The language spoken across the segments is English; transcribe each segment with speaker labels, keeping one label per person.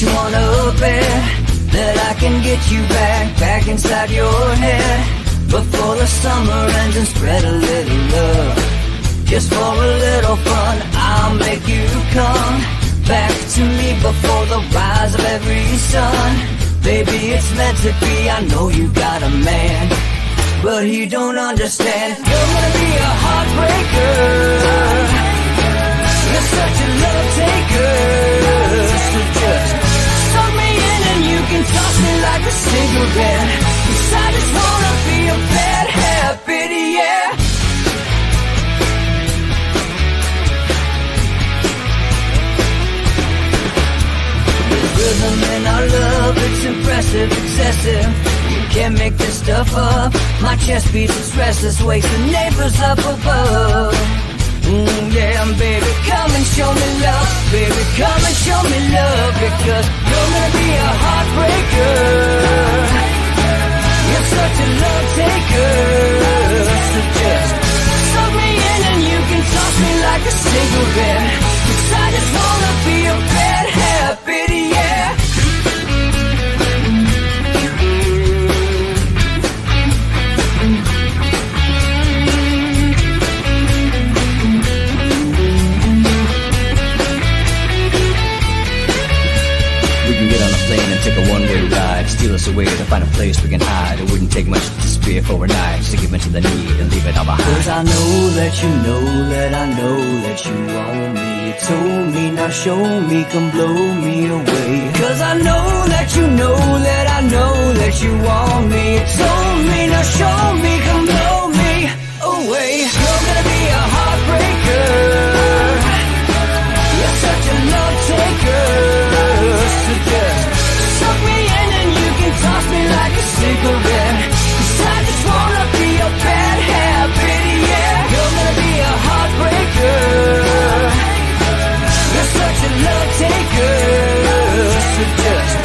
Speaker 1: you wanna bet that I can get you back inside your head before the summer ends and spread a little love. Just for a little fun, I'll make you come back to me before the rise of every sun. Baby, it's meant to be, I know you got a man, but he don't understand. You're gonna be a heartbreaker, you're such a love taker. So just suck me in and you can toss me like a cigarette, 'cause I just wanna be a bad habit, yeah. Rhythm in our love, it's impressive, excessive. You can't make this stuff up. My chest beats, it's restless, wakes the neighbors up above. Yeah, baby, come and show me love. Baby, come and show me love, because you're gonna be a heartbreaker, you're such a love taker. So just suck me in and you can toss me like a cigarette, 'cause I just wanna be a bad habit, yeah.
Speaker 2: Take a one-way ride, steal us away to find a place we can hide. It wouldn't take much to spear for a knife, just to give into the need and leave it all behind.
Speaker 1: 'Cause I know that you know that I know that you want me. You told me, now show me, come blow me away. 'Cause I know that you know that I know that you want me. You told me, now show me, come blow me away. You're gonna be a heartbreaker, you're such a love taker. So just suck me in and you can toss me like a cigarette, 'cause I just wanna be a bad habit, yeah. You're gonna be a heartbreaker, you're such a love taker. So just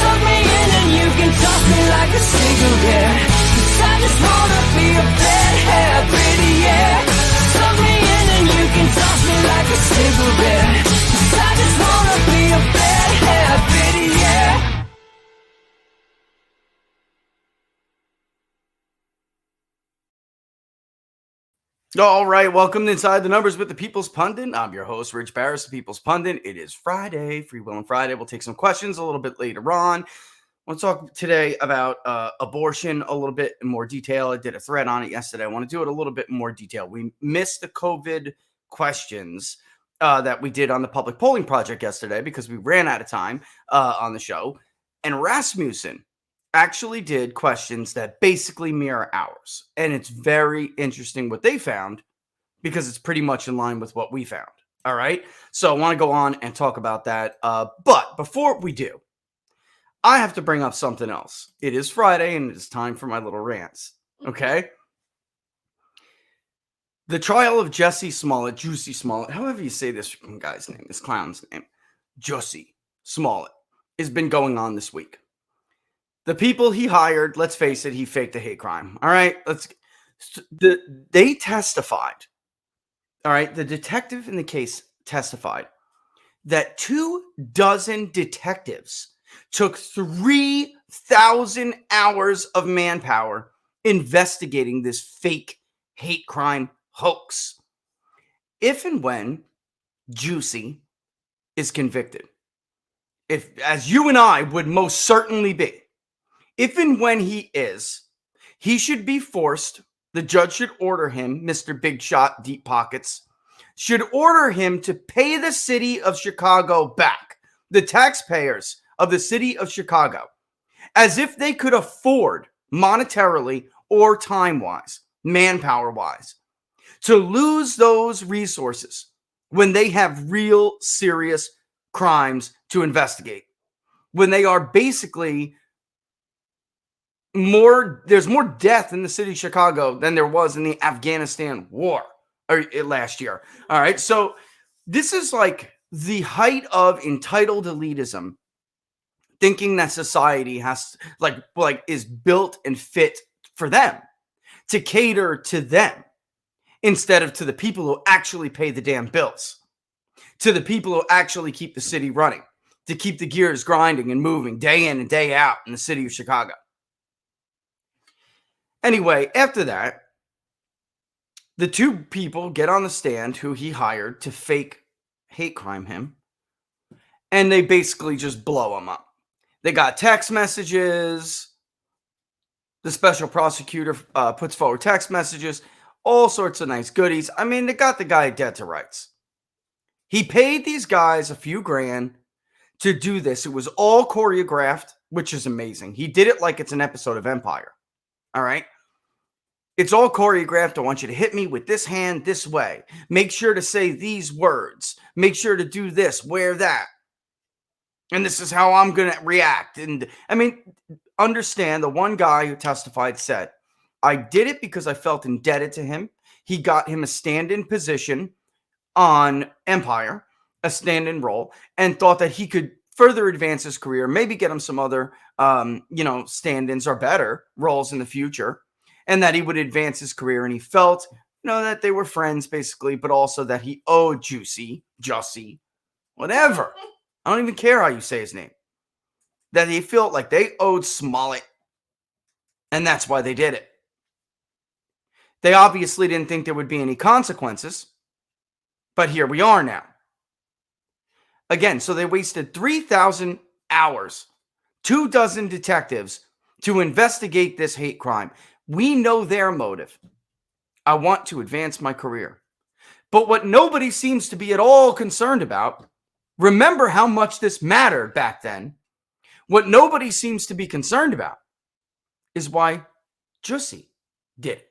Speaker 1: suck me in and you can toss me like a cigarette, 'cause I just wanna be a bad habit, yeah. Suck me in and you can toss me like a cigarette, 'cause I just wanna be a bad habit, yeah.
Speaker 3: All right, welcome to Inside the Numbers with the People's Pundit. I'm your host, Rich Barris, the People's Pundit. It is Friday, Free Will and Friday. We'll take some questions a little bit later on. I want to talk today about abortion a little bit in more detail. I did a thread on it yesterday. I want to do it a little bit in more detail. We missed the COVID questions that we did on the public polling project yesterday because we ran out of time on the show. And Rasmussen actually did questions that basically mirror ours. And it's very interesting what they found because it's pretty much in line with what we found. All right. So I want to go on and talk about that. But before we do, I have to bring up something else. It is Friday and it's time for my little rants. Okay. The trial of Jussie Smollett, however you say this guy's name, this clown's name, Jussie Smollett, has been going on this week. The people he hired, let's face it, he faked a hate crime. All right, they testified. All right, the detective in the case testified that 24 detectives took 3,000 hours of manpower investigating this fake hate crime hoax. If and when Jussie is convicted, as you and I would most certainly be, if and when he is, he should be forced, the judge should order him, Mr. Big Shot, Deep Pockets, should order him to pay the city of Chicago back, the taxpayers of the city of Chicago, as if they could afford monetarily or time-wise, manpower-wise, to lose those resources when they have real serious crimes to investigate, when they are basically there's more death in the city of Chicago than there was in the Afghanistan war last year. All right. So this is like the height of entitled elitism, thinking that society has is built and fit for them, to cater to them instead of to the people who actually pay the damn bills, to the people who actually keep the city running, to keep the gears grinding and moving day in and day out in the city of Chicago. Anyway, after that, the two people get on the stand who he hired to fake hate crime him, and they basically just blow him up. They got text messages. The special prosecutor puts forward text messages, all sorts of nice goodies. I mean, they got the guy dead to rights. He paid these guys a few grand to do this. It was all choreographed, which is amazing. He did it like it's an episode of Empire. All right? It's all choreographed. I want you to hit me with this hand this way. Make sure to say these words. Make sure to do this, wear that. And this is how I'm going to react. And I mean, understand the one guy who testified said, I did it because I felt indebted to him. He got him a stand-in position on Empire, a stand-in role, and thought that he could further advance his career, maybe get him some other, stand-ins or better roles in the future, and that he would advance his career. And he felt, that they were friends basically, but also that he owed Jussie, whatever. I don't even care how you say his name. That he felt like they owed Smollett, and that's why they did it. They obviously didn't think there would be any consequences, but here we are now. Again, so they wasted 3,000 hours, 24 detectives to investigate this hate crime. We know their motive. I want to advance my career. But what nobody seems to be at all concerned about, remember how much this mattered back then. What nobody seems to be concerned about is why Jussie did it.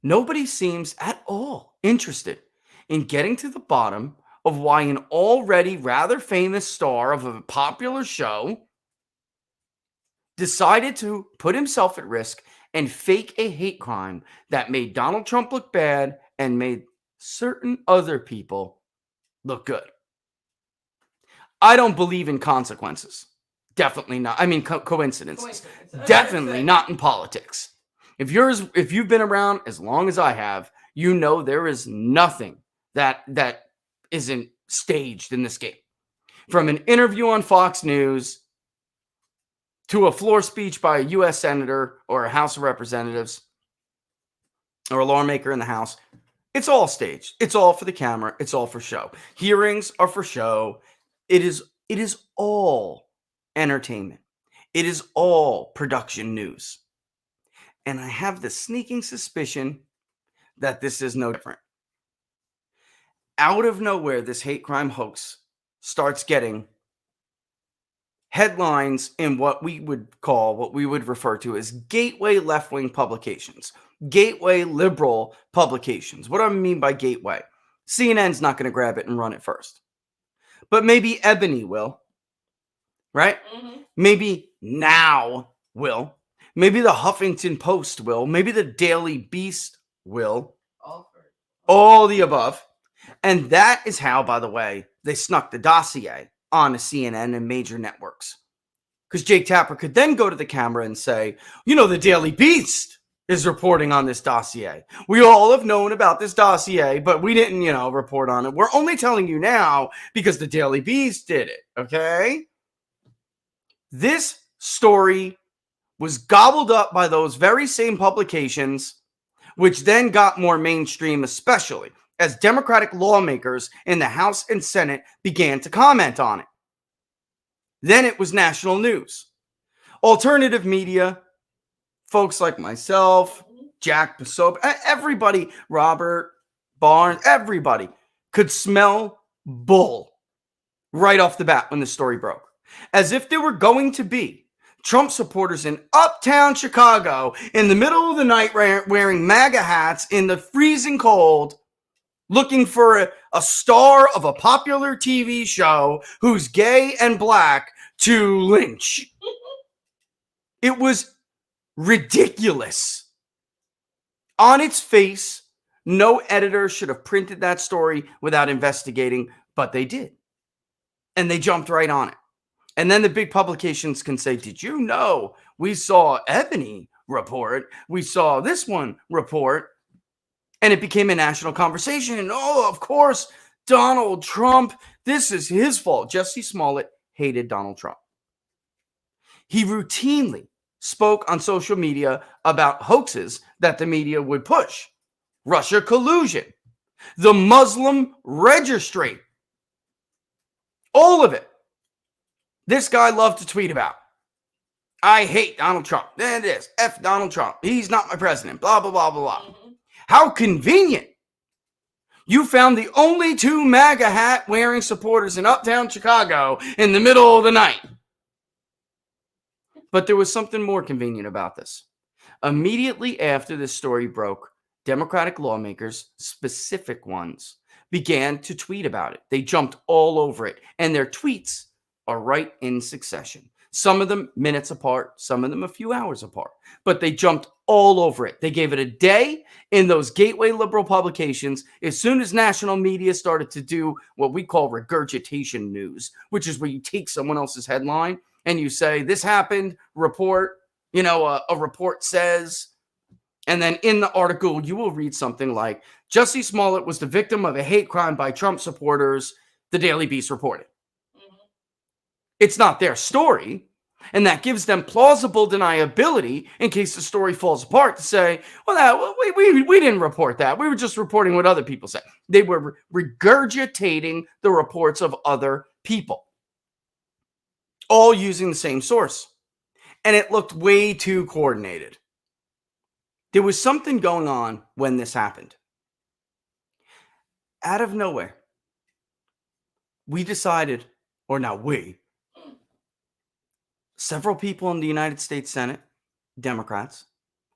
Speaker 3: Nobody seems at all interested in getting to the bottom of why an already rather famous star of a popular show decided to put himself at risk and fake a hate crime that made Donald Trump look bad and made certain other people look good. I don't believe in consequences. Definitely not. I mean, coincidences. Definitely not in politics. If you've been around as long as I have, there is nothing that isn't staged in this game. From an interview on Fox News to a floor speech by a U.S. senator or a House of Representatives or a lawmaker in the House, it's all staged. It's all for the camera. It's all for show. Hearings are for show. It is all entertainment. It is all production news. And I have the sneaking suspicion that this is no different. Out of nowhere, this hate crime hoax starts getting headlines in what we would refer to as gateway left-wing publications, gateway liberal publications. What do I mean by gateway? CNN's not going to grab it and run it first. But maybe Ebony will, right? Mm-hmm. Maybe Now will. Maybe the Huffington Post will. Maybe the Daily Beast will. All the above. And that is how, by the way, they snuck the dossier on CNN and major networks. Because Jake Tapper could then go to the camera and say, the Daily Beast is reporting on this dossier. We all have known about this dossier, but we didn't, report on it. We're only telling you now because the Daily Beast did it, okay? This story was gobbled up by those very same publications, which then got more mainstream, especially as Democratic lawmakers in the House and Senate began to comment on it. Then it was national news. Alternative media, folks like myself, Jack Posobiec, everybody, Robert Barnes, everybody could smell bull right off the bat when the story broke. As if there were going to be Trump supporters in uptown Chicago in the middle of the night wearing MAGA hats in the freezing cold, looking for a star of a popular TV show who's gay and black to lynch. It was ridiculous. On its face, no editor should have printed that story without investigating, but they did. And they jumped right on it. And then the big publications can say, did you know we saw Ebony report? We saw this one report. And it became a national conversation. And of course, Donald Trump, This is his fault. Jussie Smollett hated Donald Trump. He routinely spoke on social media about hoaxes that the media would push. Russia collusion, the Muslim registry, all of it. This guy loved to tweet about. I hate Donald Trump. Then this, F Donald Trump. He's not my president. Blah, blah, blah, blah, blah. How convenient. You found the only two MAGA hat wearing supporters in uptown Chicago in the middle of the night. But there was something more convenient about this. Immediately after this story broke, Democratic lawmakers, specific ones, began to tweet about it. They jumped all over it, and their tweets are right in succession. Some of them minutes apart, some of them a few hours apart, but they jumped all over it. They gave it a day in those gateway liberal publications. As soon as national media started to do what we call regurgitation news, which is where you take someone else's headline and you say, this happened, report, a report says, and then in the article, you will read something like, Jussie Smollett was the victim of a hate crime by Trump supporters, the Daily Beast reported. It's not their story, and that gives them plausible deniability in case the story falls apart to say, well, we didn't report that. We were just reporting what other people said. They were regurgitating the reports of other people, all using the same source. And it looked way too coordinated. There was something going on when this happened. Out of nowhere, we decided, or not we, several people in the United States Senate, Democrats,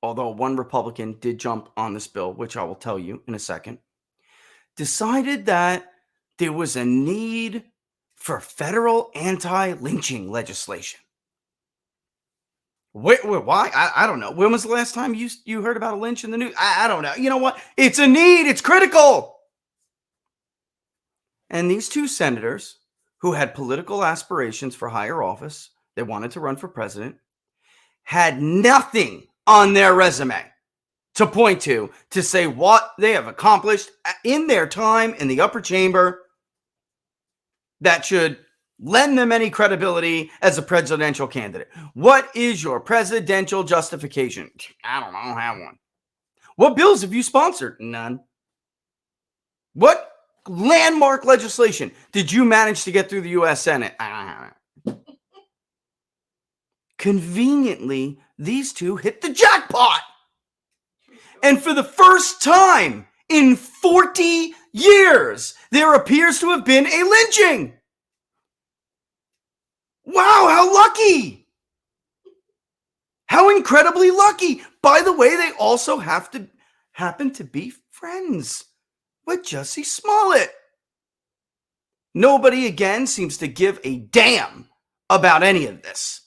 Speaker 3: although one Republican did jump on this bill, which I will tell you in a second, decided that there was a need for federal anti-lynching legislation. Wait, why? I don't know. When was the last time you heard about a lynch in the news? I don't know. You know what? It's a need. It's critical. And these two senators who had political aspirations for higher office, they wanted to run for president, had nothing on their resume to point to say what they have accomplished in their time in the upper chamber that should lend them any credibility as a presidential candidate. What is your presidential justification? I don't have one. What bills have you sponsored? None. What landmark legislation did you manage to get through the U.S. Senate? I don't have it. Conveniently, these two hit the jackpot. And for the first time in 40 years, there appears to have been a lynching. Wow, how lucky. How incredibly lucky. By the way, they also happen to be friends with Jussie Smollett. Nobody, again, seems to give a damn about any of this.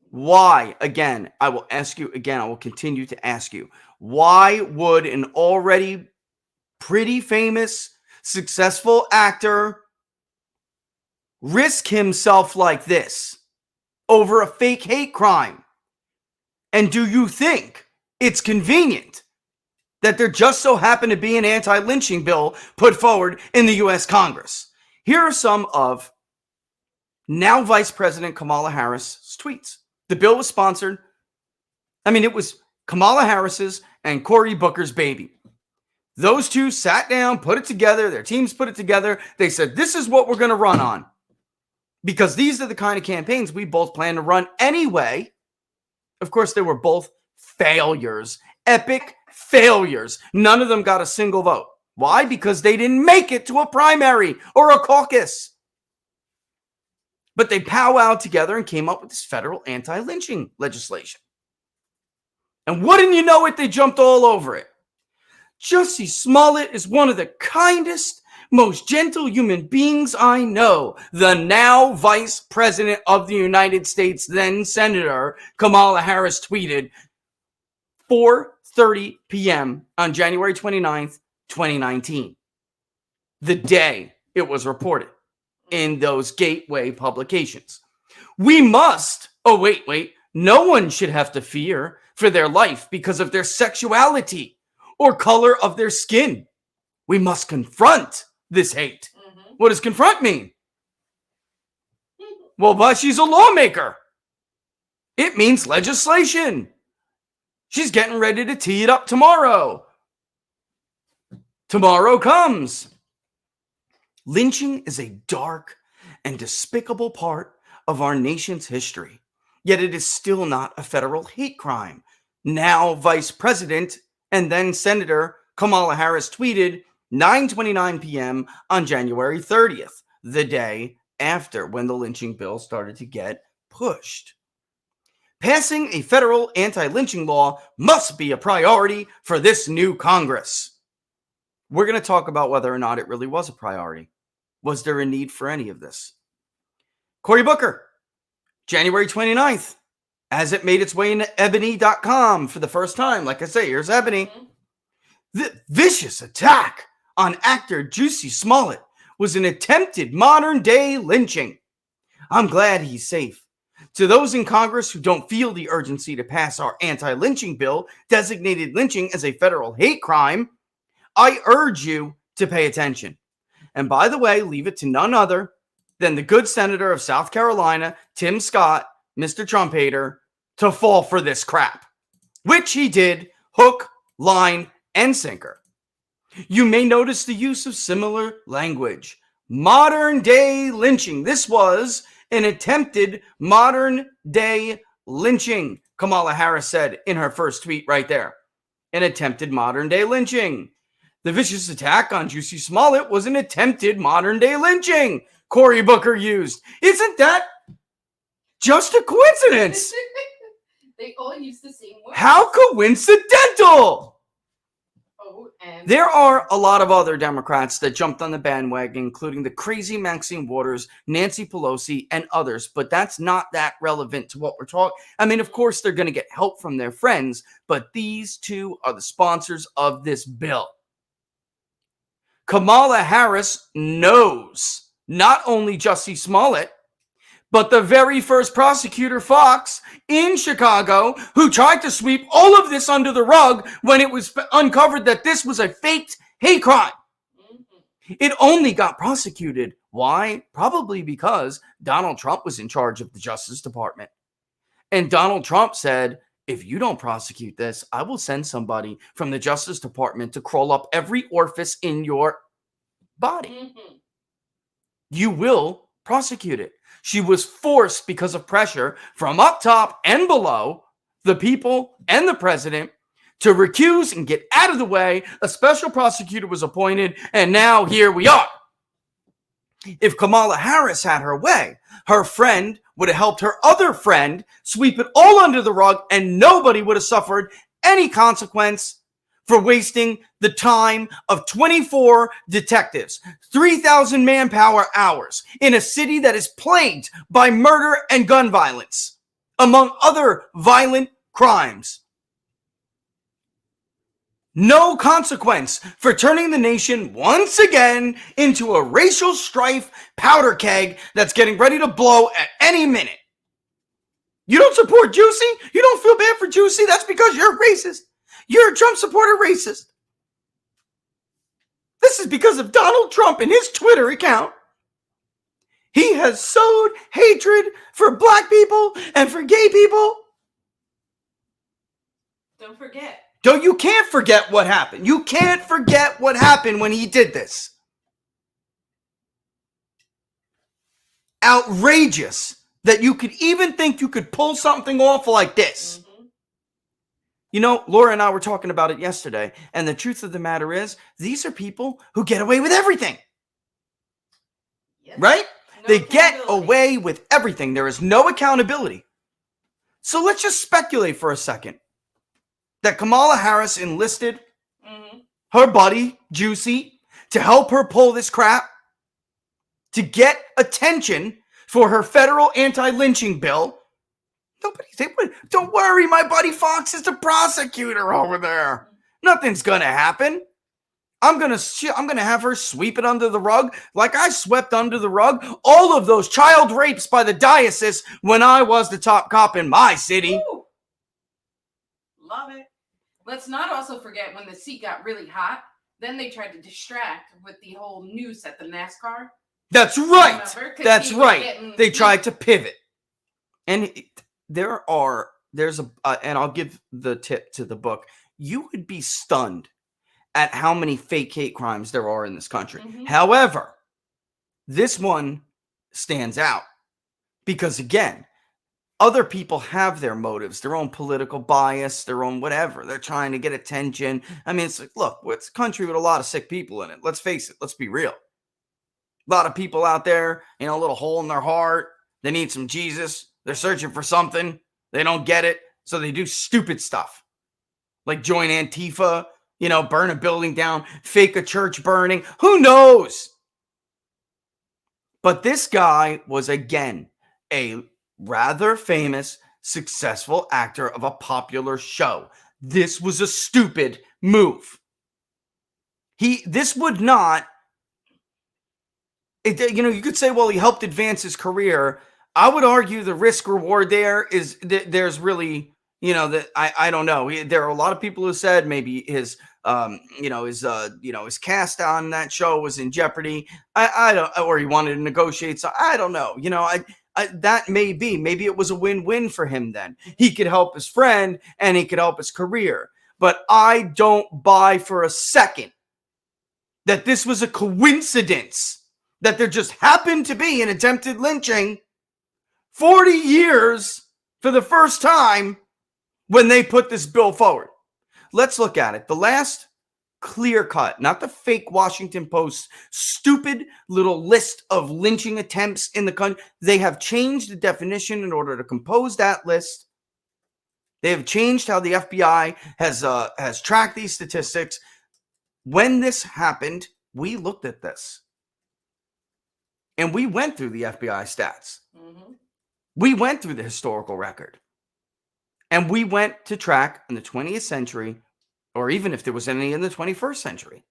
Speaker 3: Why? Again, I will ask you again. I will continue to ask you. Why would an already pretty famous, successful actor risk himself like this over a fake hate crime? And do you think it's convenient that there just so happened to be an anti-lynching bill put forward in the U.S. Congress? Here are some of now Vice President Kamala Harris's tweets. The bill was sponsored. It was Kamala Harris's and Cory Booker's baby. Those two sat down, put it together. Their teams put it together. They said, this is what we're going to run on. Because these are the kind of campaigns we both plan to run anyway. Of course, they were both failures. Epic failures. None of them got a single vote. Why? Because they didn't make it to a primary or a caucus. But they powwowed together and came up with this federal anti-lynching legislation. And wouldn't you know it, they jumped all over it. Jussie Smollett is one of the kindest, most gentle human beings I know. The now Vice President of the United States, then Senator Kamala Harris, tweeted 4:30 p.m. on January 29th, 2019. The day it was reported in those gateway publications. We must, no one should have to fear for their life because of their sexuality or color of their skin. We must confront this hate. What does confront mean? Well, but she's a lawmaker. It means legislation. She's getting ready to tee it up tomorrow. Tomorrow comes. Lynching is a dark and despicable part of our nation's history, yet it is still not a federal hate crime. Now, Vice President and then Senator Kamala Harris tweeted 9:29 p.m. on January 30th, the day after when the lynching bill started to get pushed. Passing a federal anti-lynching law must be a priority for this new Congress. We're going to talk about whether or not it really was a priority. Was there a need for any of this? Cory Booker, January 29th, as it made its way into ebony.com for the first time. Like I say, here's Ebony. The vicious attack on actor Jussie Smollett was an attempted modern-day lynching. I'm glad he's safe. To those in Congress who don't feel the urgency to pass our anti-lynching bill, designated lynching as a federal hate crime, I urge you to pay attention. And by the way, leave it to none other than the good senator of South Carolina, Tim Scott, Mr. Trump hater, to fall for this crap, which he did hook, line, and sinker. You may notice the use of similar language. Modern day lynching. This was an attempted modern day lynching, Kamala Harris said in her first tweet right there. An attempted modern day lynching. The vicious attack on Jussie Smollett was an attempted modern day lynching, Cory Booker used. Isn't that just a coincidence?
Speaker 4: They all use the same word.
Speaker 3: How coincidental!
Speaker 4: Oh, and
Speaker 3: There are a lot of other Democrats that jumped on the bandwagon, including the crazy Maxine Waters, Nancy Pelosi, and others, but that's not that relevant to what we're talking. I mean, of course, they're going to get help from their friends, but these two are the sponsors of this bill. Kamala Harris knows not only Jussie Smollett, but the very first prosecutor, Fox, in Chicago, who tried to sweep all of this under the rug when it was uncovered that this was a faked hate crime. It only got prosecuted. Why? Probably because Donald Trump was in charge of the Justice Department. And Donald Trump said, if you don't prosecute this, I will send somebody from the Justice Department to crawl up every orifice in your body. You will prosecute it. She was forced because of pressure from up top and below, the people and the president, to recuse and get out of the way. A special prosecutor was appointed, and now here we are. If Kamala Harris had her way, her friend would have helped her other friend sweep it all under the rug, and nobody would have suffered any consequence for wasting the time of 24 detectives, 3,000 manpower hours in a city that is plagued by murder and gun violence, among other violent crimes. No consequence for turning the nation once again into a racial strife powder keg that's getting ready to blow at any minute. You don't support Jussie? You don't feel bad for Jussie? That's because you're racist. You're a Trump supporter racist. This is because of Donald Trump and his Twitter account. He has sowed hatred for black people and for gay people.
Speaker 4: don't forget.
Speaker 3: You can't forget what happened. You can't forget what happened when he did this. Outrageous that you could even think you could pull something off like this. You know, Laura and I were talking about it yesterday, and the truth of the matter is, these are people who get away with everything.
Speaker 4: Yes.
Speaker 3: Right?
Speaker 4: No
Speaker 3: They get
Speaker 4: accountability.
Speaker 3: away with everything. There is no accountability. So let's just speculate for a second that Kamala Harris enlisted her buddy, Jussie, to help her pull this crap, to get attention for her federal anti-lynching bill. Don't worry, my buddy Fox is the prosecutor over there. Nothing's gonna happen. I'm gonna have her sweep it under the rug like I swept under the rug all of those child rapes by the diocese when I was the top cop in my city.
Speaker 4: Woo. Love it. Let's not also forget when the seat got really hot, then they tried to distract with the whole noose at the NASCAR.
Speaker 3: That's right.
Speaker 4: Remember? 'Cause
Speaker 3: That's
Speaker 4: he was
Speaker 3: right.
Speaker 4: getting-
Speaker 3: They tried to pivot. And there's a, and I'll give the tip to the book. You would be stunned at how many fake hate crimes there are in this country.
Speaker 4: Mhm.
Speaker 3: However, this one stands out because, again, other people have their motives, their own political bias, their own whatever. They're trying to get attention. I mean, it's like, look, it's a country with a lot of sick people in it. Let's face it. Let's be real. A lot of people out there, you know, a little hole in their heart. They need some Jesus. They're searching for something. They don't get it. So they do stupid stuff like join Antifa, you know, burn a building down, fake a church burning. Who knows? But this guy was, again, a rather famous, successful actor of a popular show. This was a stupid move. This would not, you know, you could say, well, he helped advance his career. I would argue the risk reward there is there's really, you know, that I don't know. There are a lot of people who said maybe his cast on that show was in jeopardy. I don't, or he wanted to negotiate. So I don't know. You know, that maybe it was a win-win for him. Then he could help his friend and he could help his career. But I don't buy for a second that this was a coincidence, that there just happened to be an attempted lynching 40 years for the first time when they put this bill forward. Let's look at it. The last clear cut, not the fake Washington Post stupid little list of lynching attempts in the country. They have changed the definition in order to compose that list. They have changed how the FBI has tracked these statistics. When this happened, we looked at this. And we went through the FBI stats. Mm-hmm. We went through the historical record. And we went to track in the 20th century, or even if there was any in the 21st century,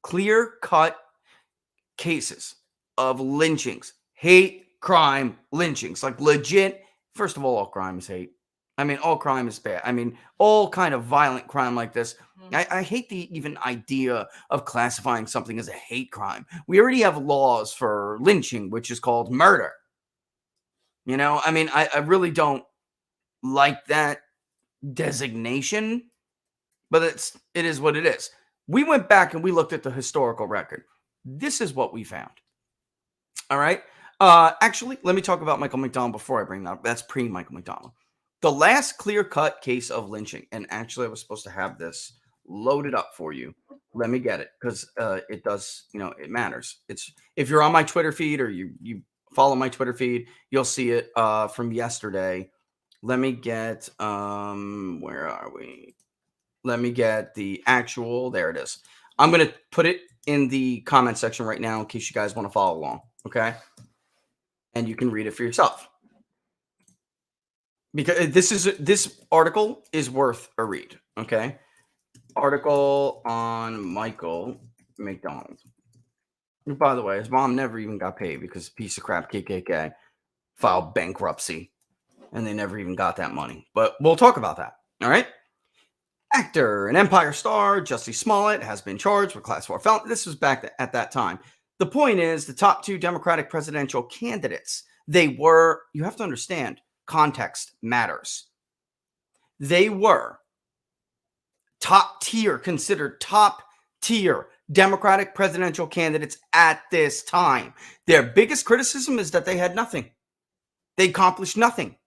Speaker 3: clear-cut cases of lynchings, hate crime lynchings, like legit. First of all crime is hate. I mean, all crime is bad. I mean, all kind of violent crime like this. I hate the even idea of classifying something as a hate crime. We already have laws for lynching, which is called murder. You know, I mean, I really don't like that designation, but it is what it is. We went back and we looked at the historical record. This is what we found. All right. Actually, let me talk about Michael McDonald before I bring that up. That's pre-Michael McDonald. The last clear-cut case of lynching, and actually I was supposed to have this loaded up for you. Let me get it, because it does, you know, it matters. It's, if you're on my Twitter feed or you follow my Twitter feed, you'll see it from yesterday. Let me get, where are we? Let me get the actual, there it is. I'm going to put it in the comment section right now in case you guys want to follow along, okay? And you can read it for yourself. Because this article is worth a read, okay? Article on Michael McDonald. And by the way, his mom never even got paid because piece of crap KKK filed bankruptcy and they never even got that money. But we'll talk about that, all right? Actor and Empire star Jussie Smollett has been charged with class 4 felony. This was back at that time. The point is, the top two Democratic presidential candidates, they were, you have to understand, context matters. They were top tier, considered top tier Democratic presidential candidates at this time. Their biggest criticism is that they had nothing. They accomplished nothing.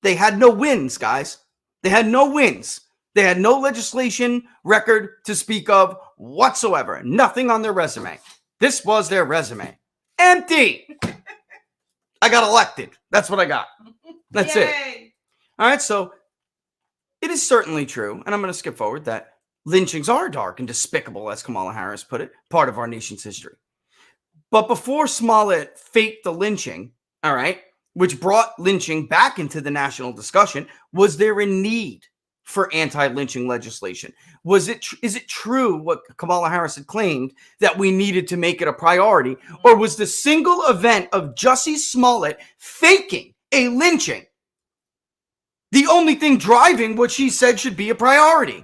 Speaker 3: They had no wins, guys. They had no wins. They had no legislation record to speak of whatsoever. Nothing on their resume. This was their resume. Empty. I got elected. That's what I got. That's
Speaker 4: Yay.
Speaker 3: it. All right, so it is certainly true, and I'm going to skip forward, that lynchings are dark and despicable, as Kamala Harris put it, part of our nation's history. But before Smollett faked the lynching, all right, which brought lynching back into the national discussion, was there a need for anti-lynching legislation? Is it true what Kamala Harris had claimed, that we needed to make it a priority? Or was the single event of Jussie Smollett faking a lynching the only thing driving what she said should be a priority?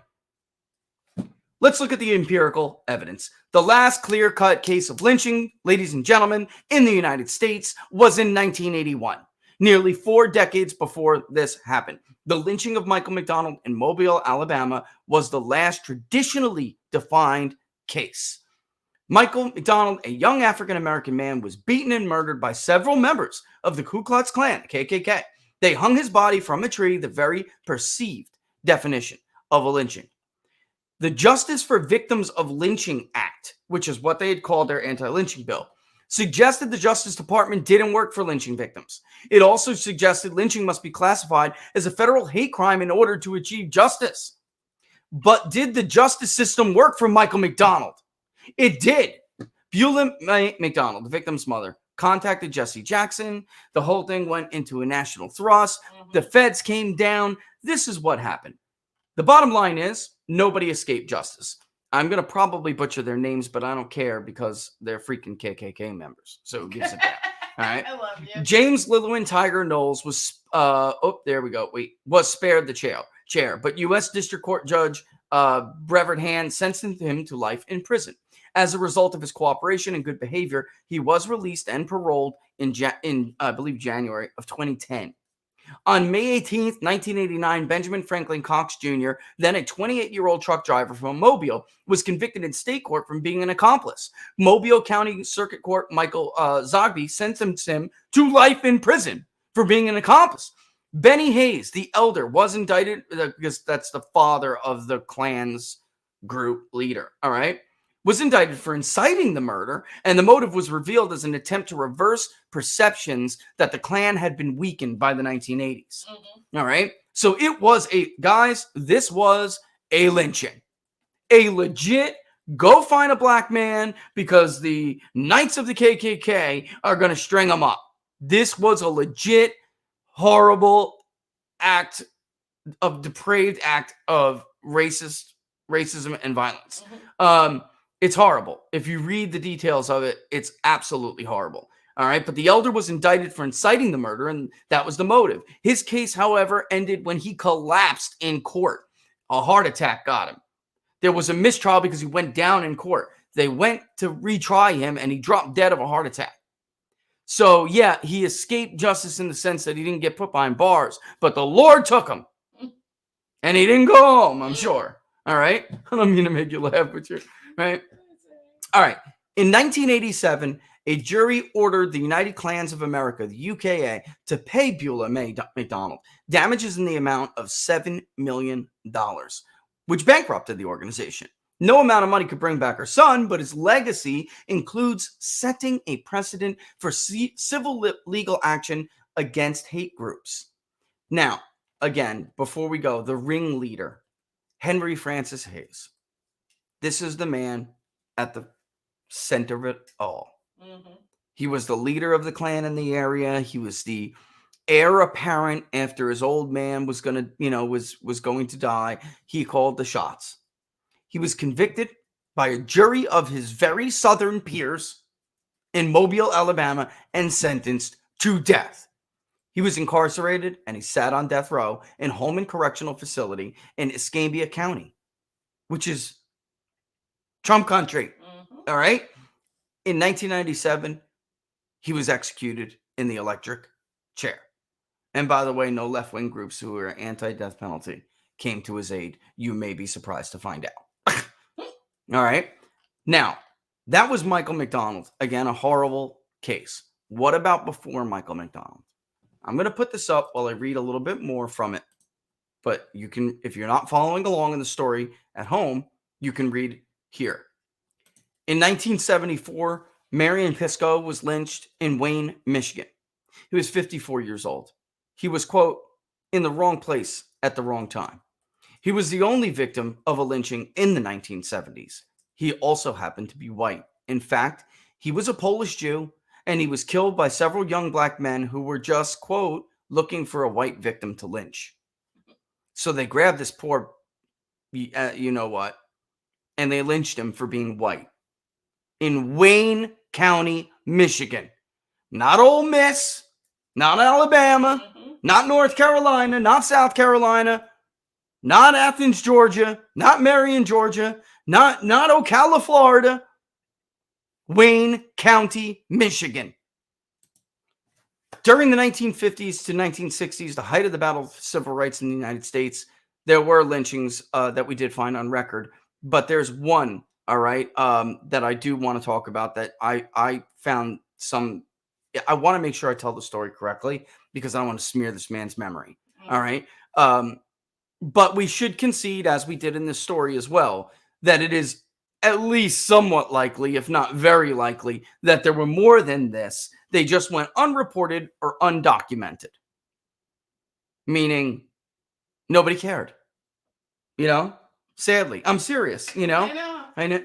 Speaker 3: Let's look at the empirical evidence. The last clear-cut case of lynching, ladies and gentlemen, in the United States was in 1981, nearly 4 decades before this happened. The lynching of Michael McDonald in Mobile, Alabama, was the last traditionally defined case. Michael McDonald, a young African-American man, was beaten and murdered by several members of the Ku Klux Klan, the KKK. They hung his body from a tree, the very perceived definition of a lynching. The Justice for Victims of Lynching Act, which is what they had called their anti-lynching bill, suggested the Justice Department didn't work for lynching victims. It also suggested lynching must be classified as a federal hate crime in order to achieve justice. But did the justice system work for Michael McDonald? It did. Beulah McDonald, the victim's mother, contacted Jesse Jackson. The whole thing went into a national thrust. The feds came down. This is what happened. The bottom line is nobody escaped justice. I'm going to probably butcher their names, but I don't care because they're freaking KKK members. So who gives a damn? All right.
Speaker 4: I love you.
Speaker 3: James Lillian Tiger Knowles was, was spared the chair. But U.S. District Court Judge Brevard Hand sentenced him to life in prison. As a result of his cooperation and good behavior, he was released and paroled in I believe, January of 2010. On May 18th, 1989, Benjamin Franklin Cox Jr., then a 28-year-old truck driver from Mobile, was convicted in state court from being an accomplice. Mobile County Circuit Court Michael Zogby sentenced him to life in prison for being an accomplice. Benny Hayes, the elder, was indicted because that's the father of the Klan's group leader, all right? Was indicted for inciting the murder, and the motive was revealed as an attempt to reverse perceptions that the Klan had been weakened by the 1980s. All right? So it was this was a lynching. A legit, go find a black man because the Knights of the KKK are going to string him up. This was a legit, horrible depraved act of racism and violence. It's horrible. If you read the details of it, it's absolutely horrible. All right. But the elder was indicted for inciting the murder, and that was the motive. His case, however, ended when he collapsed in court. A heart attack got him. There was a mistrial because he went down in court. They went to retry him, and he dropped dead of a heart attack. So, yeah, he escaped justice in the sense that he didn't get put behind bars, but the Lord took him. And he didn't go home, I'm sure. All right. I don't mean to make you laugh with you. Right. All right. In 1987, a jury ordered the United Klans of America, the UKA, to pay Beulah McDonald damages in the amount of $7 million, which bankrupted the organization. No amount of money could bring back her son, but his legacy includes setting a precedent for civil legal action against hate groups. Now, again, before we go, the ringleader, Henry Francis Hayes. This is the man at the center of it all. He was the leader of the Klan in the area. He was the heir apparent after his old man was going to, was going to die. He called the shots. He was convicted by a jury of his very southern peers in Mobile, Alabama, and sentenced to death. He was incarcerated and he sat on death row in Holman Correctional Facility in Escambia County, which is Trump country. All right. In 1997, he was executed in the electric chair. And by the way, no left-wing groups who are anti-death penalty came to his aid. You may be surprised to find out. All right. Now, that was Michael McDonald. Again, a horrible case. What about before Michael McDonald? I'm going to put this up while I read a little bit more from it. But you can, if you're not following along in the story at home, you can read here. In 1974, Marion Pisco was lynched in Wayne, Michigan. He was 54 years old. He was, quote, in the wrong place at the wrong time. He was the only victim of a lynching in the 1970s. He also happened to be white. In fact, he was a Polish Jew, and he was killed by several young black men who were just, quote, looking for a white victim to lynch. So they grabbed this poor, and they lynched him for being white. In Wayne County, Michigan. Not Ole Miss, not Alabama, not North Carolina, not South Carolina, not Athens, Georgia, not Marion, Georgia, Not Ocala, Florida. Wayne County, Michigan. During the 1950s to 1960s, the height of the battle for civil rights in the United States, there were lynchings that we did find on record. But there's one, all right, that I do want to talk about that I found some. I want to make sure I tell the story correctly because I don't want to smear this man's memory. All right. But we should concede, as we did in this story as well, that it is at least somewhat likely, if not very likely, that there were more than this. They just went unreported or undocumented. Meaning nobody cared. You know? Sadly. I'm serious, you know? I know.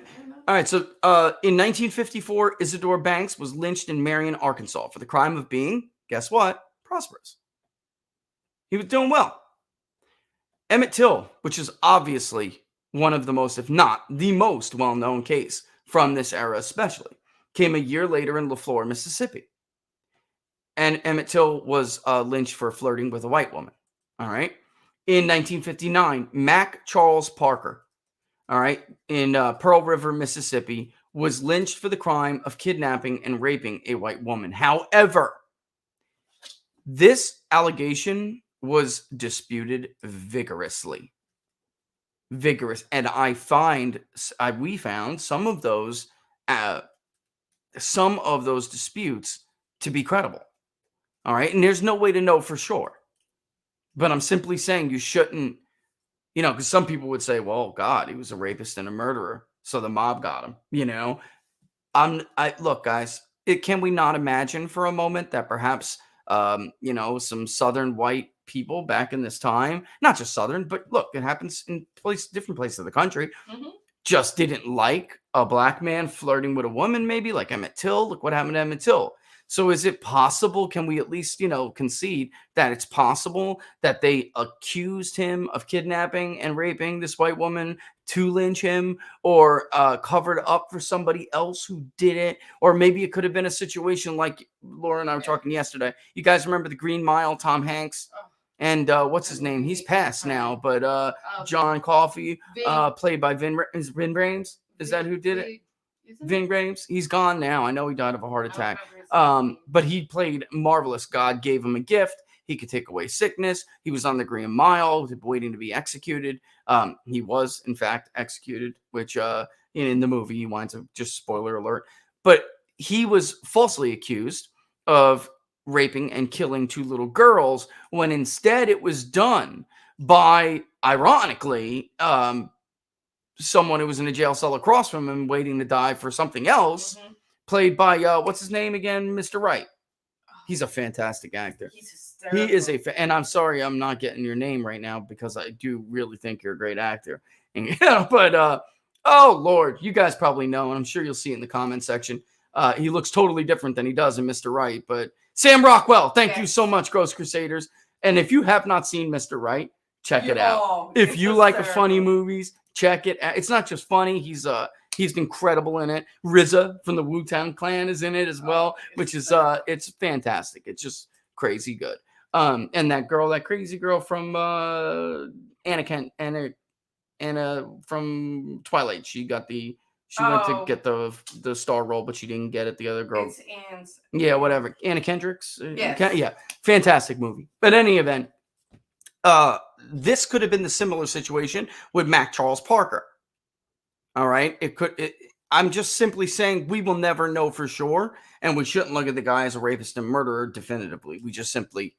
Speaker 3: All right, so in 1954, Isidore Banks was lynched in Marion, Arkansas for the crime of being, guess what? Prosperous. He was doing well. Emmett Till, which is obviously one of the most, if not the most well-known case from this era especially, came a year later in LaFleur, Mississippi. And Emmett Till was lynched for flirting with a white woman. All right. In 1959, Mac Charles Parker, all right, in Pearl River, Mississippi, was lynched for the crime of kidnapping and raping a white woman. However, this allegation was disputed vigorously. And we found some of those disputes to be credible. All right, and there's no way to know for sure. But I'm simply saying you shouldn't, you know, because some people would say, well, God, he was a rapist and a murderer, so the mob got him, you know. Look, guys, can we not imagine for a moment that perhaps, you know, some Southern white people back in this time, not just Southern, but look, it happens in different places of the country, just didn't like a black man flirting with a woman, maybe like Emmett Till. Look what happened to Emmett Till. So is it possible, can we at least, you know, concede that it's possible that they accused him of kidnapping and raping this white woman to lynch him, or covered up for somebody else who did it? Or maybe it could have been a situation like Laura and I were talking yesterday. You guys remember the Green Mile, Tom Hanks? And what's his name? He's passed now, but John Coffey, played by Vin Rames. Is that who did it? Vin Rames. He's gone now. I know he died of a heart attack. But he played marvelous. God gave him a gift. He could take away sickness. He was on the Green Mile, waiting to be executed. He was, in fact, executed, which in the movie he winds up, just spoiler alert. But he was falsely accused of raping and killing 2 little girls, when instead it was done by, ironically, someone who was in a jail cell across from him waiting to die for something else, played by, what's his name again? Mr. Wright. He's a fantastic actor. He's hysterical. He is and I'm sorry I'm not getting your name right now because I do really think you're a great actor. And, you know, but, oh, Lord, you guys probably know, and I'm sure you'll see it in the comment section. He looks totally different than he does in Mr. Wright, but Sam Rockwell, thank you so much, Ghost Crusaders. And if you have not seen Mr. Wright, check it out. If you like funny movies, check it out. It's not just funny. He's incredible in it. RZA from the Wu-Tang Clan is in it as well, which is it's fantastic. It's just crazy good. And that crazy girl from Anna from Twilight, she went to get the star role, but she didn't get it. The other girl.
Speaker 4: It's Anne's.
Speaker 3: Yeah, whatever. Anna Kendrick's.
Speaker 4: Yes.
Speaker 3: Yeah. Fantastic movie. But in any event, this could have been the similar situation with Mac Charles Parker. All right. I'm just simply saying we will never know for sure. And we shouldn't look at the guy as a rapist and murderer definitively. We just simply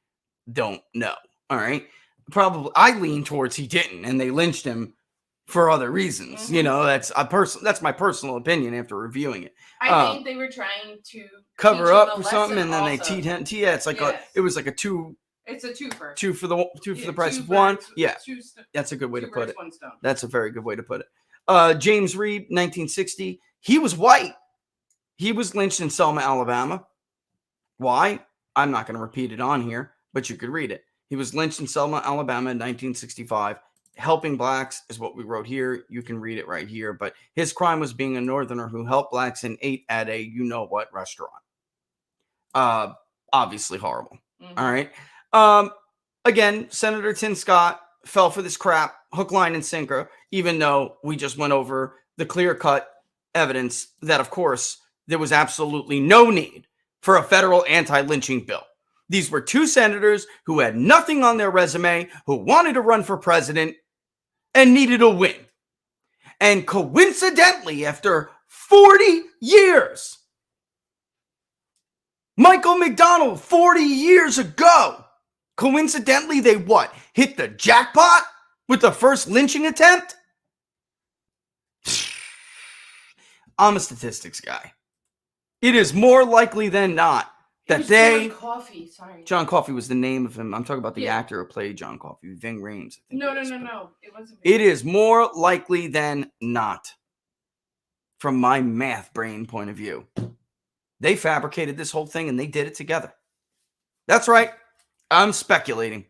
Speaker 3: don't know. All right. Probably I lean towards he didn't, and they lynched him for other reasons. You know, that's my personal opinion after reviewing it.
Speaker 4: I think they were trying to
Speaker 3: cover up for something, and then they teed him. Yeah, it's like it was like a two.
Speaker 4: It's a twofer.
Speaker 3: Two for the price of one. Yeah, that's a good way to put it. That's a very good way to put it. James Reed, 1960. He was white. He was lynched in Selma, Alabama. Why? I'm not going to repeat it on here, but you could read it. He was lynched in Selma, Alabama in 1965. Helping blacks is what we wrote here. You can read it right here. But his crime was being a northerner who helped blacks and ate at a you-know-what restaurant. Obviously horrible. All right. Again, Senator Tim Scott fell for this crap, hook, line, and sinker, even though we just went over the clear-cut evidence that, of course, there was absolutely no need for a federal anti-lynching bill. These were two senators who had nothing on their resume, who wanted to run for president and needed a win. And coincidentally, after 40 years, Michael McDonald, 40 years ago, coincidentally, they what? Hit the jackpot with the first lynching attempt? I'm a statistics guy. It is more likely than not that
Speaker 4: John Coffey, sorry.
Speaker 3: John Coffey was the name of him. I'm talking about the actor who played John Coffey, Ving Rhames. I think
Speaker 4: No. It wasn't.
Speaker 3: It is more likely than not, from my math brain point of view. They fabricated this whole thing and they did it together. That's right. I'm speculating.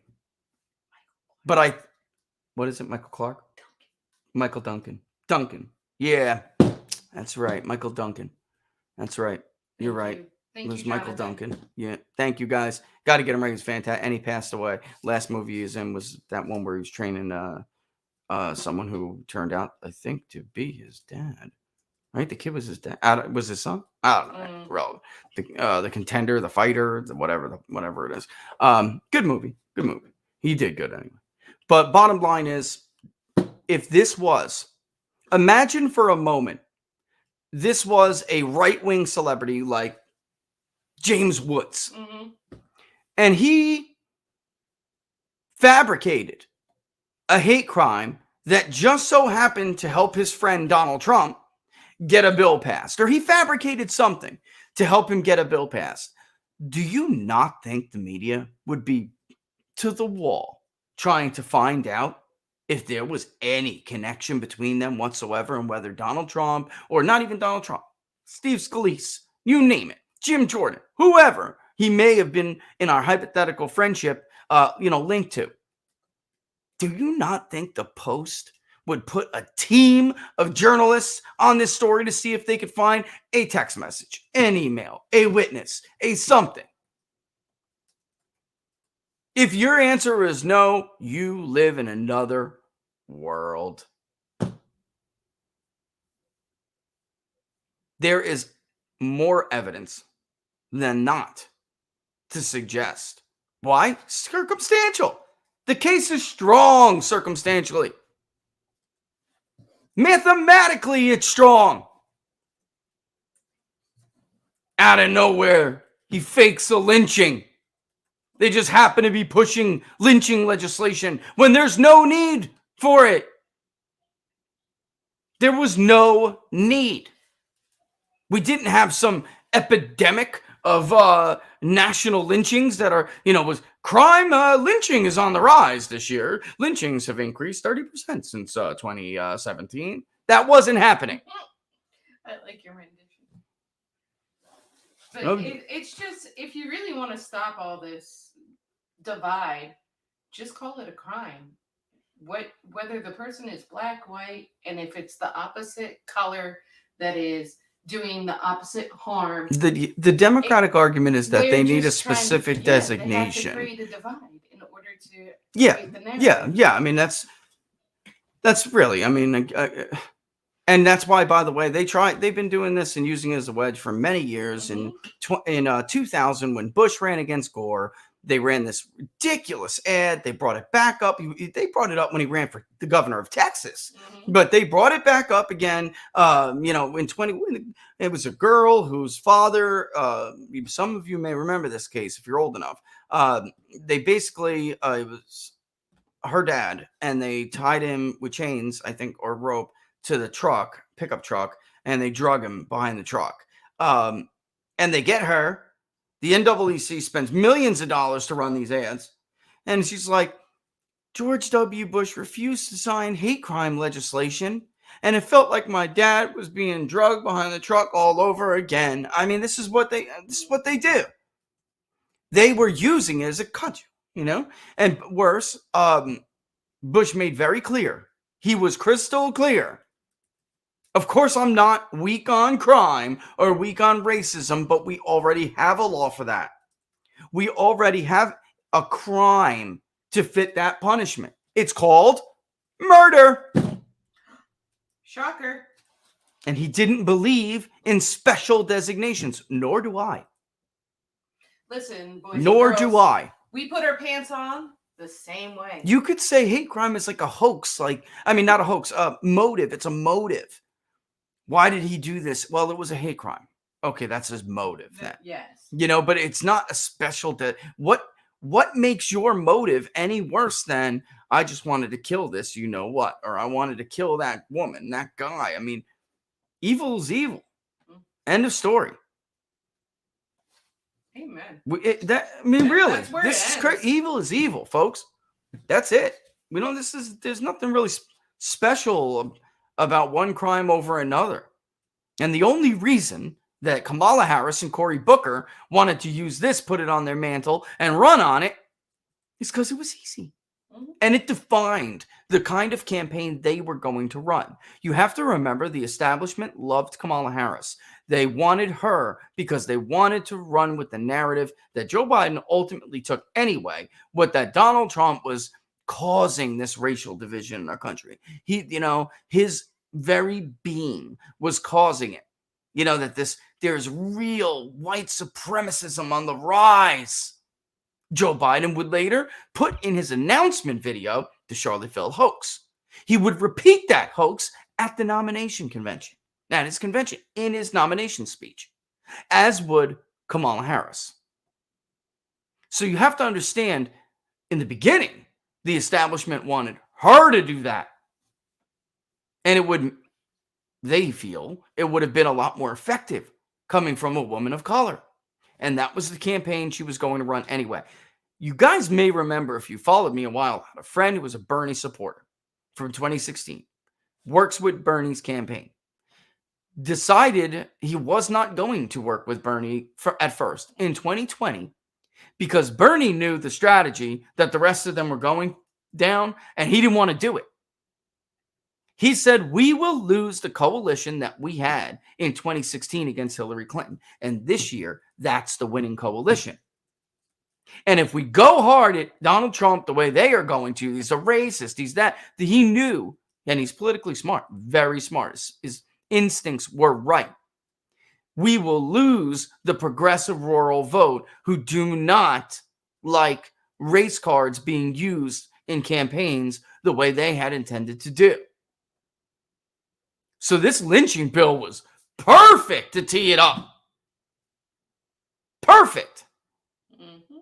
Speaker 3: But what is it, Michael Clark? Michael Duncan. Duncan. Yeah, that's right. Michael Duncan. That's right. You're right.
Speaker 4: Thank
Speaker 3: It was
Speaker 4: you,
Speaker 3: Michael
Speaker 4: Jonathan.
Speaker 3: Duncan. Yeah. Thank you, guys. Got to get him right. He's fantastic. And he passed away. Last movie he was in was that one where he was training someone who turned out, I think, to be his dad. Right? The kid was his dad. Was his son? I don't know. Relevant. The contender, the fighter, whatever it is. Good movie. Good movie. He did good anyway. But bottom line is, if this was, imagine for a moment, this was a right-wing celebrity like James Woods. And he fabricated a hate crime that just so happened to help his friend Donald Trump get a bill passed. Or he fabricated something to help him get a bill passed. Do you not think the media would be to the wall trying to find out if there was any connection between them whatsoever, and whether Donald Trump, or not even Donald Trump, Steve Scalise, you name it, Jim Jordan, whoever he may have been in our hypothetical friendship, linked to? Do you not think the Post would put a team of journalists on this story to see if they could find a text message, an email, a witness, a something? If your answer is no, you live in another world. There is more evidence than not to suggest. Why? Circumstantial. The case is strong circumstantially. Mathematically, it's strong. Out of nowhere, he fakes a lynching. They just happen to be pushing lynching legislation when there's no need for it. There was no need. We didn't have some epidemic of national lynchings that are, was crime. Lynching is on the rise this year. Lynchings have increased 30% since 2017. That wasn't happening.
Speaker 4: I like your rendition. But it's just, if you really want to stop all this divide, just call it a crime. Whether the person is black, white, and if it's the opposite color that is doing the opposite harm.
Speaker 3: The Democratic argument is that they need a specific designation.
Speaker 4: They have to create a divide in order to
Speaker 3: Yeah. I mean, that's really, and that's why, by the way, they've been doing this and using it as a wedge for many years. In 2000, when Bush ran against Gore, they ran this ridiculous ad. They brought it back up. They brought it up when he ran for the governor of Texas, but they brought it back up again. In 20, it was a girl whose father, some of you may remember this case if you're old enough. They basically, it was her dad, and they tied him with chains, I think, or rope to the pickup truck, and they drug him behind the truck. And they get her. The NAACP spends millions of dollars to run these ads. And she's like, George W. Bush refused to sign hate crime legislation, and it felt like my dad was being drugged behind the truck all over again. I mean, this is what they do. They were using it as a cudgel, And worse, Bush made very clear. He was crystal clear. Of course, I'm not weak on crime or weak on racism, but we already have a law for that. We already have a crime to fit that punishment. It's called murder.
Speaker 4: Shocker.
Speaker 3: And he didn't believe in special designations, nor do I.
Speaker 4: Listen, boys
Speaker 3: Nor
Speaker 4: and girls,
Speaker 3: do I.
Speaker 4: we put our pants on the same way.
Speaker 3: You could say hate crime is like a hoax. Not a hoax, motive. It's a motive. Why did he do this? Well, it was a hate crime. Okay, that's his motive then.
Speaker 4: Yes.
Speaker 3: But it's not a special what makes your motive any worse than I just wanted to kill this, or I wanted to kill that woman, that guy. Evil is evil. End of story.
Speaker 4: Amen.
Speaker 3: Really,
Speaker 4: That's where
Speaker 3: this is crazy. Evil is evil, folks. That's it. There's nothing really special about one crime over another. And the only reason that Kamala Harris and Cory Booker wanted to use this, put it on their mantle, and run on it is because it was easy. And it defined the kind of campaign they were going to run. You have to remember the establishment loved Kamala Harris. They wanted her because they wanted to run with the narrative that Joe Biden ultimately took anyway, that Donald Trump was causing this racial division in our country. His very being was causing it. That there's real white supremacism on the rise. Joe Biden would later put in his announcement video the Charlottesville hoax. He would repeat that hoax at the nomination convention, at his convention, in his nomination speech, as would Kamala Harris. So you have to understand, in the beginning, the establishment wanted her to do that. And they feel it would have been a lot more effective coming from a woman of color. And that was the campaign she was going to run anyway. You guys may remember, if you followed me a while, I had a friend who was a Bernie supporter from 2016, works with Bernie's campaign, decided he was not going to work with Bernie at first in 2020 because Bernie knew the strategy that the rest of them were going down, and he didn't want to do it. He said, we will lose the coalition that we had in 2016 against Hillary Clinton. And this year, that's the winning coalition. And if we go hard at Donald Trump the way they are going to, he's a racist, he's that he knew, and he's politically smart, very smart. His instincts were right. We will lose the progressive rural vote who do not like race cards being used in campaigns the way they had intended to do. So this lynching bill was perfect to tee it up. Perfect. Mm-hmm.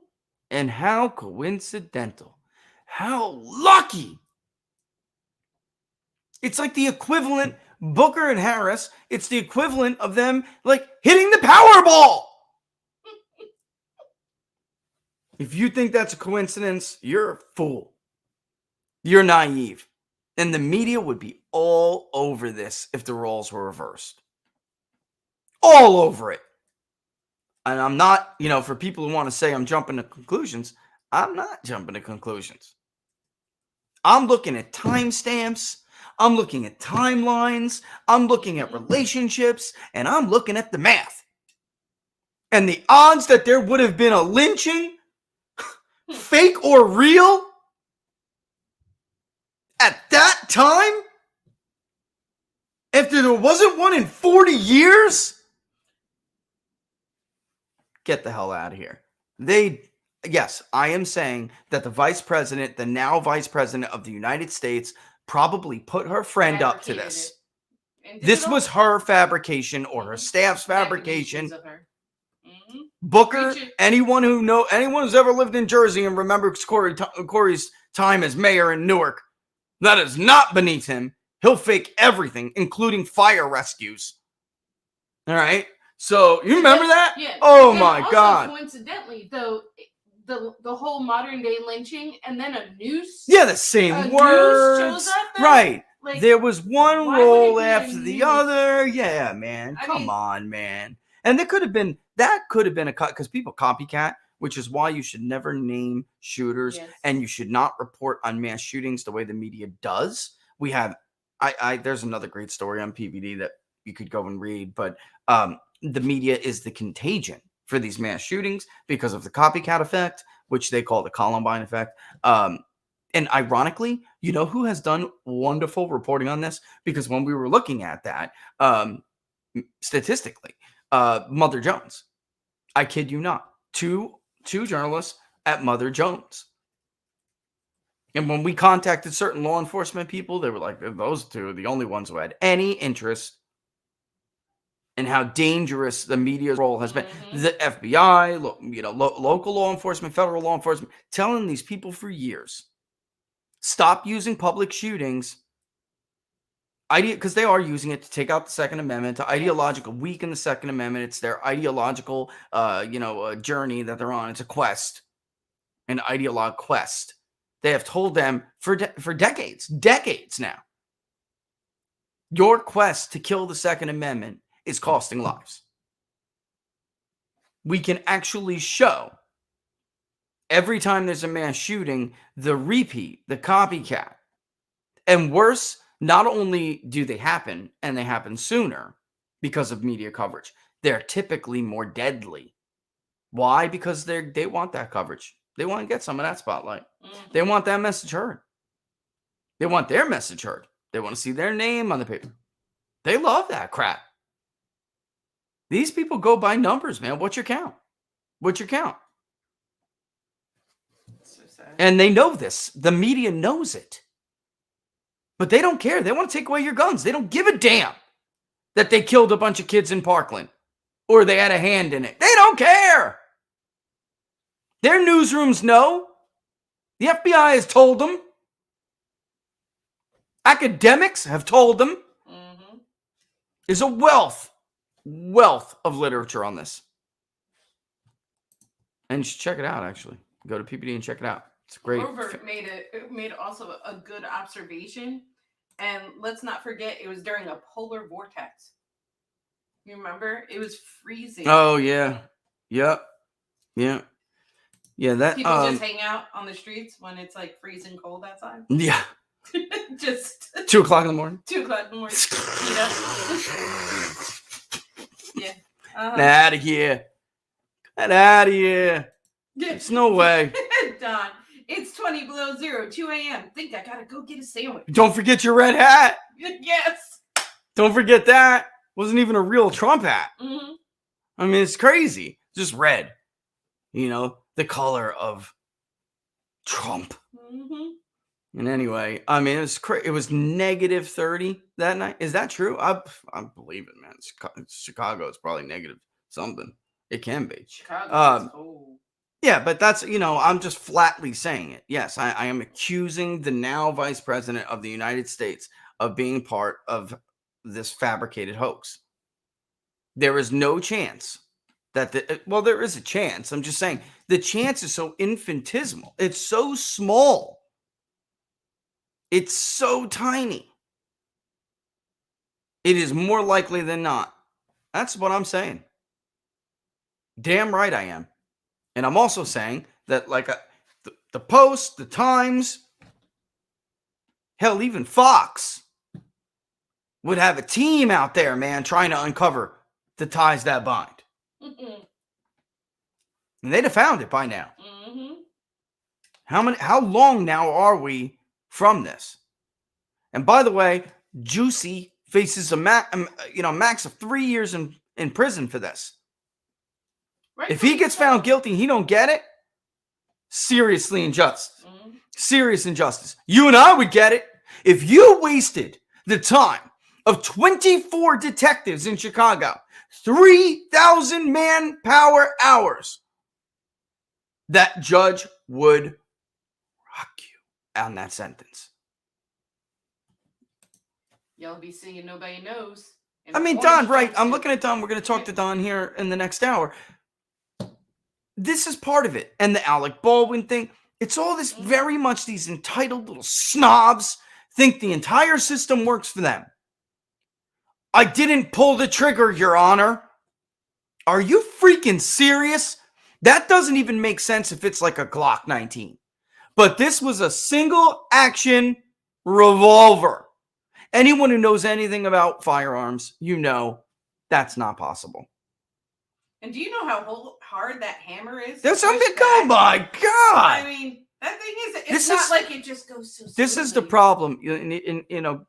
Speaker 3: And how coincidental. How lucky. It's like the equivalent, Booker and Harris, it's the equivalent of them hitting the Powerball. If you think that's a coincidence, you're a fool. You're naive. And the media would be all over this if the roles were reversed. All over it. And I'm not, for people who want to say I'm jumping to conclusions, I'm not jumping to conclusions. I'm looking at timestamps. I'm looking at timelines. I'm looking at relationships. And I'm looking at the math. And the odds that there would have been a lynching, fake or real, at that time, if there wasn't one in 40 years, get the hell out of here. Yes, I am saying that the now vice president of the United States, probably put her friend up to this. This was her fabrication or her staff's fabrication. Mm-hmm. Booker, anyone who's ever lived in Jersey and remembers Corey's time as mayor in Newark, that is not beneath him. He'll fake everything, including fire rescues. All right? So, you remember that?
Speaker 4: Yeah.
Speaker 3: Oh, my God.
Speaker 4: Coincidentally, though, the whole modern day lynching and then a noose.
Speaker 3: Yeah, the same words.
Speaker 4: Noose shows up there.
Speaker 3: Right. There was one role after the other. Yeah, man. Come on, man. And that could have been a cut because people copycat, which is why you should never name shooters. Yes. And you should not report on mass shootings the way the media does. We have, there's another great story on PVD that you could go and read, but the media is the contagion for these mass shootings because of the copycat effect, which they call the Columbine effect. And ironically, You know who has done wonderful reporting on this? Because when we were looking at that, statistically, Mother Jones. I kid you not. Two journalists at Mother Jones. And when we contacted certain law enforcement people, they were like, those two are the only ones who had any interest in how dangerous the media's role has been. The FBI, local law enforcement, federal law enforcement, telling these people for years, stop using public shootings, because they are using it to take out the Second Amendment, to ideological weaken the Second Amendment. It's their ideological, journey that they're on. It's a quest, an ideologue quest. They have told them for decades now. Your quest to kill the Second Amendment is costing lives. We can actually show every time there's a mass shooting, the repeat, the copycat. And worse, not only do they happen, and they happen sooner because of media coverage, they're typically more deadly. Why? Because they want that coverage. They want to get some of that spotlight. They want that message heard. They want their message heard. They want to see their name on the paper. They love that crap. These people go by numbers, man. What's your count? What's your count?
Speaker 4: So sad.
Speaker 3: And they know this. The media knows it. But they don't care. They want to take away your guns. They don't give a damn that they killed a bunch of kids in Parkland or they had a hand in it. They don't care. Their newsrooms know. The FBI has told them. Academics have told them. There's a wealth of literature on this. And you should check it out, actually. Go to PPD and check it out. It's great.
Speaker 4: Grover made also a good observation. And let's not forget, it was during a polar vortex. You remember? It was freezing.
Speaker 3: Oh, yeah. Yep. Yeah. Yeah, that
Speaker 4: people just hang out on the streets when it's like freezing cold outside.
Speaker 3: Yeah.
Speaker 4: Just
Speaker 3: 2 o'clock in the morning.
Speaker 4: 2 o'clock in the morning. You know? Yeah.
Speaker 3: Get out of here. Get out of here.
Speaker 4: Yeah.
Speaker 3: There's no way.
Speaker 4: Don, it's 20 below zero, 2 a.m. Think I gotta go get a sandwich.
Speaker 3: Don't forget your red hat.
Speaker 4: Yes.
Speaker 3: Don't forget that. Wasn't even a real Trump hat.
Speaker 4: Mm-hmm.
Speaker 3: I mean, it's crazy. Just red. You know, the color of Trump.
Speaker 4: Mm-hmm.
Speaker 3: And anyway, I mean, it was negative 30 that night. Is that true? I believe it, man. Chicago is probably negative something. It can be.
Speaker 4: Chicago is cold.
Speaker 3: Yeah, but that's, I'm just flatly saying it. Yes, I am accusing the now Vice President of the United States of being part of this fabricated hoax. There is no chance that there is a chance. I'm just saying the chance is so infinitesimal. It's so small. It's so tiny. It is more likely than not. That's what I'm saying. Damn right I am. And I'm also saying that the Post, the Times, hell, even Fox would have a team out there, man, trying to uncover the ties that bind.
Speaker 4: Mm-hmm.
Speaker 3: And they'd have found it by now.
Speaker 4: Mm-hmm.
Speaker 3: How long now are we from this? And by the way, Jussie faces a max of 3 years in prison for this.
Speaker 4: Right.
Speaker 3: If he gets found guilty and he don't get it, seriously injustice.
Speaker 4: Mm-hmm.
Speaker 3: Serious injustice. You and I would get it. If you wasted the time of 24 detectives in Chicago, 3,000 manpower hours, that judge would rock you on that sentence.
Speaker 4: Y'all be singing Nobody Knows.
Speaker 3: I mean, Don, right? I'm looking at Don. We're going to talk to Don here in the next hour. This is part of it. And the Alec Baldwin thing. It's all this very much these entitled little snobs think the entire system works for them. I didn't pull the trigger, Your Honor. Are you freaking serious? That doesn't even make sense if it's like a Glock 19. But this was a single action revolver. Anyone who knows anything about firearms, that's not possible.
Speaker 4: And do you know how hard that hammer is?
Speaker 3: There's something. Oh my God!
Speaker 4: I mean, That thing is, it's
Speaker 3: This
Speaker 4: not
Speaker 3: is-
Speaker 4: like it just goes so.
Speaker 3: This is the
Speaker 4: smoothly.
Speaker 3: problem.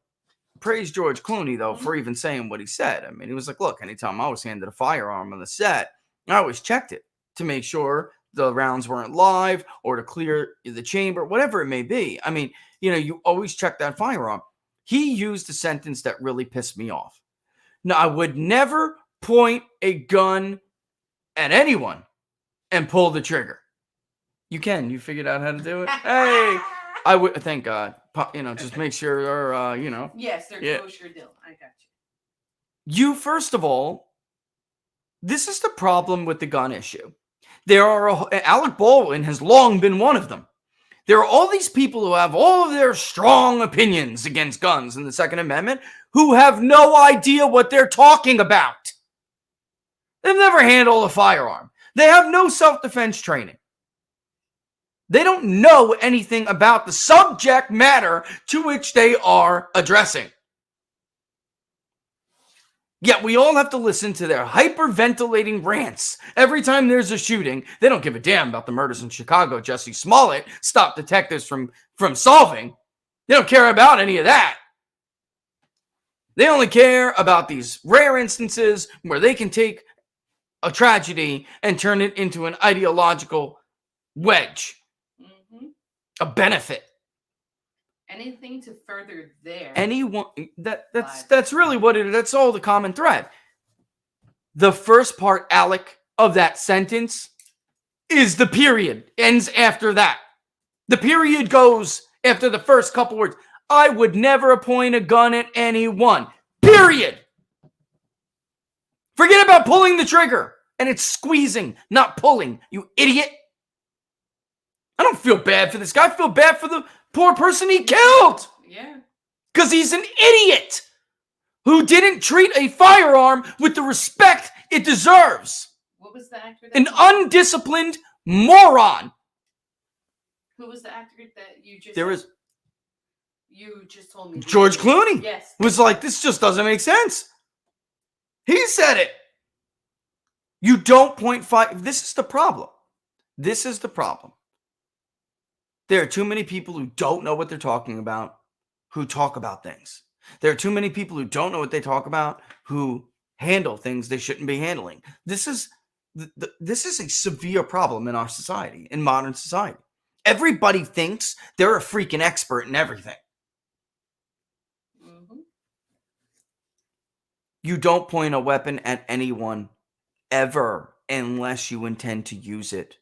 Speaker 3: Praise George Clooney, though, for even saying what he said. I mean, he was like, look, anytime I was handed a firearm on the set, I always checked it to make sure the rounds weren't live or to clear the chamber, whatever it may be. I mean, you always check that firearm. He used a sentence that really pissed me off. Now, I would never point a gun at anyone and pull the trigger. You can. You figured out how to do it? Hey! I would, thank God. Just make sure you're,
Speaker 4: Yes, they're
Speaker 3: Yeah.
Speaker 4: kosher deal. I got you.
Speaker 3: First of all, this is the problem with the gun issue. Alec Baldwin has long been one of them. There are all these people who have all of their strong opinions against guns and the Second Amendment who have no idea what they're talking about. They've never handled a firearm. They have no self-defense training. They don't know anything about the subject matter to which they are addressing. Yet we all have to listen to their hyperventilating rants every time there's a shooting. They don't give a damn about the murders in Chicago Jussie Smollett stopped detectives from solving. They don't care about any of that. They only care about these rare instances where they can take a tragedy and turn it into an ideological wedge. A benefit.
Speaker 4: Anything to further their
Speaker 3: Anyone that's really what it is. That's all the common thread. The first part, Alec, of that sentence is the period. Ends after that. The period goes after the first couple words. I would never point a gun at anyone. Period. Forget about pulling the trigger. And it's squeezing, not pulling. You idiot. I don't feel bad for this guy. I feel bad for the poor person he killed.
Speaker 4: Yeah.
Speaker 3: Because he's an idiot who didn't treat a firearm with the respect it deserves.
Speaker 4: What was the actor?
Speaker 3: An undisciplined moron.
Speaker 4: Who was the actor that you just?
Speaker 3: There is
Speaker 4: You just told me.
Speaker 3: George Clooney.
Speaker 4: Yes.
Speaker 3: Was like, this just doesn't make sense. He said it. You don't point fire. This is the problem. This is the problem. There are too many people who don't know what they're talking about, who talk about things. There are too many people who don't know what they talk about, who handle things they shouldn't be handling. This is a severe problem in our society, in modern society. Everybody thinks they're a freaking expert in everything.
Speaker 4: Mm-hmm.
Speaker 3: You don't point a weapon at anyone ever unless you intend to use it.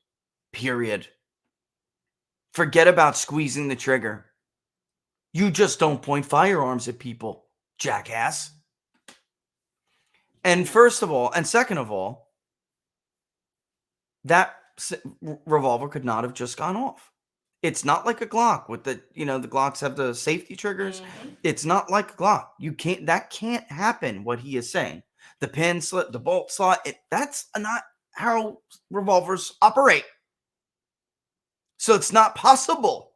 Speaker 3: Period. Forget about squeezing the trigger. You just don't point firearms at people, jackass. And first of all, and second of all, that revolver could not have just gone off. It's not like a Glock with the Glocks have the safety triggers.
Speaker 4: Mm-hmm.
Speaker 3: It's not like a Glock. That can't happen, what he is saying. The pin slip, the bolt slot, that's not how revolvers operate. So it's not possible.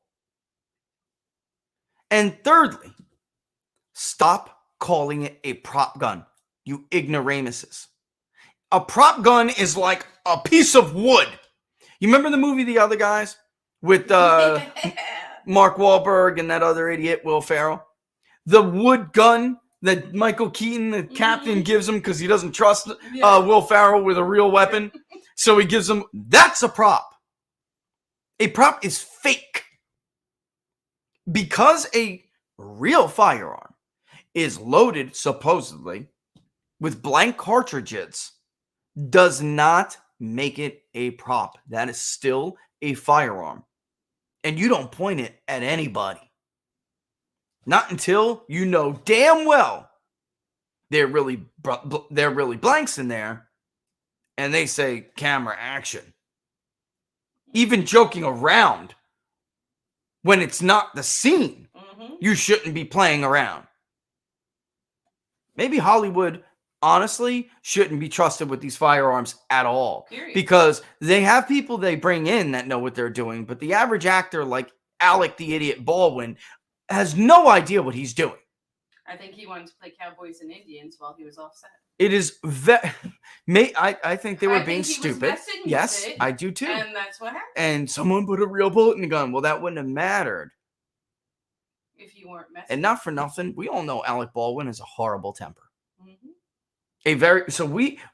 Speaker 3: And thirdly, stop calling it a prop gun, you ignoramuses. A prop gun is like a piece of wood. You remember the movie The Other Guys with Mark Wahlberg and that other idiot, Will Ferrell? The wood gun that Michael Keaton, the captain, gives him because he doesn't trust Will Ferrell with a real weapon. So he gives him, that's a prop. A prop is fake. Because a real firearm is loaded, supposedly, with blank cartridges, does not make it a prop. That is still a firearm. And you don't point it at anybody. Not until you know damn well they're really blanks in there and they say camera action. Even joking around when it's not the scene, you shouldn't be playing around. Maybe Hollywood, honestly, shouldn't be trusted with these firearms at all.
Speaker 4: Period.
Speaker 3: Because they have people they bring in that know what they're doing, but the average actor like Alec the idiot Baldwin has no idea what he's doing.
Speaker 4: I think he wanted to play Cowboys and Indians while he was offset.
Speaker 3: It is I think they were
Speaker 4: I
Speaker 3: being
Speaker 4: think he was
Speaker 3: stupid.
Speaker 4: messing with
Speaker 3: Yes,
Speaker 4: it,
Speaker 3: I do too.
Speaker 4: and that's what happened.
Speaker 3: And someone put a real bullet in the gun. Well, that wouldn't have mattered.
Speaker 4: If you weren't messing.
Speaker 3: And not for nothing, we all know Alec Baldwin has a horrible temper.
Speaker 4: Mm-hmm.
Speaker 3: So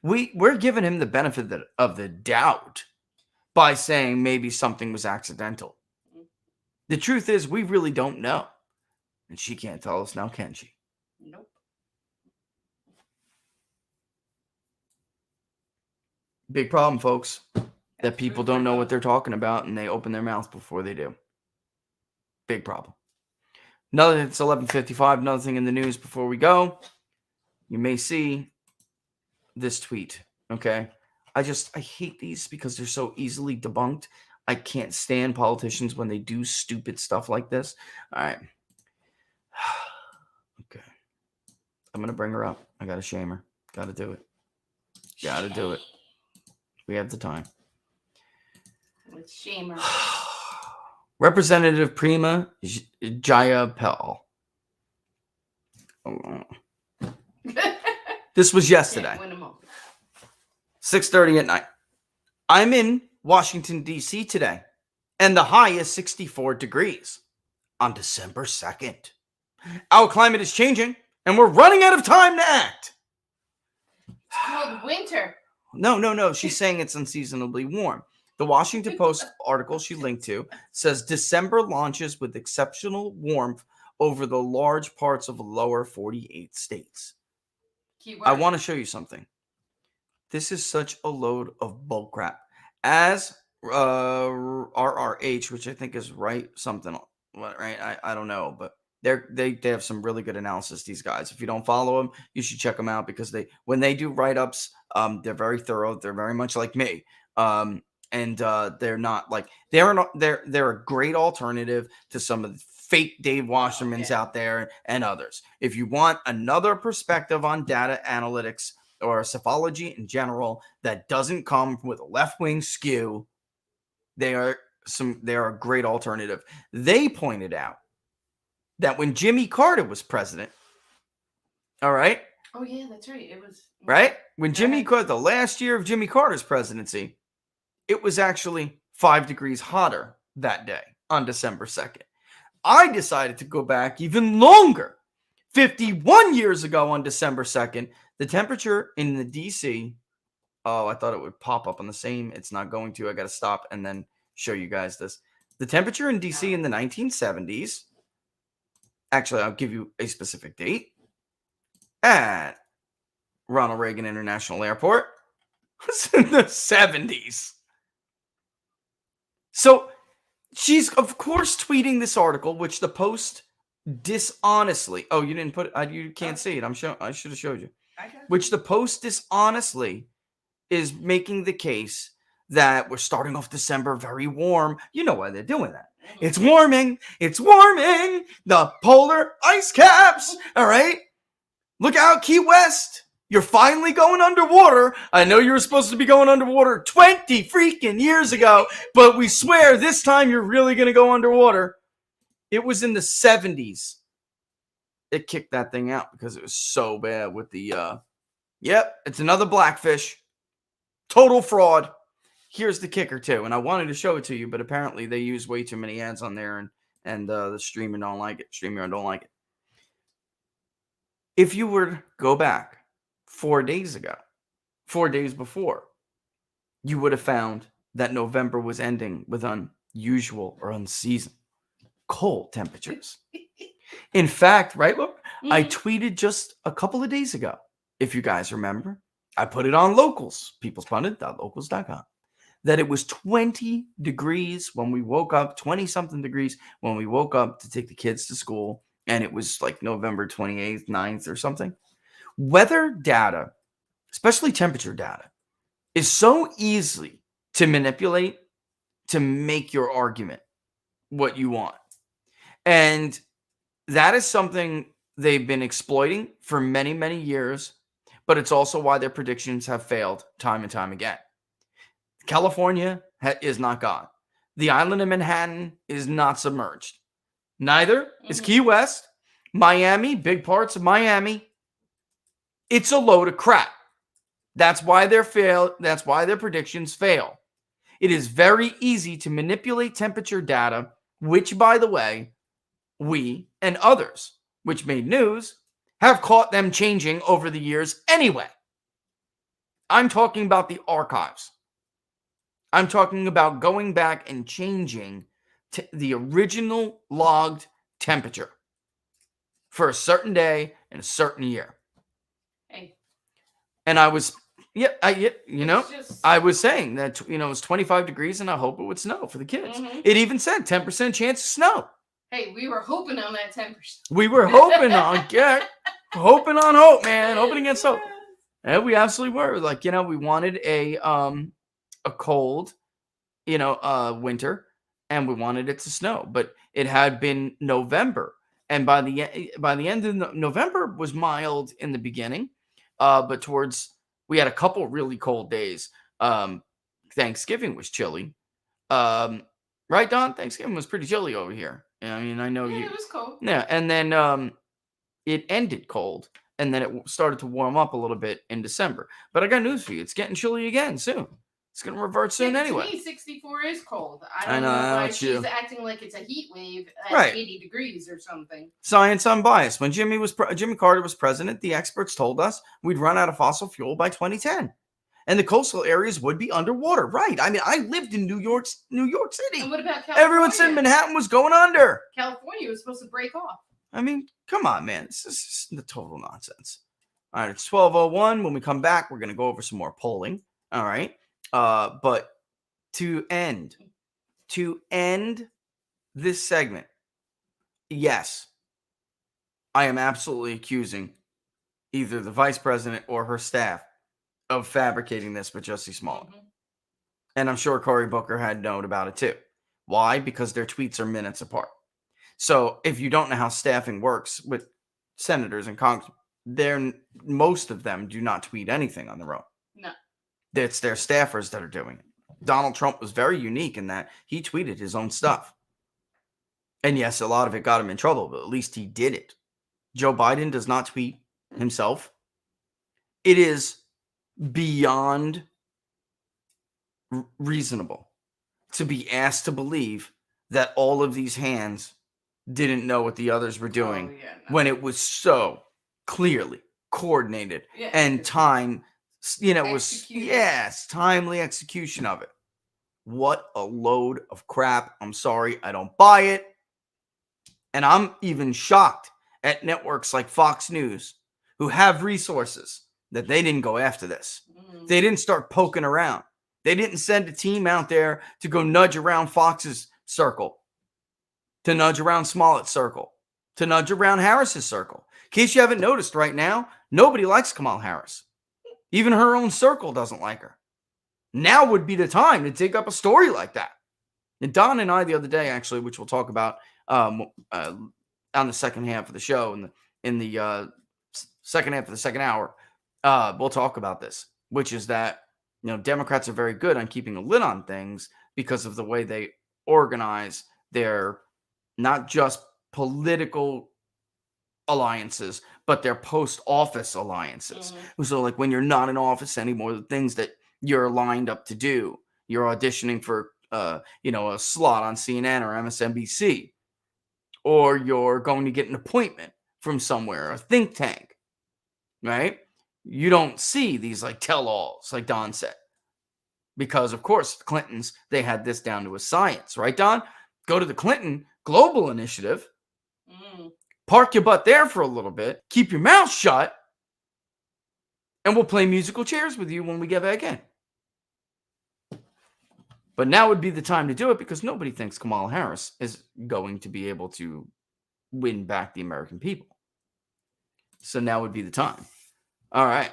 Speaker 3: we're giving him the benefit of the doubt by saying maybe something was accidental.
Speaker 4: Mm-hmm.
Speaker 3: The truth is, we really don't know. And she can't tell us now, can she?
Speaker 4: Nope.
Speaker 3: Big problem, folks. That
Speaker 4: That's
Speaker 3: people
Speaker 4: food
Speaker 3: don't
Speaker 4: for
Speaker 3: know what
Speaker 4: thought.
Speaker 3: they're talking about and they open their mouths before they do. Big problem. It's 11:55. Another thing in the news before we go. You may see this tweet. Okay. I hate these because they're so easily debunked. I can't stand politicians when they do stupid stuff like this. All right. Okay. I'm going to bring her up. I got to shame her. Got to do it. Got to do it. We have the time.
Speaker 4: With shamer.
Speaker 3: Representative Prima Jayapal. This was yesterday. 6:30 at night. I'm in Washington, D.C. today, and the high is 64 degrees on December 2nd. Our climate is changing, and we're running out of time to act.
Speaker 4: It's called winter.
Speaker 3: No. She's saying it's unseasonably warm. The Washington Post article she linked to says December launches with exceptional warmth over the large parts of the lower 48 states.
Speaker 4: Keyword.
Speaker 3: I want to show you something. This is such a load of bullcrap. As RRH, which I think is right I don't know, but they have some really good analysis, these guys. If you don't follow them, you should check them out because when they do write-ups, they're very thorough. They're very much like me. And they're not like they're a great alternative to some of the fake Dave Wassermans out there and others. If you want another perspective on data analytics or psephology in general that doesn't come with a left-wing skew, they are a great alternative. They pointed out that when Jimmy Carter was president, all right?
Speaker 4: Oh yeah, that's right. It was
Speaker 3: right when Jimmy Carter, the last year of Jimmy Carter's presidency, it was actually 5 degrees hotter that day on December 2nd. I decided to go back even longer. 51 years ago on December 2nd, the temperature in the DC, I thought it would pop up on the same. It's not going to. I got to stop and then show you guys this. The temperature in DC in the 1970s, actually, I'll give you a specific date, at Ronald Reagan International Airport was in the 70s. So she's, of course, tweeting this article, which the Post dishonestly. Oh, you didn't put it. You can't see it. I should have showed you. Which the Post dishonestly is making the case that we're starting off December very warm. You know why they're doing that. It's warming. It's warming. The polar ice caps. All right. Look out, Key West. You're finally going underwater. I know you were supposed to be going underwater 20 freaking years ago, but we swear this time you're really going to go underwater. It was in the 70s. It kicked that thing out because it was so bad with the, it's another blackfish. Total fraud. Here's the kicker too. And I wanted to show it to you, but apparently they use way too many ads on there and the streamer don't like it. Streamer don't like it. If you were to go back 4 days ago, 4 days before, you would have found that November was ending with unusual or unseasonal cold temperatures. In fact, right, look, I tweeted just a couple of days ago, if you guys remember, I put it on Locals, peoplespundit.locals.com, that it was 20 degrees when we woke up, 20-something degrees when we woke up to take the kids to school, and it was like November 28th, 9th or something. Weather data, especially temperature data, is so easy to manipulate to make your argument what you want. And that is something they've been exploiting for many, many years, but it's also why their predictions have failed time and time again. California is not gone. The island of Manhattan is not submerged. Neither is Key West, Miami, big parts of Miami. It's a load of crap. That's why That's why their predictions fail. It is very easy to manipulate temperature data, which, by the way, we and others, which made news, have caught them changing over the years anyway. I'm talking about the archives. I'm talking about going back and changing the original logged temperature for a certain day in a certain year.
Speaker 4: Hey.
Speaker 3: And I was, I was saying that, it's 25 degrees and I hope it would snow for the kids.
Speaker 4: Mm-hmm.
Speaker 3: It even said 10% chance of snow.
Speaker 4: Hey, we were hoping on that 10%.
Speaker 3: We were hoping on, hope, man. Hoping against hope. And we absolutely were. Like, we wanted a cold, winter, and we wanted it to snow. But it had been November. And by the end of November was mild in the beginning. But we had a couple really cold days. Thanksgiving was chilly. Right, Don? Thanksgiving was pretty chilly over here. I mean, I know
Speaker 4: it was cold.
Speaker 3: Yeah, and then it ended cold, and then it started to warm up a little bit in December. But I got news for you. It's getting chilly again soon. It's going to revert soon anyway.
Speaker 4: To me, 64 is cold. I don't know why she's acting like it's a heat wave at 80 degrees or something.
Speaker 3: Science unbiased. When Jimmy Carter was president, the experts told us we'd run out of fossil fuel by 2010. And the coastal areas would be underwater. Right. I mean, I lived in New York City.
Speaker 4: And what about California?
Speaker 3: Everyone said Manhattan was going under.
Speaker 4: California was supposed to break off.
Speaker 3: I mean, come on, man. This is the total nonsense. All right, it's 12:01. When we come back, we're going to go over some more polling. All right. But to end this segment, yes, I am absolutely accusing either the vice president or her staff of fabricating this with Jussie Smollett. Mm-hmm. And I'm sure Cory Booker had known about it too. Why? Because their tweets are minutes apart. So if you don't know how staffing works with senators and congressmen, most of them do not tweet anything on their own.
Speaker 4: No.
Speaker 3: It's their staffers that are doing it. Donald Trump was very unique in that he tweeted his own stuff. And yes, a lot of it got him in trouble, but at least he did it. Joe Biden does not tweet himself. It is beyond reasonable to be asked to believe that all of these hands didn't know what the others were doing when it was so clearly coordinated and time, timely execution of it. What a load of crap. I'm sorry, I don't buy it. And I'm even shocked at networks like Fox News, who have resources, that they didn't go after this. They didn't start poking around. They didn't send a team out there to go nudge around Fox's circle, to nudge around Smollett's circle, to nudge around Harris's circle. In case you haven't noticed right now, nobody likes Kamala Harris. Even her own circle doesn't like her. Now would be the time to dig up a story like that. And Don and I the other day, actually, which we'll talk about on the second half of the show, in the second half of the second hour, we'll talk about this, which is that, Democrats are very good on keeping a lid on things because of the way they organize their not just political alliances, but their post-office alliances. Mm-hmm. So like when you're not in office anymore, the things that you're lined up to do, you're auditioning for, a slot on CNN or MSNBC, or you're going to get an appointment from somewhere, a think tank, right? You don't see these like tell-alls, like Don said, because of course the Clintons, they had this down to a science, right, Don? Go to the Clinton Global Initiative, park your butt there for a little bit, keep your mouth shut, and we'll play musical chairs with you when we get back in. But now would be the time to do it because nobody thinks Kamala Harris is going to be able to win back the American people. So now would be the time. All right.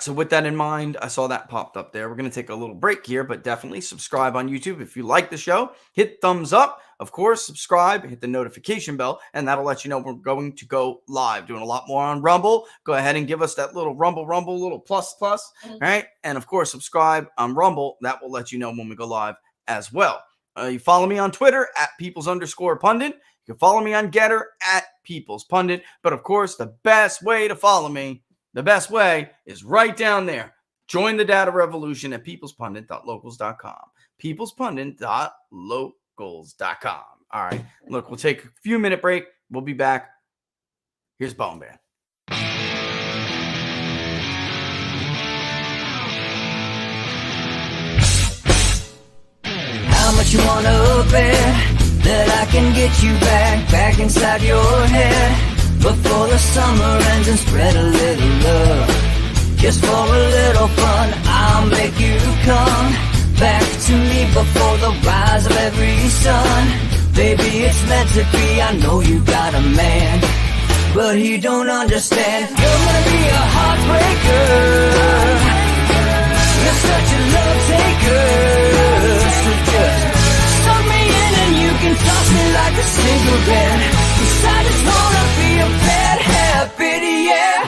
Speaker 3: So with that in mind, I saw that popped up there. We're going to take a little break here, but definitely subscribe on YouTube. If you like the show, hit thumbs up. Of course, subscribe, hit the notification bell, and that'll let you know we're going to go live. Doing a lot more on Rumble. Go ahead and give us that little Rumble, little plus, right? And of course, subscribe on Rumble. That will let you know when we go live as well. You follow me on Twitter at @peoples_pundit. You can follow me on Getter at @peoplespundit. But of course, the best way to follow me The best way is right down there. Join the data revolution at peoplespundit.locals.com. peoplespundit.locals.com. All right. Look, we'll take a few minute break. We'll be back. Here's Bone Band.
Speaker 1: How much you wanna bet that I can get you back inside your head before the summer ends and spread a little love. Just for a little fun, I'll make you come back to me before the rise of every sun. Baby, it's meant to be, I know you got a man, but he don't understand. You're gonna be a heartbreaker. You're such a love taker. So just suck me in and you can toss me like a cigarette. 'Cause I just wanna be a bad habit, yeah.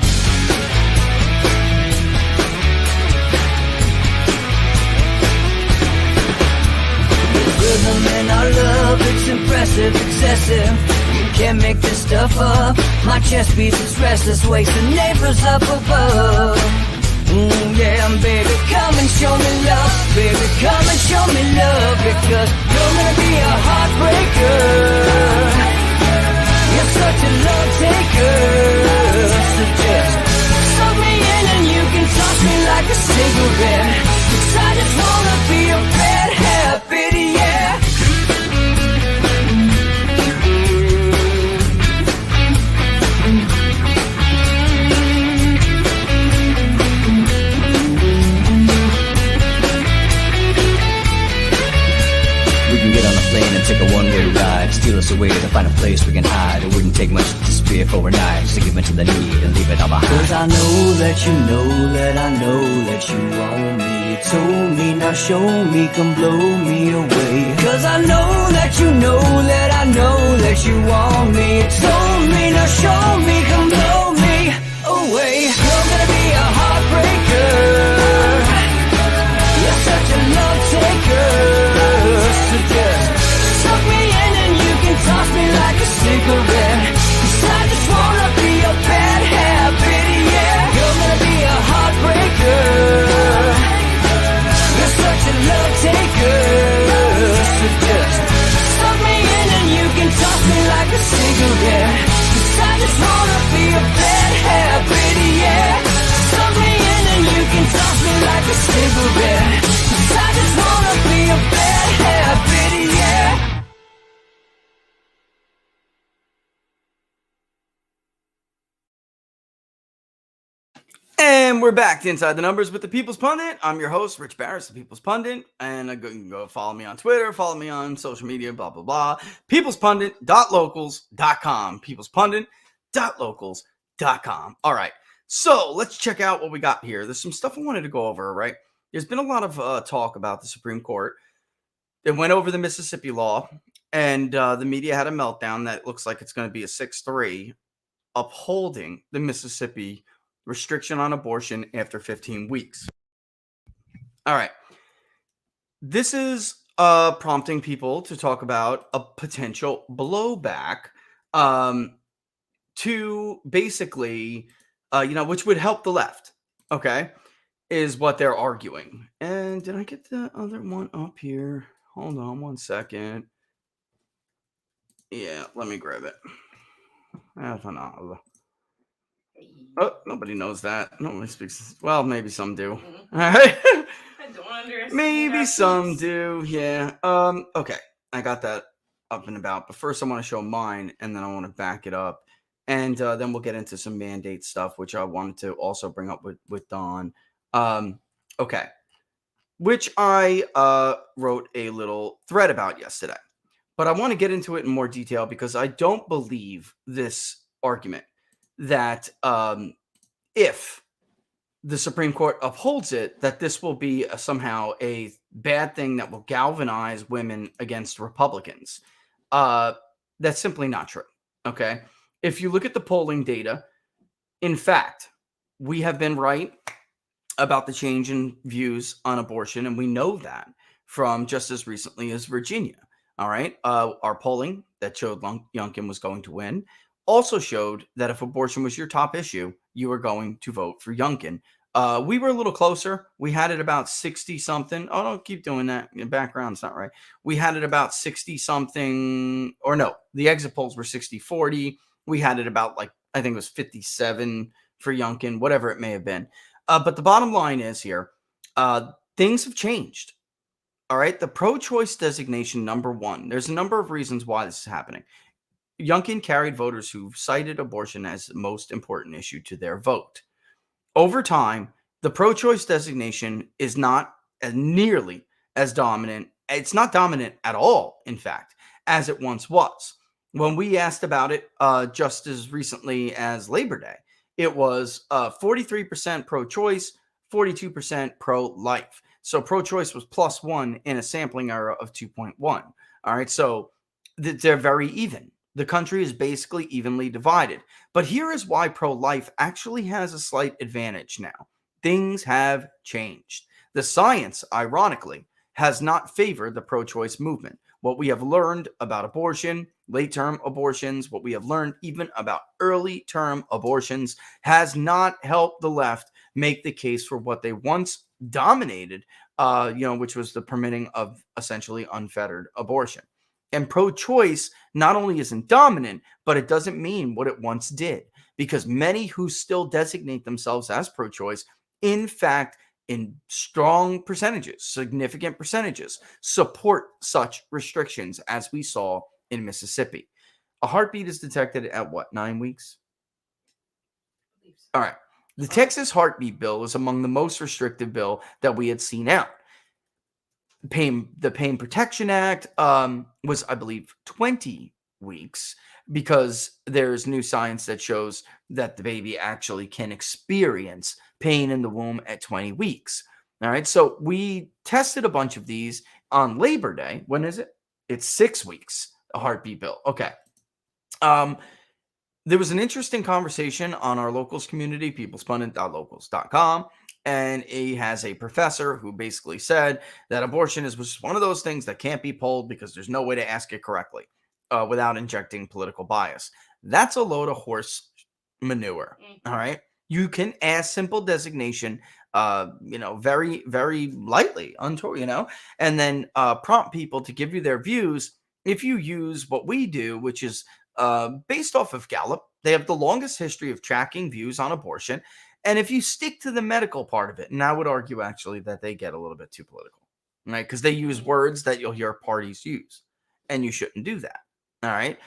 Speaker 1: Rhythm in our love, it's impressive, excessive. You can't make this stuff up. My chest beats, it's restless, wakes the neighbors up above. Yeah, baby, come and show me love. Baby, come and show me love. Because you're gonna be a heartbreaker. You're such a love taker. So just suck me in and you can toss me like a cigarette. 'Cause I just wanna be a bad habit, yeah.
Speaker 2: Take a one-way ride, steal us away to find a place we can hide. It wouldn't take much to spear for a night, to give in to the need and leave it all behind.
Speaker 1: 'Cause I know that you know that I know that you want me. You told me, now show me, come blow me away. 'Cause I know that you know that I know that you want me. You told me, now show me, come blow me away. You're gonna be a heartbreaker. You're such a love taker. So just suck me in and you can toss me like a cigarette. 'Cause I just wanna be a bad habit, yeah. You're gonna be a heartbreaker. You're such a love taker. So just suck me in and you can toss me like a cigarette. 'Cause I just wanna be a bad habit, yeah. Suck me in and you can toss me like a cigarette. 'Cause I just wanna be a bad habit, yeah.
Speaker 3: And we're back to Inside the Numbers with the People's Pundit. I'm your host, Rich Barris, the People's Pundit. And you can go follow me on Twitter, follow me on social media, blah, blah, blah. peoplespundit.locals.com. peoplespundit.locals.com. All right. So let's check out what we got here. There's some stuff I wanted to go over, right? There's been a lot of talk about the Supreme Court. It went over the Mississippi law, and the media had a meltdown that looks like it's going to be a 6-3 upholding the Mississippi restriction on abortion after 15 weeks. All right. This is prompting people to talk about a potential blowback to basically, which would help the left, okay, is what they're arguing. And did I get the other one up here? Hold on one second. Yeah, let me grab it. I don't know. Oh, nobody knows that. Nobody speaks. Well, maybe some do.
Speaker 4: Mm-hmm.
Speaker 3: All right.
Speaker 4: I don't understand.
Speaker 3: Maybe some do. Yeah. Okay. I got that up and about. But first, I want to show mine, and then I want to back it up, and then we'll get into some mandate stuff, which I wanted to also bring up with Dawn. Okay. Which I wrote a little thread about yesterday, but I want to get into it in more detail because I don't believe this argument that if the Supreme Court upholds it, that this will be somehow a bad thing that will galvanize women against Republicans. That's simply not true. Okay. If you look at the polling data, in fact, we have been right about the change in views on abortion. And we know that from just as recently as Virginia. All right. Our polling that showed Youngkin was going to win also showed that if abortion was your top issue, you were going to vote for Youngkin. We were a little closer. We had it about 60 something. Oh, don't keep doing that. The background's not right. We had it about 60 something, or no, the exit polls were 60-40. We had it about I think it was 57 for Youngkin, whatever it may have been. But the bottom line is here, things have changed. All right. The pro-choice designation, number one, there's a number of reasons why this is happening. Youngkin carried voters who cited abortion as the most important issue to their vote. Over time, the pro-choice designation is not nearly as dominant. It's not dominant at all, in fact, as it once was. When we asked about it just as recently as Labor Day, it was 43% pro-choice, 42% pro-life. So pro-choice was +1 in a sampling error of 2.1. All right, so they're very even. The country is basically evenly divided. But here is why pro-life actually has a slight advantage now. Things have changed. The science, ironically, has not favored the pro-choice movement. What we have learned about abortion, late-term abortions, what we have learned even about early-term abortions has not helped the left make the case for what they once dominated, which was the permitting of essentially unfettered abortion. And pro-choice not only isn't dominant, but it doesn't mean what it once did, because many who still designate themselves as pro-choice, in fact, in strong percentages, significant percentages, support such restrictions, as we saw in Mississippi. A heartbeat is detected at what, 9 weeks? All right. The Texas heartbeat bill is among the most restrictive bill that we had seen out. The Pain Protection Act was, I believe, 20 weeks, because there's new science that shows that the baby actually can experience pain in the womb at 20 weeks. All right. So we tested a bunch of these on Labor Day. When is it? It's 6 weeks, a heartbeat bill. Okay. There was an interesting conversation on our locals community, peoplespundit.locals.com. And he has a professor who basically said that abortion is just one of those things that can't be polled because there's no way to ask it correctly without injecting political bias. That's a load of horse manure. All right. You can ask simple designation, very, very lightly, and then prompt people to give you their views. If you use what we do, which is based off of Gallup, they have the longest history of tracking views on abortion. And if you stick to the medical part of it, and I would argue actually that they get a little bit too political, right? Because they use words that you'll hear parties use, and you shouldn't do that. All right.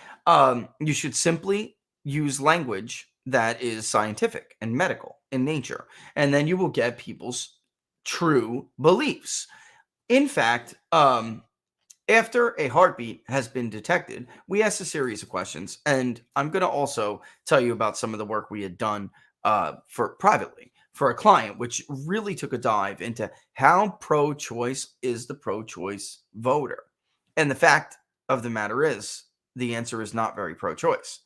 Speaker 3: You should simply use language that is scientific and medical in nature, and then you will get people's true beliefs. In fact, after a heartbeat has been detected, we asked a series of questions, and I'm going to also tell you about some of the work we had done privately for a client, which really took a dive into how pro-choice is the pro-choice voter. And the fact of the matter is, the answer is not very pro-choice.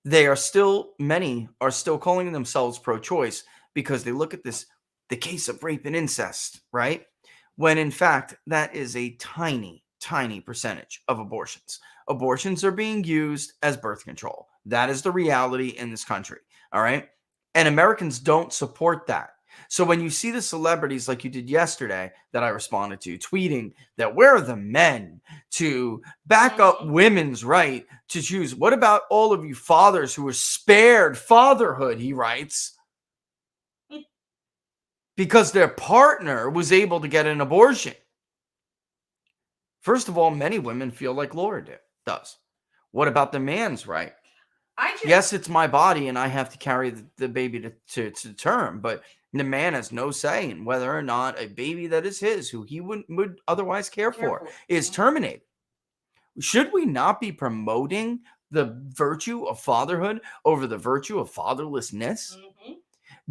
Speaker 3: Many are still calling themselves pro-choice because they look at the case of rape and incest, right? When in fact, that is a tiny, tiny percentage of abortions. Abortions are being used as birth control. That is the reality in this country. All right. And Americans don't support that. So when you see the celebrities like you did yesterday that I responded to, tweeting that where are the men to back up women's right to choose? What about all of you fathers who were spared fatherhood, he writes, because their partner was able to get an abortion? First of all, many women feel like Laura does. What about the man's right? Yes, it's my body and I have to carry the baby to term, but the man has no say in whether or not a baby that is his, who he would otherwise care for, is terminated. Should we not be promoting the virtue of fatherhood over the virtue of fatherlessness?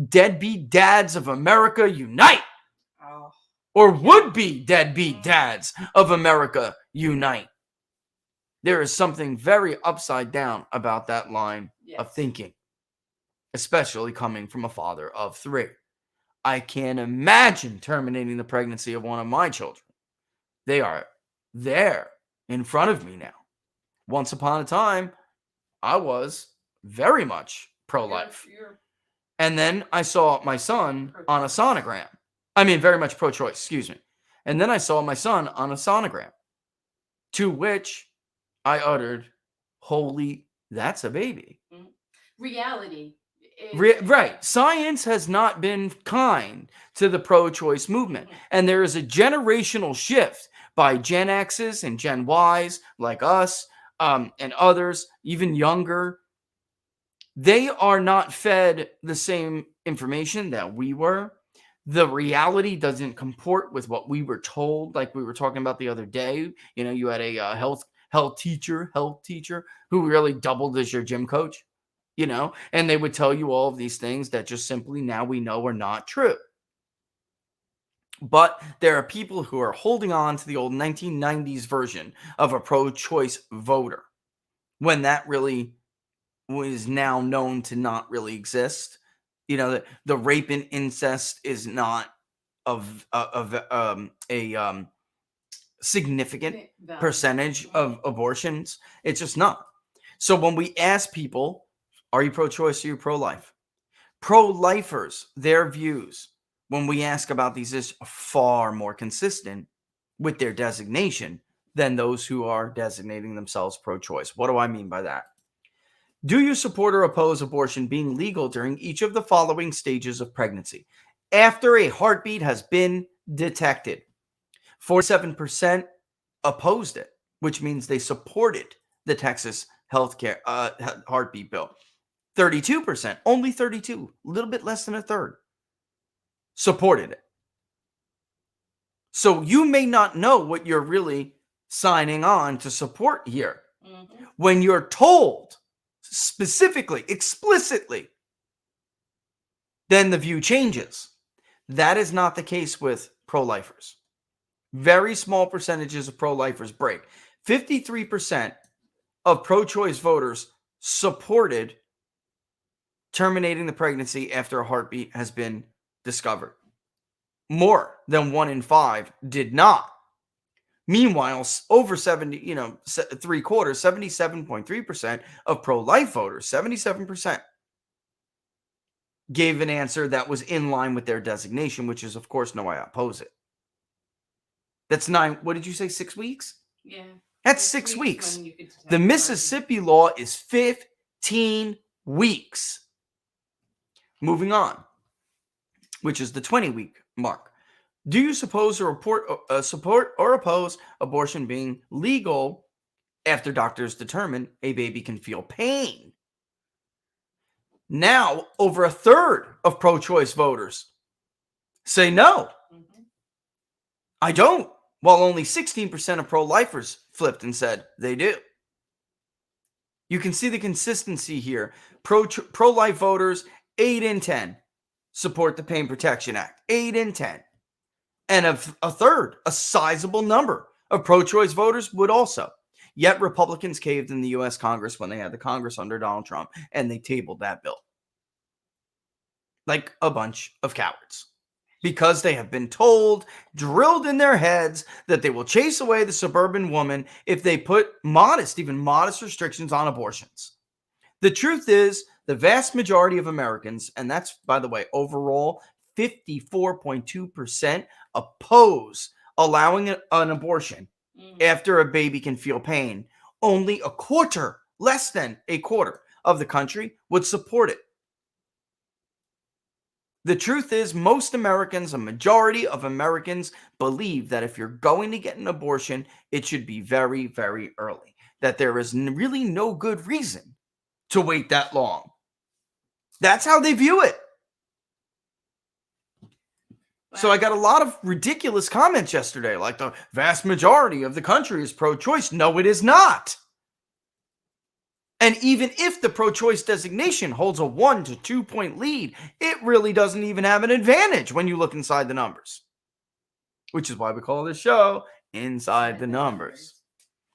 Speaker 3: Deadbeat dads of America unite! Or would-be deadbeat dads of America unite. There is something very upside down about that line of thinking, especially coming from a father of 3. I can't imagine terminating the pregnancy of one of my children. They are there in front of me now. Once upon a time, I was very much pro-life.
Speaker 4: You're
Speaker 3: And then I saw my son on a sonogram. I mean, very much pro-choice, excuse me. And then I saw my son on a sonogram, to which I uttered, holy, that's a baby.
Speaker 4: reality.
Speaker 3: Right. Science has not been kind to the pro-choice movement. And there is a generational shift by Gen X's and Gen Y's like us and others, even younger. They are not fed the same information that we were. The reality doesn't comport with what we were told, like we were talking about the other day. You know, you had a health teacher who really doubled as your gym coach, you know, and they would tell you all of these things that just simply now we know are not true. But there are people who are holding on to the old 1990s version of a pro-choice voter when that really was now known to not really exist. You know, the rape and incest is not a significant percentage of abortions. It's just not. So when we ask people, are you pro-choice or are you pro-life? Pro-lifers, their views, when we ask about these, is far more consistent with their designation than those who are designating themselves pro-choice. What do I mean by that? Do you support or oppose abortion being legal during each of the following stages of pregnancy? After a heartbeat has been detected, 47% opposed it, which means they supported the Texas healthcare heartbeat bill. 32%, only 32, a little bit less than a third, supported it. So you may not know what you're really signing on to support here. When you're told specifically, explicitly, then the view changes. That is not the case with pro-lifers. Very small percentages of pro-lifers break. 53% of pro-choice voters supported terminating the pregnancy after a heartbeat has been discovered. More than 1 in 5 did not. Meanwhile, over 70, three quarters, 77.3% of pro-life voters, 77%, gave an answer that was in line with their designation, which is, of course, no, I oppose it. That's 9, what did you say, 6 weeks?
Speaker 4: Yeah.
Speaker 3: That's 6 weeks. The Mississippi law is 15 weeks. Moving on, which is the 20-week mark. Do you support or oppose abortion being legal after doctors determine a baby can feel pain? Now, over a third of pro-choice voters say no. I don't, while only 16% of pro-lifers flipped and said they do. You can see the consistency here. Pro-life voters, 8 in 10 support the Pain Protection Act. 8 in 10. And a third, a sizable number of pro-choice voters would also. Yet Republicans caved in the U.S. Congress when they had the Congress under Donald Trump, and they tabled that bill. Like a bunch of cowards. Because they have been told, drilled in their heads, that they will chase away the suburban woman if they put even modest restrictions on abortions. The truth is, the vast majority of Americans, and that's, by the way, overall, 54.2% oppose allowing an abortion after a baby can feel pain. Only a quarter, less than a quarter of the country would support it. The truth is, most Americans, a majority of Americans, believe that if you're going to get an abortion, it should be very, very early. That there is really no good reason to wait that long. That's how they view it. So I got a lot of ridiculous comments yesterday, like the vast majority of the country is pro-choice. No, it is not. And even if the pro-choice designation holds a 1 to 2 point lead, it really doesn't even have an advantage when you look inside the numbers. Which is why we call this show Inside the Numbers.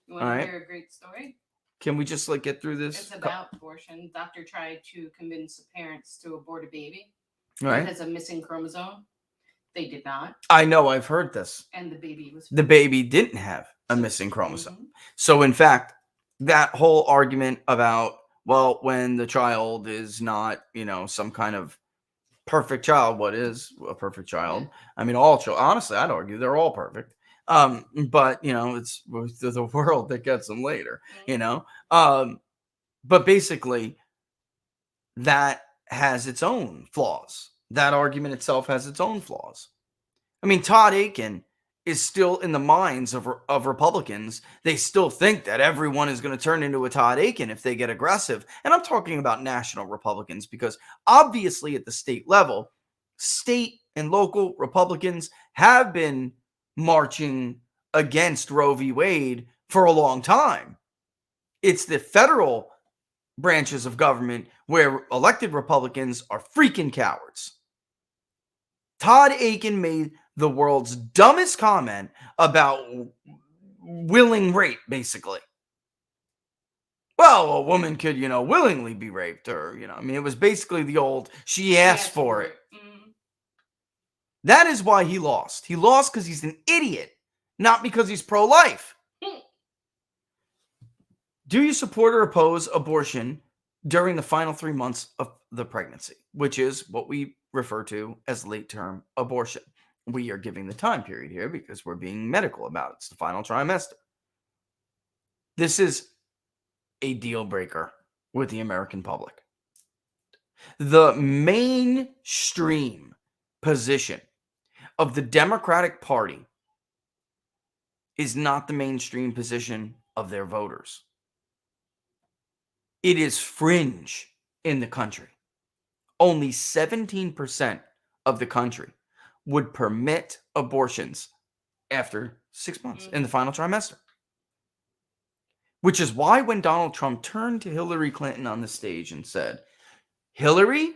Speaker 4: You want to hear a great story?
Speaker 3: Can we just get through this?
Speaker 4: It's about abortion. Doctor tried to convince the parents to abort a baby.
Speaker 3: Right.
Speaker 4: It has a missing chromosome. They did not.
Speaker 3: I know, I've heard this.
Speaker 4: And the baby didn't have a missing chromosome. So in fact, that whole argument about
Speaker 3: Well, when the child is not, some kind of perfect child, what is a perfect child? I mean, all children, honestly, I'd argue they're all perfect. But it's the world that gets them later, but basically that has its own flaws. That argument itself has its own flaws. I mean, Todd Aiken is still in the minds of Republicans. They still think that everyone is going to turn into a Todd Aiken if they get aggressive. And I'm talking about national Republicans, because obviously at the state level, state and local Republicans have been marching against Roe v. Wade for a long time. It's the federal branches of government where elected Republicans are freaking cowards. Todd Aiken made the world's dumbest comment about willing rape, basically. Well, a woman could, willingly be raped, or, it was basically the old, she asked for it. Mm-hmm. That is why he lost. He lost because he's an idiot, not because he's pro-life. Do you support or oppose abortion during the final 3 months of the pregnancy, which is what we refer to as late-term abortion? We are giving the time period here because we're being medical about it. It's the final trimester. This is a deal breaker with the American public. The mainstream position of the Democratic Party is not the mainstream position of their voters. It is fringe in the country. Only 17% of the country would permit abortions after 6 months in the final trimester. Which is why when Donald Trump turned to Hillary Clinton on the stage and said, Hillary,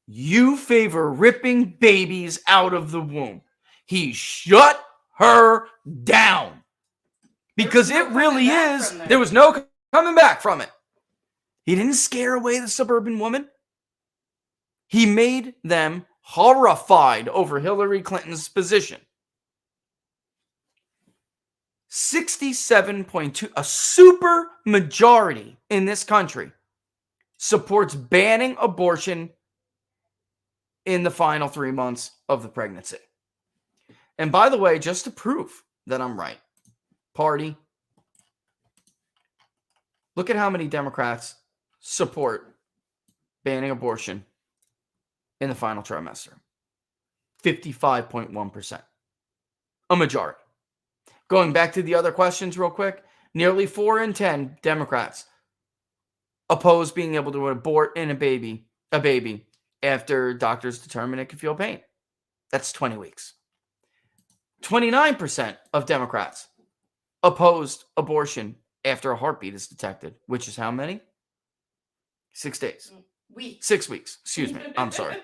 Speaker 3: you favor ripping babies out of the womb, he shut her down. Because it really is, there was no coming back from it. He didn't scare away the suburban woman. He made them horrified over Hillary Clinton's position. 67.2, a super majority in this country, supports banning abortion in the final 3 months of the pregnancy. And by the way, just to prove that I'm right, party, look at how many Democrats support banning abortion in the final trimester. 55.1%. A majority. Going back to the other questions real quick, nearly 4 in 10 Democrats oppose being able to abort a baby after doctors determine it can feel pain. That's 20 weeks. 29% of Democrats opposed abortion after a heartbeat is detected, which is how many? 6 days. 6 weeks. Excuse me. I'm sorry.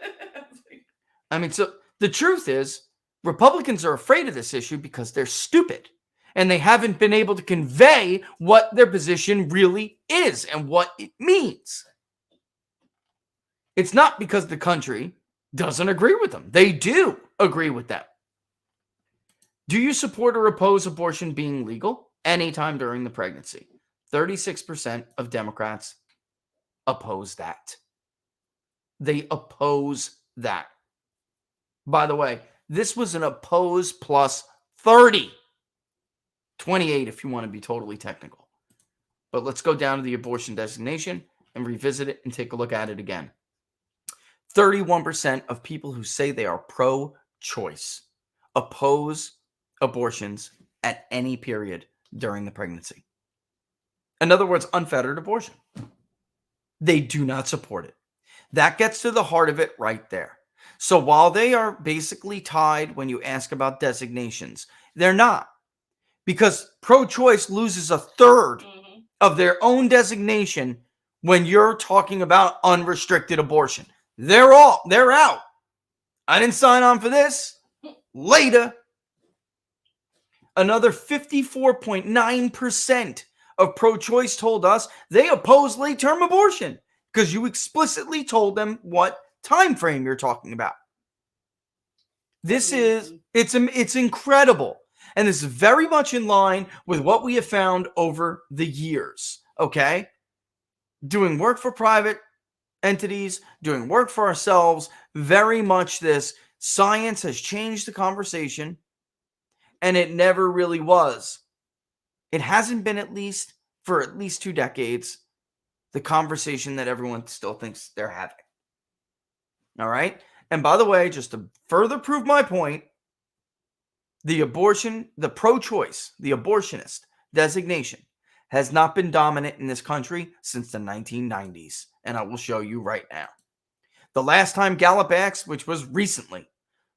Speaker 3: I mean, so the truth is, Republicans are afraid of this issue because they're stupid and they haven't been able to convey what their position really is and what it means. It's not because the country doesn't agree with them. They do agree with them. Do you support or oppose abortion being legal anytime during the pregnancy? 36% of Democrats oppose that. They oppose that. By the way, this was an oppose plus 30. 28 if you want to be totally technical. But let's go down to the abortion designation and revisit it and take a look at it again. 31% of people who say they are pro-choice oppose abortions at any period during the pregnancy. In other words, unfettered abortion. They do not support it. That gets to the heart of it right there. So while they are basically tied when you ask about designations, they're not. Because pro-choice loses a third of their own designation when you're talking about unrestricted abortion. They're out. I didn't sign on for this. Later. Another 54.9% of pro-choice told us they oppose late-term abortion because you explicitly told them what time frame you're talking about. This is, it's incredible. And this is very much in line with what we have found over the years, okay? doing work for private entities, doing work for ourselves. Very much this science has changed the conversation, and it never really was. It hasn't been, at least for at least 2 decades, the conversation that everyone still thinks they're having. All right? And by the way, just to further prove my point, the pro-choice, the abortionist designation has not been dominant in this country since the 1990s. And I will show you right now. The last time Gallup asked, which was recently,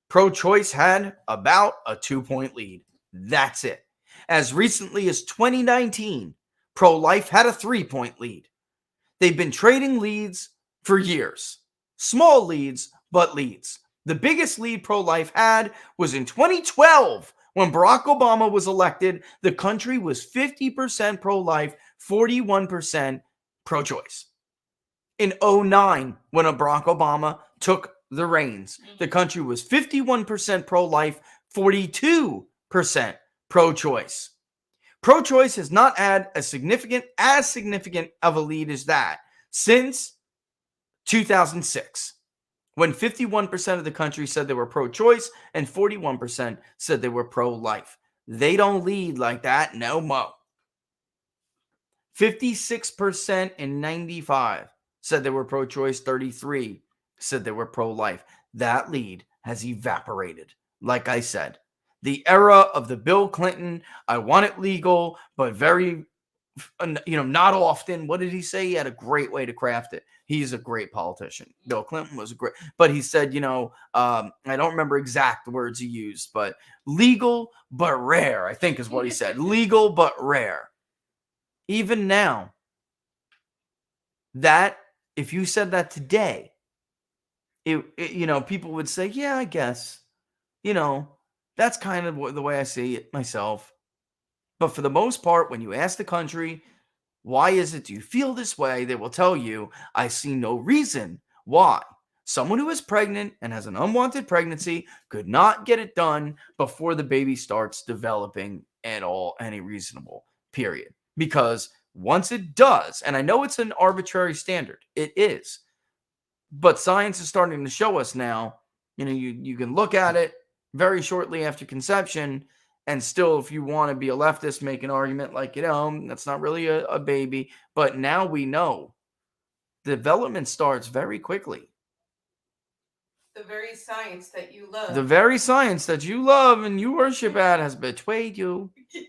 Speaker 3: pro-choice had about a 2-point lead. That's it. As recently as 2019, pro-life had a 3-point lead. They've been trading leads for years. Small leads, but leads. The biggest lead pro-life had was in 2012 when Barack Obama was elected. The country was 50% pro-life, 41% pro-choice. In 2009, when Barack Obama took the reins, the country was 51% pro-life, 42% pro-choice. Pro-choice has not had as significant of a lead as that since 2006, when 51% of the country said they were pro-choice and 41% said they were pro-life. They don't lead like that no more. 56% in 95 said they were pro-choice, 33 said they were pro-life. That lead has evaporated. Like I said, the era of the Bill Clinton, I want it legal, but very, not often. What did he say? He had a great way to craft it. He's a great politician. Bill Clinton was but he said, I don't remember exact words he used, but legal but rare, I think is what he said. Legal but rare. Even now, that if you said that today, people would say, yeah, I guess, that's kind of the way I see it myself. But for the most part, when you ask the country, why is it do you feel this way? They will tell you, I see no reason why someone who is pregnant and has an unwanted pregnancy could not get it done before the baby starts developing at all, any reasonable period. Because once it does, and I know it's an arbitrary standard, it is, but science is starting to show us now, you can look at it very shortly after conception, and still, if you want to be a leftist, make an argument like, that's not really a baby. But now we know development starts very quickly.
Speaker 4: The very science that you love.
Speaker 3: The very science that you love and you worship at has betrayed you.
Speaker 4: Yes.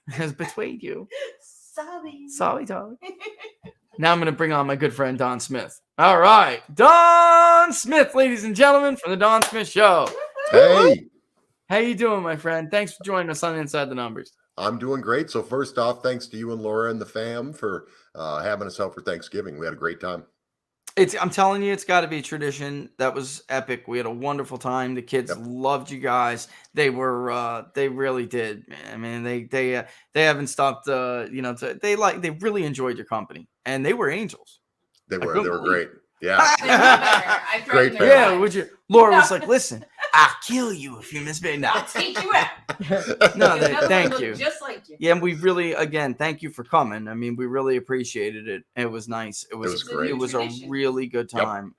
Speaker 3: Has betrayed you.
Speaker 4: Sorry.
Speaker 3: Sorry, darling. Now I'm going to bring on my good friend, Don Smith. All right. Don Smith, ladies and gentlemen, from the Don Smith Show.
Speaker 5: Hey.
Speaker 3: How you doing, my friend? Thanks for joining us on Inside the Numbers.
Speaker 5: I'm doing great. So first off, thanks to you and Laura and the fam for having us out for Thanksgiving. We had a great time.
Speaker 3: I'm telling you, it's got to be a tradition. That was epic. We had a wonderful time. The kids loved you guys. They really did. I mean, they haven't stopped. They really enjoyed your company, and they were angels.
Speaker 5: They were great. Yeah.
Speaker 4: Great.
Speaker 3: Yeah. Would you? Laura was like, listen, I'll kill you if you miss me. No.
Speaker 4: I'll teach you out.
Speaker 3: No, thank you.
Speaker 4: Just like you.
Speaker 3: Yeah, and we really, again, thank you for coming. I mean, we really appreciated it. It was nice. It was
Speaker 5: great.
Speaker 3: It was a really good time.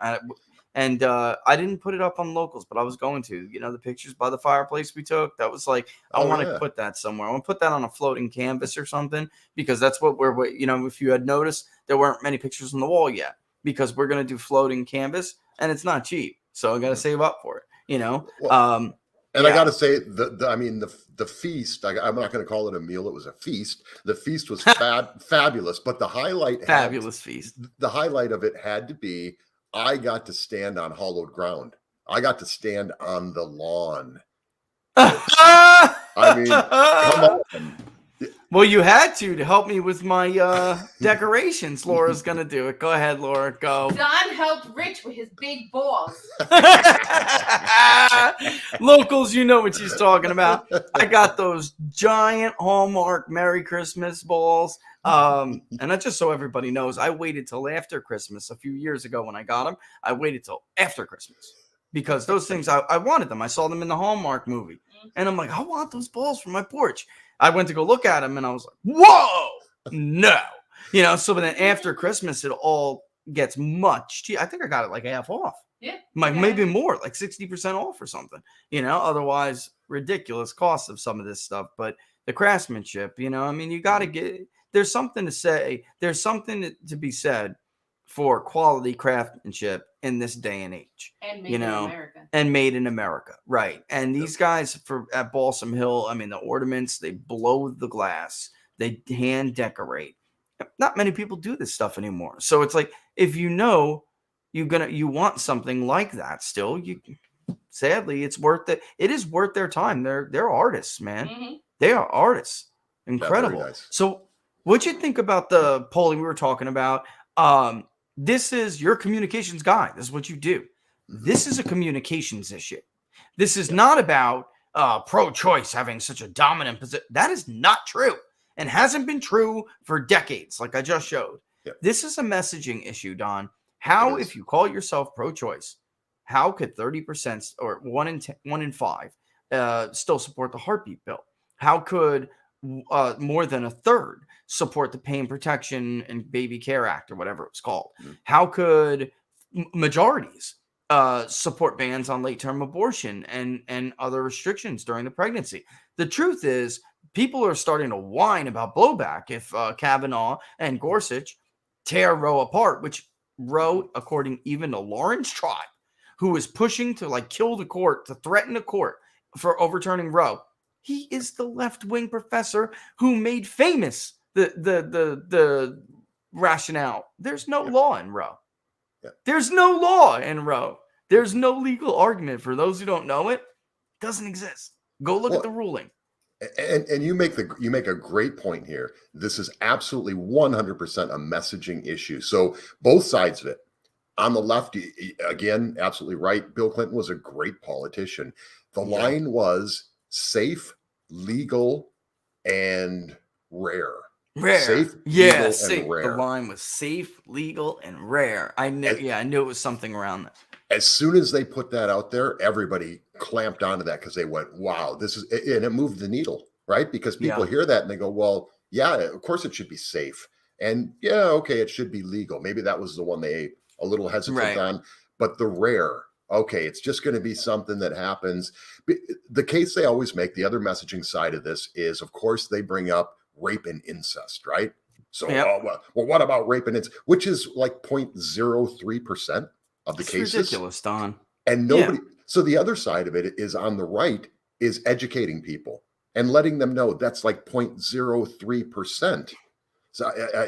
Speaker 3: And I didn't put it up on locals, but I was going to. The pictures by the fireplace we took, that was like, I want to put that somewhere. I want to put that on a floating canvas or something, because that's what if you had noticed, there weren't many pictures on the wall yet, because we're going to do floating canvas, and it's not cheap. So I got to save up for it,
Speaker 5: Well, I got to say, the feast, I'm not going to call it a meal. It was a feast. The feast was fabulous, but the highlight The highlight of it had to be, I got to stand on hollowed ground. I got to stand on the lawn. I mean, come on.
Speaker 3: Well, you had to help me with my decorations. Laura's going to do it. Go ahead, Laura. Go.
Speaker 4: Don helped Rich with his big balls.
Speaker 3: Locals, you know what she's talking about. I got those giant Hallmark Merry Christmas balls. And that's just so everybody knows, I waited till after Christmas a few years ago when I got them. I waited till after Christmas because those things, I wanted them. I saw them in the Hallmark movie. And I'm like, I want those balls for my porch. I went to go look at them and I was like, whoa, no. You know, so then after Christmas, it all gets much cheaper. I think I got it like half off.
Speaker 4: Yeah.
Speaker 3: Like maybe more, like 60% off or something. You know, otherwise ridiculous costs of some of this stuff. But the craftsmanship, you know, I mean, you got to get, there's something to say. There's something to be said for quality craftsmanship in this day and age.
Speaker 4: And made
Speaker 3: you
Speaker 4: in
Speaker 3: know,
Speaker 4: America.
Speaker 3: And made in America. Right. And these guys at Balsam Hill, I mean, the ornaments, they blow the glass, they hand decorate. Not many people do this stuff anymore. So it's like, if you know you want something like that still, sadly it's worth it. It is worth their time. They're artists, man.
Speaker 4: Mm-hmm.
Speaker 3: They are artists. Incredible.
Speaker 5: Yeah, nice.
Speaker 3: So what'd you think about the polling we were talking about? This is your communications guy. This is what you do. This is a communications issue. This is not about pro-choice having such a dominant position. That is not true and hasn't been true for decades, like I just showed.
Speaker 5: Yep.
Speaker 3: This is a messaging issue, Don. How, if you call yourself pro-choice, how could 30% or 1 in 5 still support the heartbeat bill? How could more than a third support the Pain Protection and Baby Care Act or whatever it was called? Mm-hmm. How could majorities support bans on late-term abortion and other restrictions during the pregnancy? The truth is, people are starting to whine about blowback if Kavanaugh and Gorsuch tear Roe apart, which Roe, according even to Lawrence Tribe, who is pushing to like kill the court, to threaten the court for overturning Roe. He is the left-wing professor who made famous the rationale. There's no law in Roe. There's no law in Roe. There's no legal argument. For those who don't know it, it doesn't exist. Go look at the ruling.
Speaker 5: And you make a great point here. This is absolutely 100% a messaging issue. So both sides of it. On the left, again, absolutely right. Bill Clinton was a great politician. The line was safe, legal, and rare. Safe, legal,
Speaker 3: safe.
Speaker 5: And rare.
Speaker 3: The line was safe, legal, and rare. I knew it was something around that.
Speaker 5: As soon as they put that out there, everybody clamped onto that because they went, wow, this is, and it moved the needle, right? Because people hear that and they go, well, yeah, of course it should be safe. And yeah, okay, it should be legal. Maybe that was the one they a little hesitant on, but the rare, okay, it's just going to be something that happens. The case they always make, the other messaging side of this is, of course, they bring up rape and incest, right? So, well, what about rape and incest, which is like 0.03% of the cases.
Speaker 3: Ridiculous, Don.
Speaker 5: And nobody. So the other side of it is on the right is educating people and letting them know that's like 0.03%.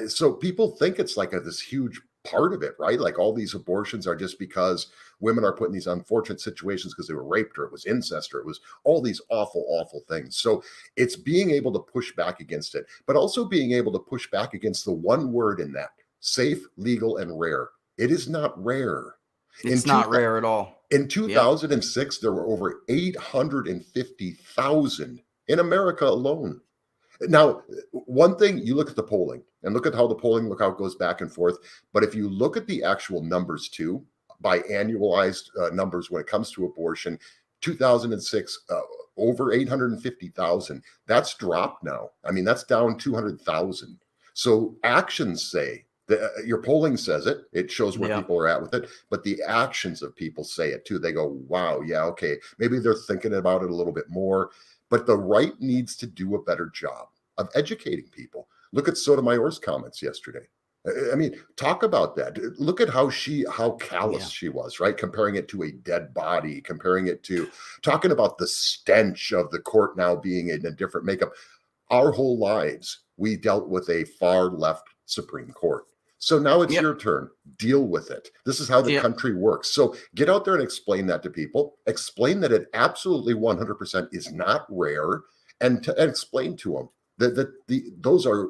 Speaker 5: So people think it's like this huge part of it, right? Like all these abortions are just because women are put in these unfortunate situations because they were raped or it was incest or it was all these awful, awful things. So it's being able to push back against it, but also being able to push back against the one word in that: safe, legal, and rare. It is not rare.
Speaker 3: It's not rare at all.
Speaker 5: In 2006, there were over 850,000 in America alone. Now, one thing, you look at the polling and look at how the polling, look how it goes back and forth. But if you look at the actual numbers too, by annualized numbers when it comes to abortion, 2006, over 850,000. That's dropped now. I mean, that's down 200,000. So actions say, your polling says it. It shows where people are at with it. But the actions of people say it too. They go, wow, yeah, okay. Maybe they're thinking about it a little bit more. But the right needs to do a better job of educating people. Look at Sotomayor's comments yesterday. I mean, talk about that. Look at how callous she was, right? Comparing it to a dead body, comparing it to talking about the stench of the court now being in a different makeup. Our whole lives, we dealt with a far left Supreme Court. So now it's your turn. Deal with it. This is how the country works. So get out there and explain that to people. Explain that it absolutely 100% is not rare, and explain to them that those are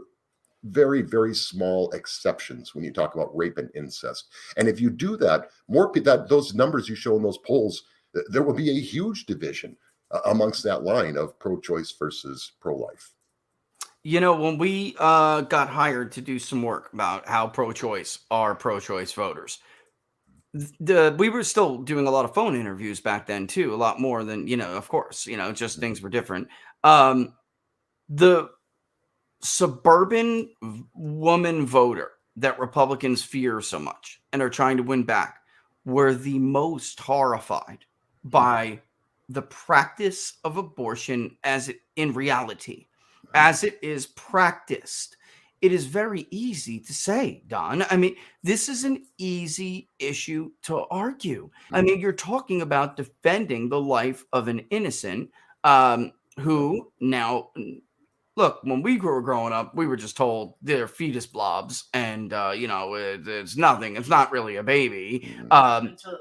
Speaker 5: very, very small exceptions when you talk about rape and incest. And if you do that, those numbers you show in those polls, there will be a huge division amongst that line of pro-choice versus pro-life.
Speaker 3: You know, when we got hired to do some work about how pro-choice are pro-choice voters, we were still doing a lot of phone interviews back then too, a lot more than, of course, just things were different. The suburban woman voter that Republicans fear so much and are trying to win back were the most horrified by the practice of abortion as it in reality, as it is practiced. It is very easy to say, Don. I mean, this is an easy issue to argue. I mean, you're talking about defending the life of an innocent who now, look, when we were growing up, we were just told they're fetus blobs and, it's nothing. It's not really a baby.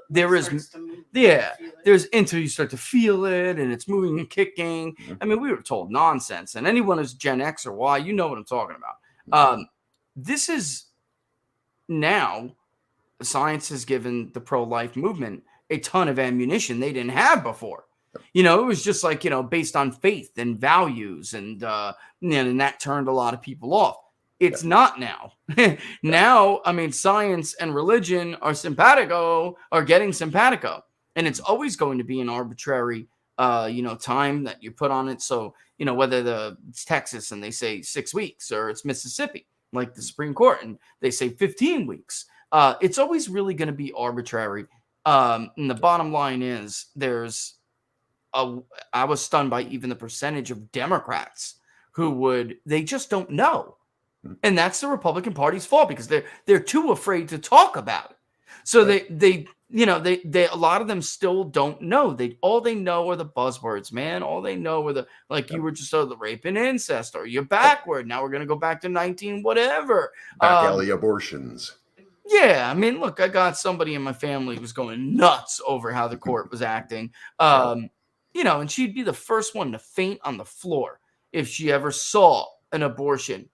Speaker 3: There is, there's until you start to feel it and it's moving and kicking. I mean, we were told nonsense. And anyone who's Gen X or Y, you know what I'm talking about. This is now science has given the pro-life movement a ton of ammunition they didn't have before. It was just like, based on faith and values and that turned a lot of people off. It's not now. Now, I mean, science and religion are getting simpatico. And it's always going to be an arbitrary, time that you put on it. So, whether it's Texas and they say 6 weeks or it's Mississippi, like the Supreme Court, and they say 15 weeks. It's always really going to be arbitrary. And the bottom line is I was stunned by even the percentage of Democrats they just don't know. And that's the Republican Party's fault because they're too afraid to talk about it. So they a lot of them still don't know. All they know are the buzzwords, man. All they know are you were just the rape and incest, or you're backward. Now we're gonna go back to 19 whatever.
Speaker 5: Back alley abortions.
Speaker 3: Yeah, I mean, look, I got somebody in my family who was going nuts over how the court was acting. And she'd be the first one to faint on the floor if she ever saw an abortion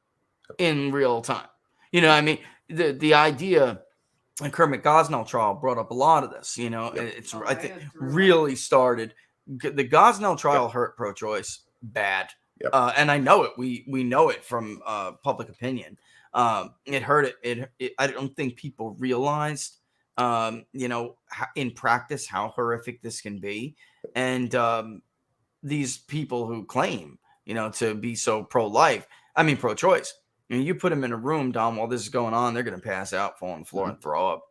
Speaker 3: in real time. I mean, the idea. The Kermit Gosnell trial brought up a lot of this. I think really started. The Gosnell trial hurt pro-choice bad, and I know it. We know it from public opinion. It hurt it. I don't think people realized, in practice how horrific this can be, and these people who claim, to be so pro-life. I mean, pro-choice. You put them in a room, Dom, while this is going on, they're going to pass out, fall on the floor, and throw up,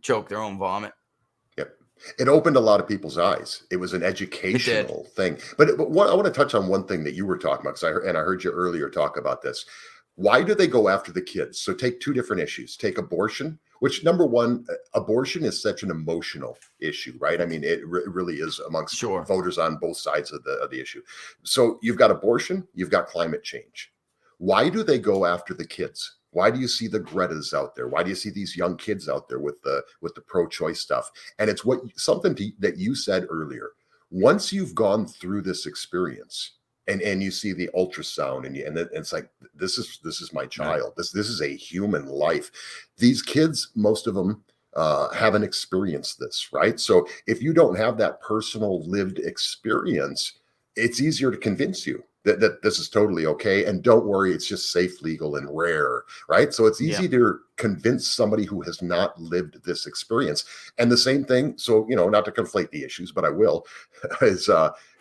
Speaker 3: choke their own vomit.
Speaker 5: Yep. It opened a lot of people's eyes. It was an educational thing. But I want to touch on one thing that you were talking about, because I heard you earlier talk about this. Why do they go after the kids? So take two different issues. Take abortion, which, number one, abortion is such an emotional issue, right? I mean, it really is amongst voters on both sides of the issue. So you've got abortion, you've got climate change. Why do they go after the kids? Why do you see the Gretas out there? Why do you see these young kids out there with the pro-choice stuff? And it's that you said earlier. Once you've gone through this experience and you see the ultrasound and it's like, this is my child. This is a human life. These kids, most of them haven't experienced this, right? So if you don't have that personal lived experience, it's easier to convince you that this is totally okay. And don't worry, it's just safe, legal, and rare, right? So it's easy to convince somebody who has not lived this experience. And the same thing, so, not to conflate the issues, but I will, is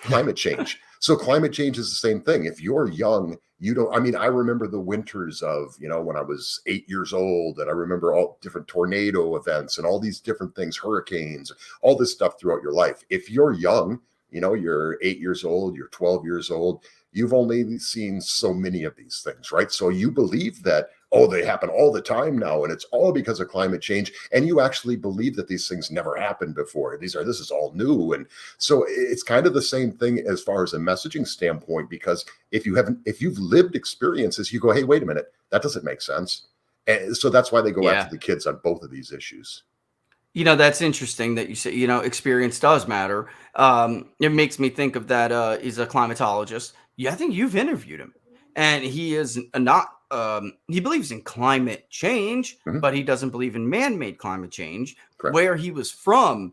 Speaker 5: climate change. So climate change is the same thing. If you're young, I remember the winters of, when I was 8 years old, and I remember all different tornado events and all these different things, hurricanes, all this stuff throughout your life. If you're young, you're 8 years old, you're 12 years old, you've only seen so many of these things, right? So you believe that, they happen all the time now, and it's all because of climate change. And you actually believe that these things never happened before. This is all new. And so it's kind of the same thing as far as a messaging standpoint, because if you've lived experiences, you go, hey, wait a minute, that doesn't make sense. And so that's why they go after the kids on both of these issues.
Speaker 3: That's interesting that you say, experience does matter. It makes me think of that. He's a climatologist. Yeah, I think you've interviewed him, and he is not, he believes in climate change, but he doesn't believe in man-made climate change. Correct. Where he was from,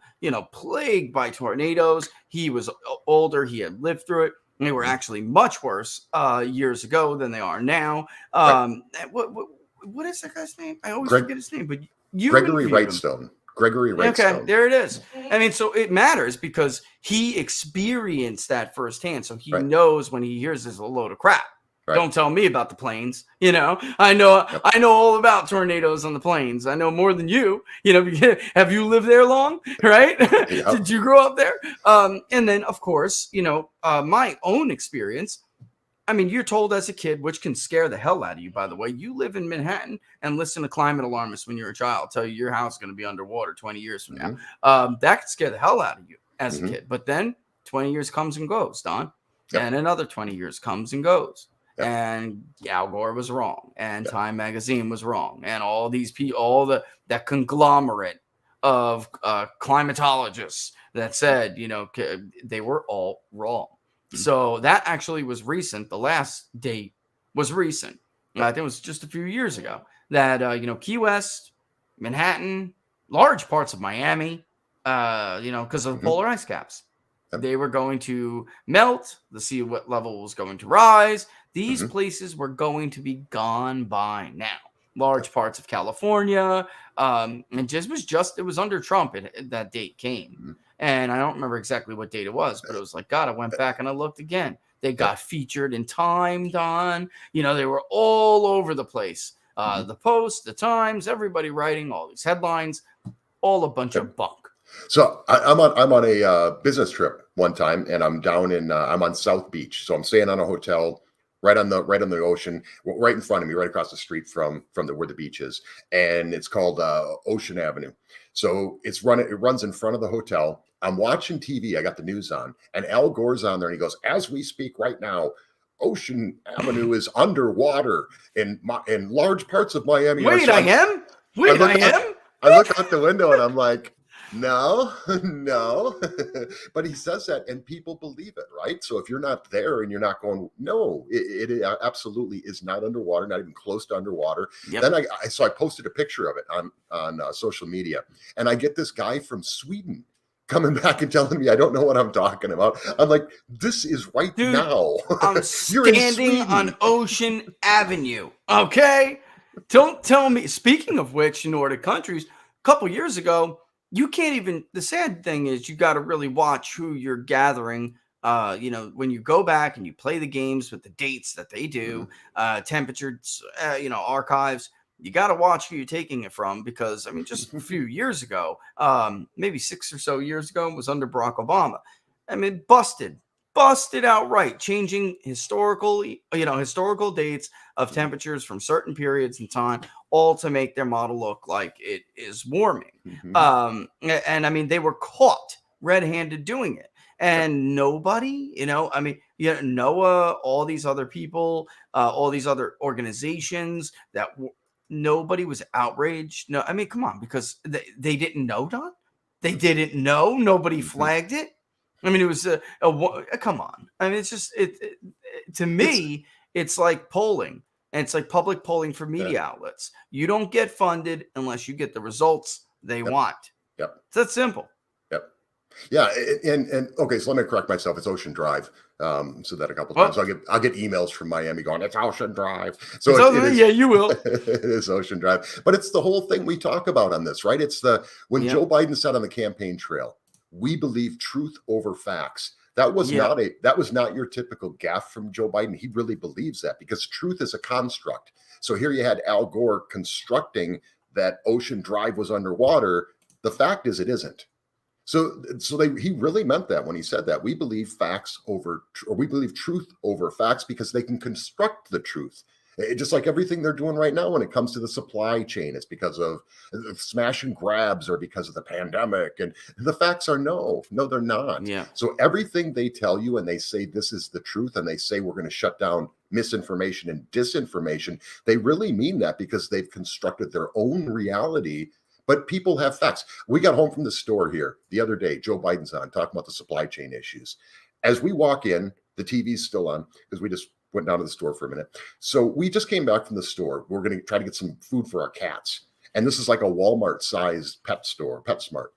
Speaker 3: plagued by tornadoes. He was older. He had lived through it. And they were actually much worse years ago than they are now. What is that guy's name? I always forget his name, but you
Speaker 5: Gregory Wrightstone. Gregory Wrightstone.
Speaker 3: Okay, there it is. I mean, so it matters because he experienced that firsthand. So he knows when he hears this is a load of crap.
Speaker 5: Right.
Speaker 3: Don't tell me about the plains. You know, I know all about tornadoes on the plains. I know more than you. You know, have you lived there long? Right?
Speaker 5: Yep.
Speaker 3: Did you grow up there? And then, of course, you know, my own experience. I mean, you're told as a kid, which can scare the hell out of you, by the way. You live in Manhattan and listen to climate alarmists when you're a child tell you your house is going to be underwater 20 years from now. That could scare the hell out of you as a kid. But then 20 years comes and goes, Don. Yep. And another 20 years comes and goes. Yep. And Al Gore was wrong. And Time Magazine was wrong. And all these people, that conglomerate of climatologists that said, you know, they were all wrong. So that actually was recent. The last date was recent. I think it was just a few years ago that, you know, Key West, Manhattan, large parts of Miami, you know, because of the polar ice caps, they were going to melt. The sea level was going to rise. These places were going to be gone by now. Large parts of California. And it was under Trump that date came. And I don't remember exactly what date it was, but it was like, God, I went back and I looked again. They got featured in Time, Don. You know, they were all over the place. The Post, the Times, everybody writing all these headlines, all a bunch of bunk.
Speaker 5: So I'm on a business trip one time, and I'm down I'm on South Beach. So I'm staying on a hotel right on the ocean, right in front of me, right across the street from where the beach is, and it's called Ocean Avenue. So it runs in front of the hotel. I'm watching TV. I got the news on, and Al Gore's on there, and he goes, "As we speak right now, Ocean Avenue is underwater in large parts of Miami."
Speaker 3: Wait, I am.
Speaker 5: I look out the window, and I'm like, no. But he says that, and people believe it, right? So if you're not there and you're not going, no, it absolutely is not underwater, not even close to underwater. Yep. Then I posted a picture of it on social media, and I get this guy from Sweden coming back and telling me I don't know what I'm talking about. I'm like, this is right now.
Speaker 3: I'm standing on Ocean Avenue. Okay, don't tell me. Speaking of which, in Nordic countries, a couple years ago. You can't even, the sad thing is you got to really watch who you're gathering. You know, when you go back and you play the games with the dates that they do, temperatures, you know, archives, you got to watch who you're taking it from, because I mean, just a few years ago, maybe 6 or so years ago, it was under Barack Obama. I mean, busted outright, changing historical dates of temperatures from certain periods in time, all to make their model look like it is warming. And I mean, they were caught red-handed doing it, and nobody, you know, I mean, yeah, NOAA, all these other people, all these other organizations nobody was outraged. No, I mean, come on, because they didn't know, Don. They didn't know. Nobody flagged it. I mean, it was come on. I mean, it's just to me, it's like polling, and it's like public polling for media outlets. You don't get funded unless you get the results they want.
Speaker 5: Yep.
Speaker 3: It's that simple.
Speaker 5: Yep. Yeah. And okay, so let me correct myself. It's Ocean Drive. So that a couple times I'll get emails from Miami going, it's Ocean Drive. So it is,
Speaker 3: yeah, you will.
Speaker 5: It is Ocean Drive, but it's the whole thing we talk about on this, right? It's when Joe Biden said on the campaign trail, we believe truth over facts. That was not your typical gaffe from Joe Biden. He really believes that, because truth is a construct. So here you had Al Gore constructing that Ocean Drive was underwater. The fact is, it isn't. So he really meant that when he said that. We believe we believe truth over facts, because they can construct the truth. Just like everything they're doing right now when it comes to the supply chain, it's because of smash and grabs or because of the pandemic. And the facts are no, they're not.
Speaker 3: Yeah.
Speaker 5: So everything they tell you, and they say this is the truth, and they say we're going to shut down misinformation and disinformation, they really mean that, because they've constructed their own reality. But people have facts. We got home from the store here the other day. Joe Biden's on talking about the supply chain issues. As we walk in, the TV's still on, because we just went down to the store for a minute. So we just came back from the store. We're going to try to get some food for our cats. And this is like a Walmart-sized pet store, PetSmart.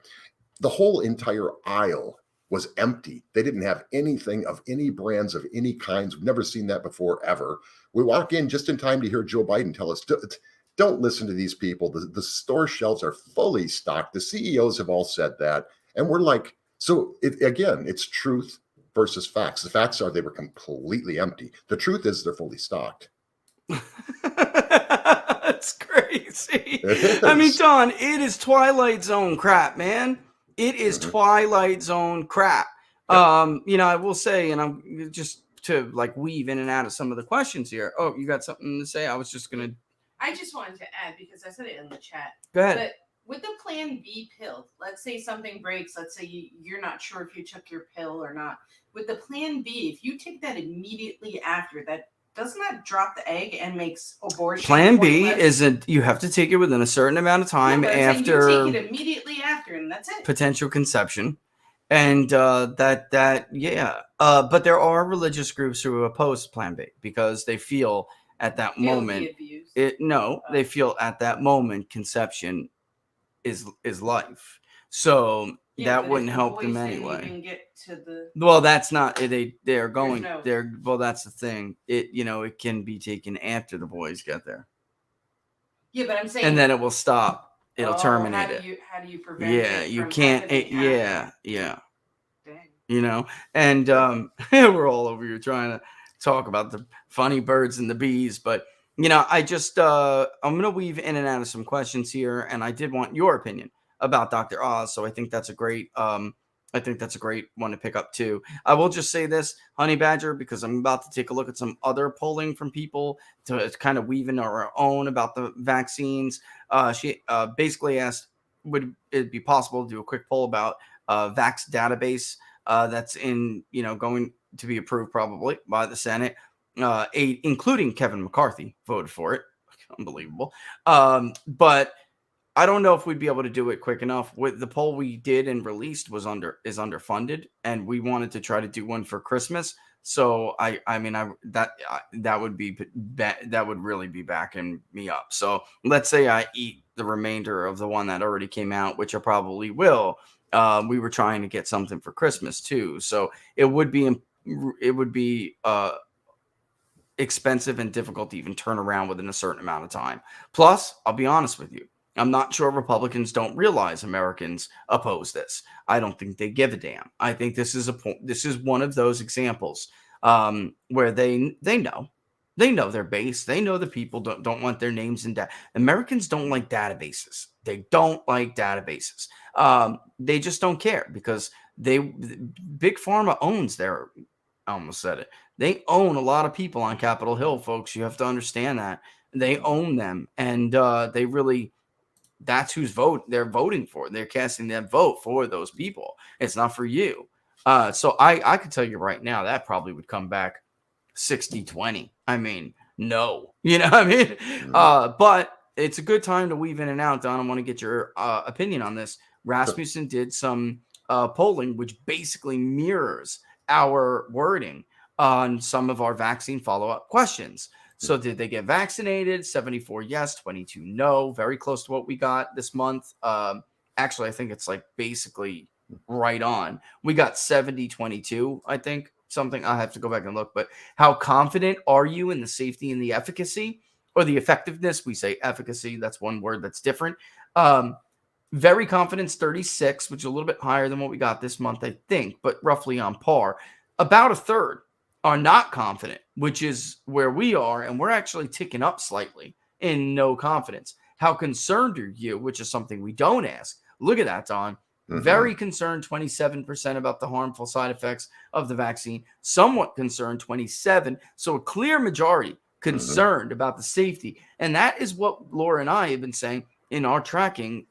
Speaker 5: The whole entire aisle was empty. They didn't have anything of any brands of any kinds. We've never seen that before, ever. We walk in just in time to hear Joe Biden tell us, don't listen to these people. The store shelves are fully stocked. The CEOs have all said that. And we're like, so again, it's truth versus facts. The facts are they were completely empty. The truth is they're fully stocked.
Speaker 3: That's crazy.
Speaker 5: It is.
Speaker 3: I mean, Don, it is Twilight Zone crap, man. It is Twilight Zone crap. Yep. You know, I will say, and I'm just to like weave in and out of some of the questions here. Oh, you got something to say? I was just gonna.
Speaker 4: I just wanted to add because I said it in the chat.
Speaker 3: Go ahead.
Speaker 4: But with the Plan B pill, let's say something breaks. Let's say you're not sure if you took your pill or not. With the Plan B, if you take that immediately after, that doesn't that drop the egg and makes abortion?
Speaker 3: Plan B isn't. You have to take it within a certain amount of time after.
Speaker 4: You take it immediately after, and that's it.
Speaker 3: Potential conception. And but there are religious groups who oppose Plan B because they feel at that moment they feel at that moment conception is life. So that wouldn't help them anyway.
Speaker 4: Even get to the...
Speaker 3: Well, that's not they're going there. Well, that's the thing. It can be taken after the boys get there.
Speaker 4: Yeah, but I'm saying,
Speaker 3: and then it will stop. It'll terminate it.
Speaker 4: How do you prevent?
Speaker 3: Yeah, you can't. Yeah.
Speaker 4: Dang.
Speaker 3: And we're all over here trying to talk about the funny birds and the bees, but I just I'm gonna weave in and out of some questions here, and I did want your opinion about Dr. Oz, so I think that's a great one to pick up too. I will just say this, Honey Badger, because I'm about to take a look at some other polling from people to kind of weave in our own about the vaccines. She basically asked, would it be possible to do a quick poll about Vax database that's going to be approved probably by the Senate, including Kevin McCarthy voted for it. Unbelievable. But I don't know if we'd be able to do it quick enough. With the poll we did and released is underfunded, and we wanted to try to do one for Christmas. So that would really be backing me up. So let's say I eat the remainder of the one that already came out, which I probably will. We were trying to get something for Christmas too, so it would be expensive and difficult to even turn around within a certain amount of time. Plus, I'll be honest with you, I'm not sure Republicans don't realize Americans oppose this. I don't think they give a damn. I think this is one of those examples where they know their base. They know the people don't want their names in data. Americans don't like databases. They don't like databases. They just don't care because Big Pharma owns their. I almost said it. They own a lot of people on Capitol Hill, folks. You have to understand that they own them, and they really. That's whose vote they're voting for. They're casting that vote for those people. It's not for you. So I could tell you right now that probably would come back 60-20. I mean, no. You know what I mean? But it's a good time to weave in and out, Don. I want to get your opinion on this. Rasmussen did some polling, which basically mirrors our wording on some of our vaccine follow-up questions. So did they get vaccinated? 74 yes, 22 no. Very close to what we got this month. Actually, I think it's like basically right on. We got 70-22, I think. Something I'll have to go back and look. But how confident are you in the safety and the efficacy or the effectiveness? We say efficacy. That's one word that's different. Very confidence, 36, which is a little bit higher than what we got this month, I think, but roughly on par. About a third are not confident, which is where we are, and we're actually ticking up slightly in no confidence. How concerned are you, which is something we don't ask. Look at that, Don. Very concerned, 27% about the harmful side effects of the vaccine. Somewhat concerned, 27%. So a clear majority concerned about the safety. And that is what Laura and I have been saying in our tracking.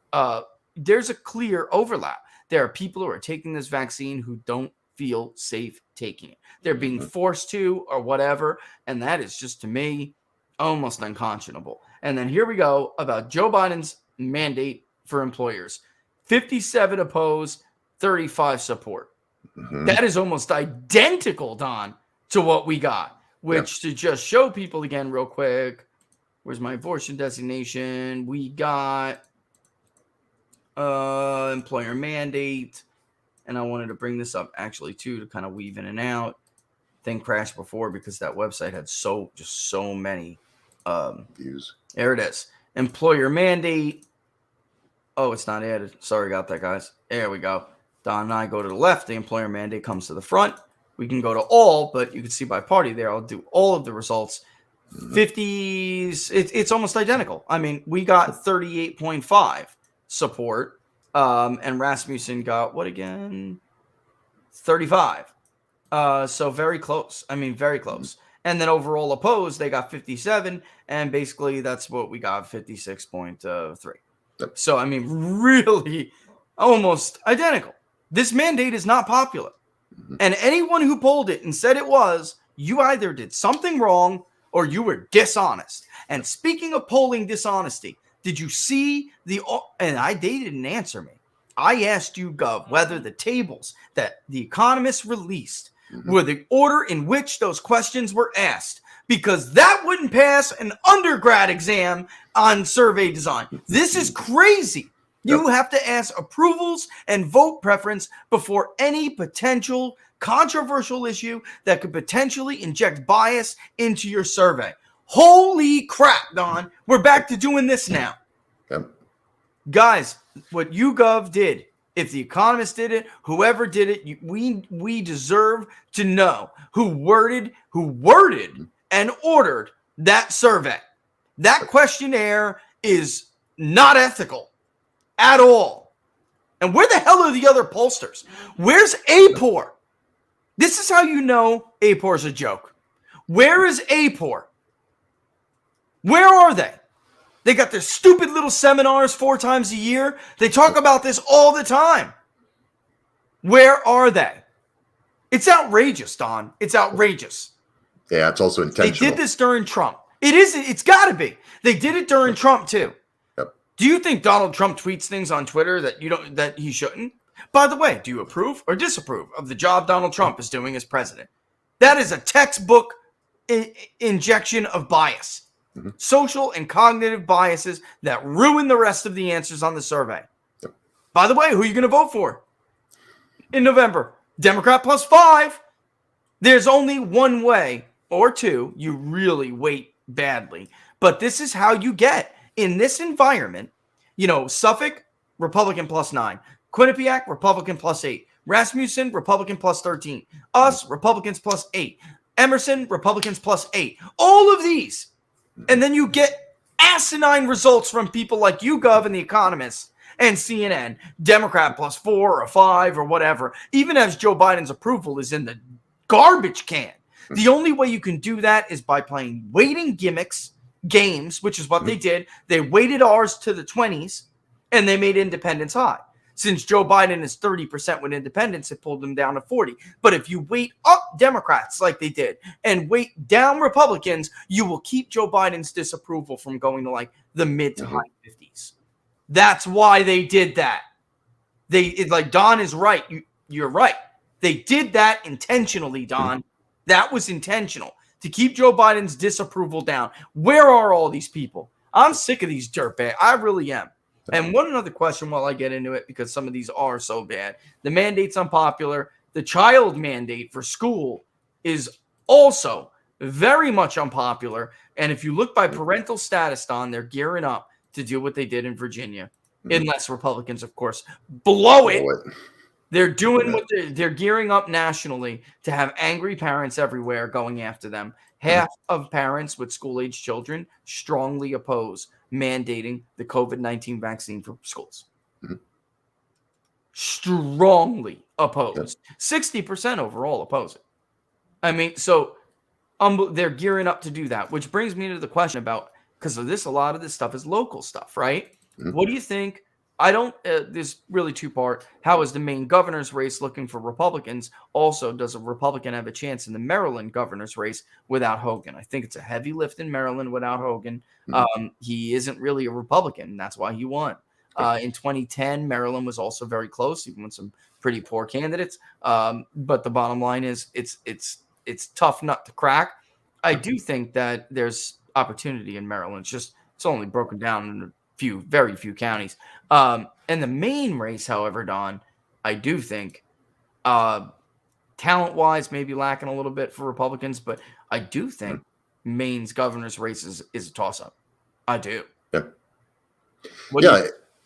Speaker 3: There's a clear overlap. There are people who are taking this vaccine who don't feel safe taking it. They're being forced to or whatever. And that is just, to me, almost unconscionable. And then here we go about Joe Biden's mandate for employers. 57 oppose, 35 support. That is almost identical, Don, to what we got, which to just show people again real quick, where's my abortion designation? We got employer mandate. And I wanted to bring this up actually too, to kind of weave in and out. Thing crashed before because that website had so many views. There it is. Employer mandate. Oh, it's not added. Sorry about that, guys. There we go. Don and I go to the left. The employer mandate comes to the front. We can go to all, but you can see by party there. I'll do all of the results. 50s, it's almost identical. I mean, we got 38.5 support, and Rasmussen got what again? 35. So very close. I mean, very close. And then overall opposed, they got 57, and basically that's what we got, 56.3. So I mean, really, almost identical. This mandate is not popular, and anyone who polled it and said it was, you either did something wrong or you were dishonest. And speaking of polling dishonesty, did you see they didn't answer me. I asked you, Gov, whether the tables that The Economist released were the order in which those questions were asked, because that wouldn't pass an undergrad exam on survey design. This is crazy. You have to ask approvals and vote preference before any potential controversial issue that could potentially inject bias into your survey. Holy crap, Don. We're back to doing this now. Guys, what YouGov did, if The Economist did it, whoever did it, we deserve to know who worded and ordered that survey. That questionnaire is not ethical at all. And where the hell are the other pollsters? Where's APOR? This is how you know APOR is a joke. Where is APOR? Where are they? They got their stupid little seminars 4 times a year. They talk about this all the time. Where are they? It's outrageous, Don. It's outrageous.
Speaker 5: Yeah, it's also intentional.
Speaker 3: They did this during Trump. It's got to be. They did it during Trump too.
Speaker 5: Yep.
Speaker 3: Do you think Donald Trump tweets things on Twitter that he shouldn't? By the way, do you approve or disapprove of the job Donald Trump is doing as president? That is a textbook injection of bias. Social and cognitive biases that ruin the rest of the answers on the survey.
Speaker 5: Yep.
Speaker 3: By the way, who are you going to vote for in November? Democrat +5. There's only one way or two. You really wait badly. But this is how you get in this environment. Suffolk, Republican +9. Quinnipiac, Republican +8. Rasmussen, Republican +13. Us, Republicans +8. Emerson, Republicans +8. All of these. And then you get asinine results from people like YouGov and The Economist and CNN, Democrat +4 or 5 or whatever, even as Joe Biden's approval is in the garbage can. The only way you can do that is by playing weighting games, which is what they did. They weighted ours to the 20s, and they made independents high. Since Joe Biden is 30% with independents, it pulled them down to 40. But if you weight up Democrats like they did and weight down Republicans, you will keep Joe Biden's disapproval from going to like the mid to high 50s. That's why they did that. Don is right. You're right. They did that intentionally, Don. That was intentional to keep Joe Biden's disapproval down. Where are all these people? I'm sick of these dirtbags. I really am. And one other question while I get into it, because some of these are so bad. The mandate's unpopular. The child mandate for school is also very much unpopular. And if you look by parental status, Don, they're gearing up to do what they did in Virginia. Unless Republicans, of course, blow it. They're doing what they're gearing up nationally to have angry parents everywhere going after them. Half of parents with school-age children strongly oppose mandating the COVID-19 vaccine for schools. Strongly opposed. 60% overall oppose it. I mean, so they're gearing up to do that, which brings me to the question about, because of this, a lot of this stuff is local stuff, right? What do you think? There's really 2-part. How is the Maine governor's race looking for Republicans? Also, does a Republican have a chance in the Maryland governor's race without Hogan? I think it's a heavy lift in Maryland without Hogan. He isn't really a Republican. That's why he won. In 2010, Maryland was also very close, even with some pretty poor candidates. But the bottom line is it's tough nut to crack. I do think that there's opportunity in Maryland. It's only broken down in very few counties. And the Maine race, however, Don, I do think talent-wise maybe lacking a little bit for Republicans, but I do think Maine's governor's race is a toss-up. I do.
Speaker 5: Yeah.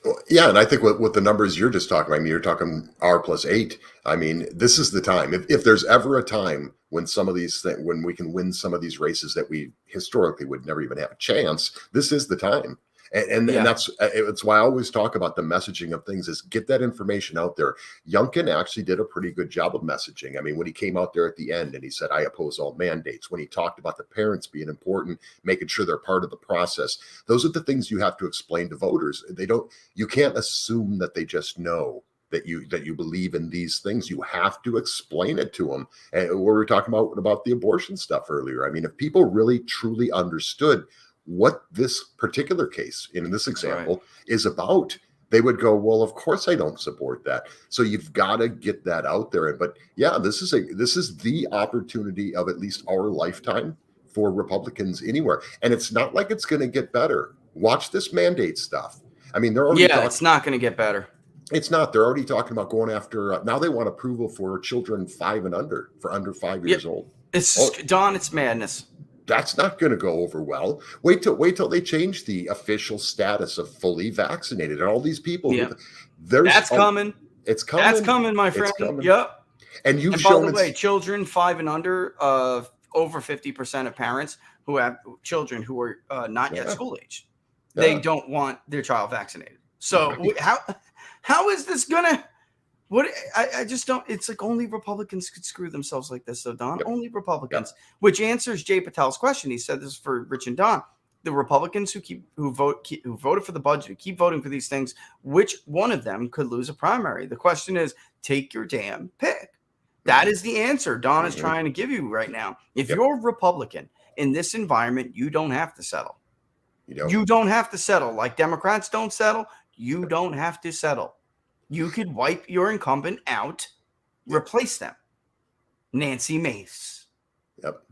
Speaker 5: Well, yeah, and I think with the numbers you're just talking about, I mean, you're talking R+8. I mean, this is the time. If there's ever a time when some of these things, when we can win some of these races that we historically would never even have a chance, this is the time. And that's it's why I always talk about the messaging of things is get that information out there. Youngkin actually did a pretty good job of messaging. I mean, when he came out there at the end and he said, I oppose all mandates, when he talked about the parents being important, making sure they're part of the process, those are the things you have to explain to voters. You can't assume that they just know that you believe in these things. You have to explain it to them. And we were talking about the abortion stuff earlier. I mean, if people really truly understood what this particular case in this example is about, they would go, well, of course I don't support that. So you've got to get that out there. But yeah, this is the opportunity of at least our lifetime for Republicans anywhere. And it's not like it's going to get better. Watch this mandate stuff. I mean, they're already
Speaker 3: it's not going to get better.
Speaker 5: It's not. They're already talking about going after. Now they want approval for children 5 and under, for under 5 years old.
Speaker 3: Don, it's madness.
Speaker 5: That's not going to go over well. Wait till they change the official status of fully vaccinated and all these people.
Speaker 3: Yeah. That's coming.
Speaker 5: It's coming.
Speaker 3: That's coming, my friend. Yep.
Speaker 5: And
Speaker 3: by the way, children 5 and under, over 50% of parents who have children who are not yet school age, they don't want their child vaccinated. So how is this gonna? What I just don't. It's like only Republicans could screw themselves like this. So Don, only Republicans. Which answers Jay Patel's question. He said this for Rich and Don. The Republicans who voted for the budget, who keep voting for these things, which one of them could lose a primary? The question is, take your damn pick. That is the answer Don is trying to give you right now. If you're a Republican in this environment, you don't have to settle. You don't have to settle. Like Democrats don't settle. You don't have to settle. You could wipe your incumbent out, replace them. Nancy Mace,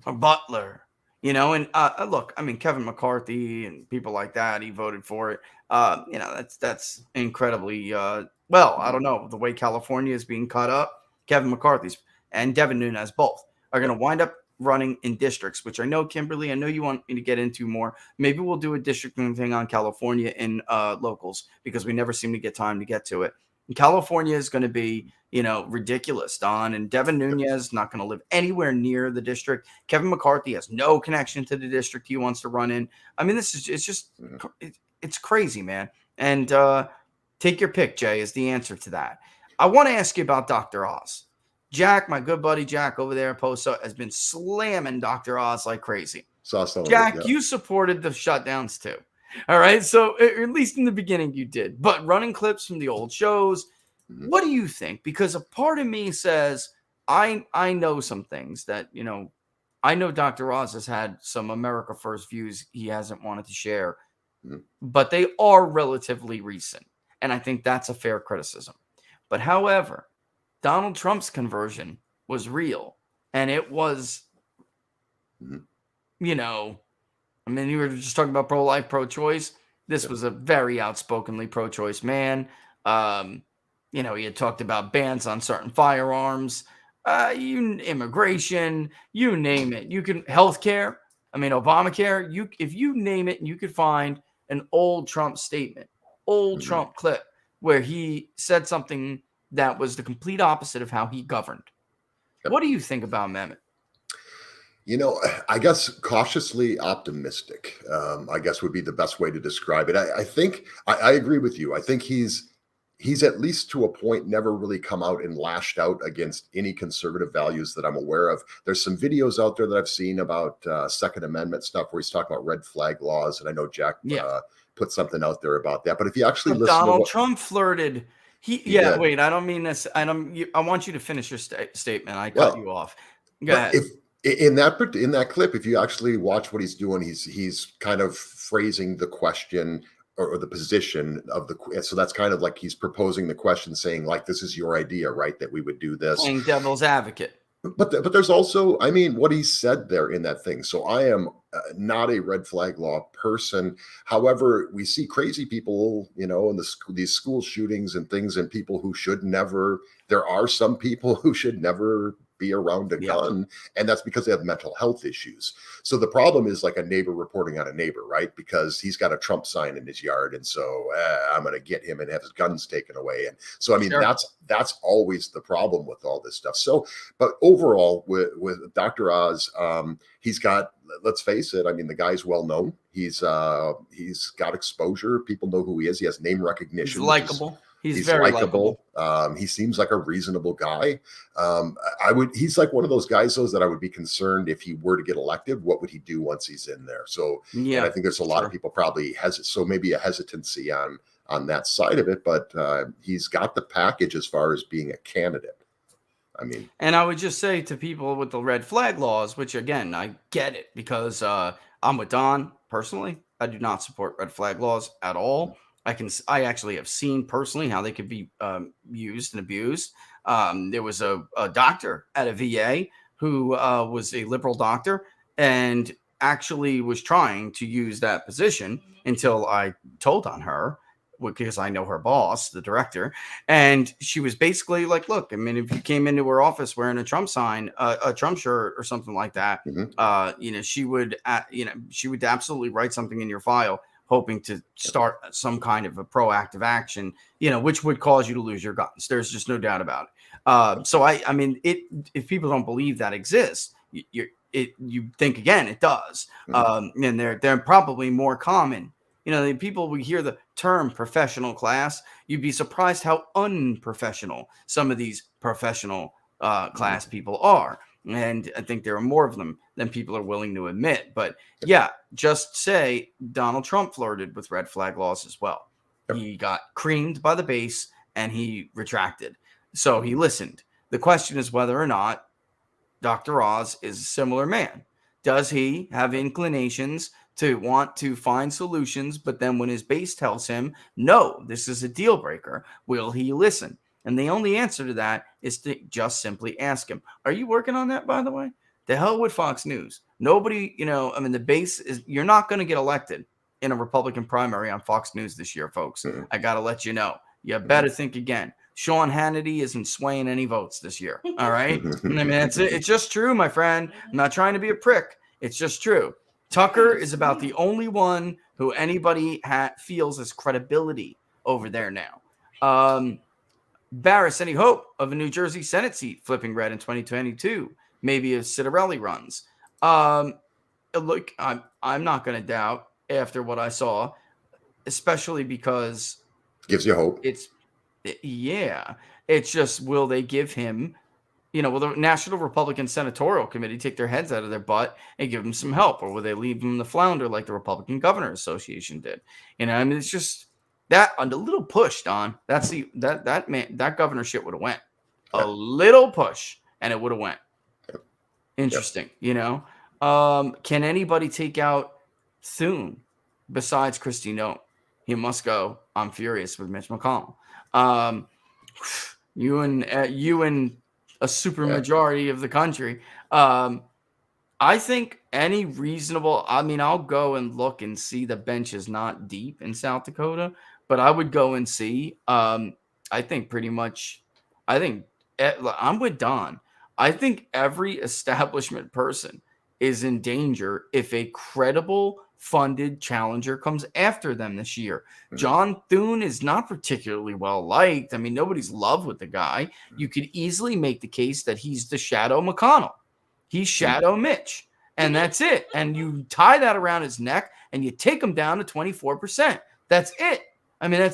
Speaker 3: or Butler, and look, I mean, Kevin McCarthy and people like that, he voted for it. That's incredibly, I don't know, the way California is being cut up, Kevin McCarthy's and Devin Nunes both are going to wind up running in districts, which I know, Kimberly, I know you want me to get into more. Maybe we'll do a district thing on California in locals because we never seem to get time to get to it. And California is going to be, ridiculous, Don. And Devin Nunes not going to live anywhere near the district. Kevin McCarthy has no connection to the district he wants to run in. I mean, it's crazy, man. And take your pick, Jay, is the answer to that. I want to ask you about Dr. Oz. Jack, my good buddy Jack over there at Post has been slamming Dr. Oz like crazy. Jack, you supported the shutdowns too. All right. So at least in the beginning you did. But running clips from the old shows, what do you think? Because a part of me says, I know some things that, I know Dr. Oz has had some America First views he hasn't wanted to share, but they are relatively recent. And I think that's a fair criticism. But however, Donald Trump's conversion was real. And it was, I mean, you were just talking about pro-life, pro-choice. This was a very outspokenly pro-choice man. He had talked about bans on certain firearms, immigration, you name it. You can healthcare. I mean, Obamacare. If you name it, you could find an old Trump statement, Trump clip where he said something that was the complete opposite of how he governed. What do you think about Mehmet?
Speaker 5: I guess cautiously optimistic, I guess would be the best way to describe it. I think I agree with you. I think he's at least to a point never really come out and lashed out against any conservative values that I'm aware of. There's some videos out there that I've seen about Second Amendment stuff where he's talking about red flag laws. And I know Jack put something out there about that. But if you actually listen
Speaker 3: Donald Trump flirted. Wait, I don't mean this. I want you to finish your statement. I cut you off. Go ahead.
Speaker 5: In that clip, if you actually watch what he's doing, he's kind of phrasing the question or the position of the. So that's kind of like he's proposing the question, saying like, "This is your idea, right? That we would do this."
Speaker 3: Playing devil's advocate.
Speaker 5: But there's also, I mean, what he said there in that thing. So I am not a red flag law person. However, we see crazy people, in these school shootings and things, and people who should never. There are some people who should never be around a gun, and that's because they have mental health issues. So the problem is like a neighbor reporting on a neighbor, right? Because he's got a Trump sign in his yard, and so I'm going to get him and have his guns taken away. And so, I mean, that's always the problem with all this stuff. So, but overall, with Dr. Oz, he's got, let's face it, I mean, the guy's well known. He's got exposure. People know who he is. He has name recognition.
Speaker 3: He's likable. He's very likable.
Speaker 5: He seems like a reasonable guy. He's like one of those guys, though, that I would be concerned if he were to get elected, what would he do once he's in there? So yeah, I think there's a lot of people probably so maybe a hesitancy on that side of it, but he's got the package as far as being a candidate. I mean,
Speaker 3: and I would just say to people with the red flag laws, which again, I get it because I'm with Don personally. I do not support red flag laws at all. I actually have seen personally how they could be used and abused. There was a doctor at a VA who was a liberal doctor and actually was trying to use that position until I told on her, because I know her boss, the director, and she was basically like, look, I mean, if you came into her office wearing a Trump sign, a Trump shirt or something like that, she would absolutely write something in your file hoping to start some kind of a proactive action, which would cause you to lose your guns. There's just no doubt about it. So I mean, if people don't believe that exists, you think again, it does. And they're probably more common. The people, we hear the term professional class, you'd be surprised how unprofessional some of these professional class people are. And I think there are more of them than people are willing to admit. But yeah, just say Donald Trump flirted with red flag laws as well. Yep. He got creamed by the base and he retracted. So he listened. The question is whether or not Dr. Oz is a similar man. Does he have inclinations to want to find solutions, but then when his base tells him, no, this is a deal breaker, will he listen? And the only answer to that is to just simply ask him. Are you working on that, by the way? The hell with Fox News. Nobody, the base is, you're not going to get elected in a Republican primary on Fox News this year, folks. Mm-hmm. I got to let you know. You better think again. Sean Hannity isn't swaying any votes this year. All right. I mean, it's just true, my friend. I'm not trying to be a prick. It's just true. Tucker is about the only one who anybody feels has credibility over there now. Barris, any hope of a New Jersey Senate seat flipping red in 2022? Maybe if Citarelli runs. Look, I'm not going to doubt after what I saw, especially because
Speaker 5: gives you hope.
Speaker 3: It's just, will they give him, will the National Republican Senatorial Committee take their heads out of their butt and give him some help, or will they leave him to flounder like the Republican Governors Association did? I mean, it's just that a little push, Don. That's that governorship would have went a little push, and it would have went. Interesting, Can anybody take out Thune besides Kristi Noem? He must go. I'm furious with Mitch McConnell. You and a super majority of the country. I think any reasonable. I mean, I'll go and look and see. The bench is not deep in South Dakota, but I would go and see. I think pretty much. I'm with Don. I think every establishment person is in danger if a credible, funded challenger comes after them this year. John Thune is not particularly well liked. I mean, nobody's loved with the guy. You could easily make the case that he's the shadow McConnell. He's shadow Mitch, and that's it. And you tie that around his neck and you take him down to 24%. That's it. I mean,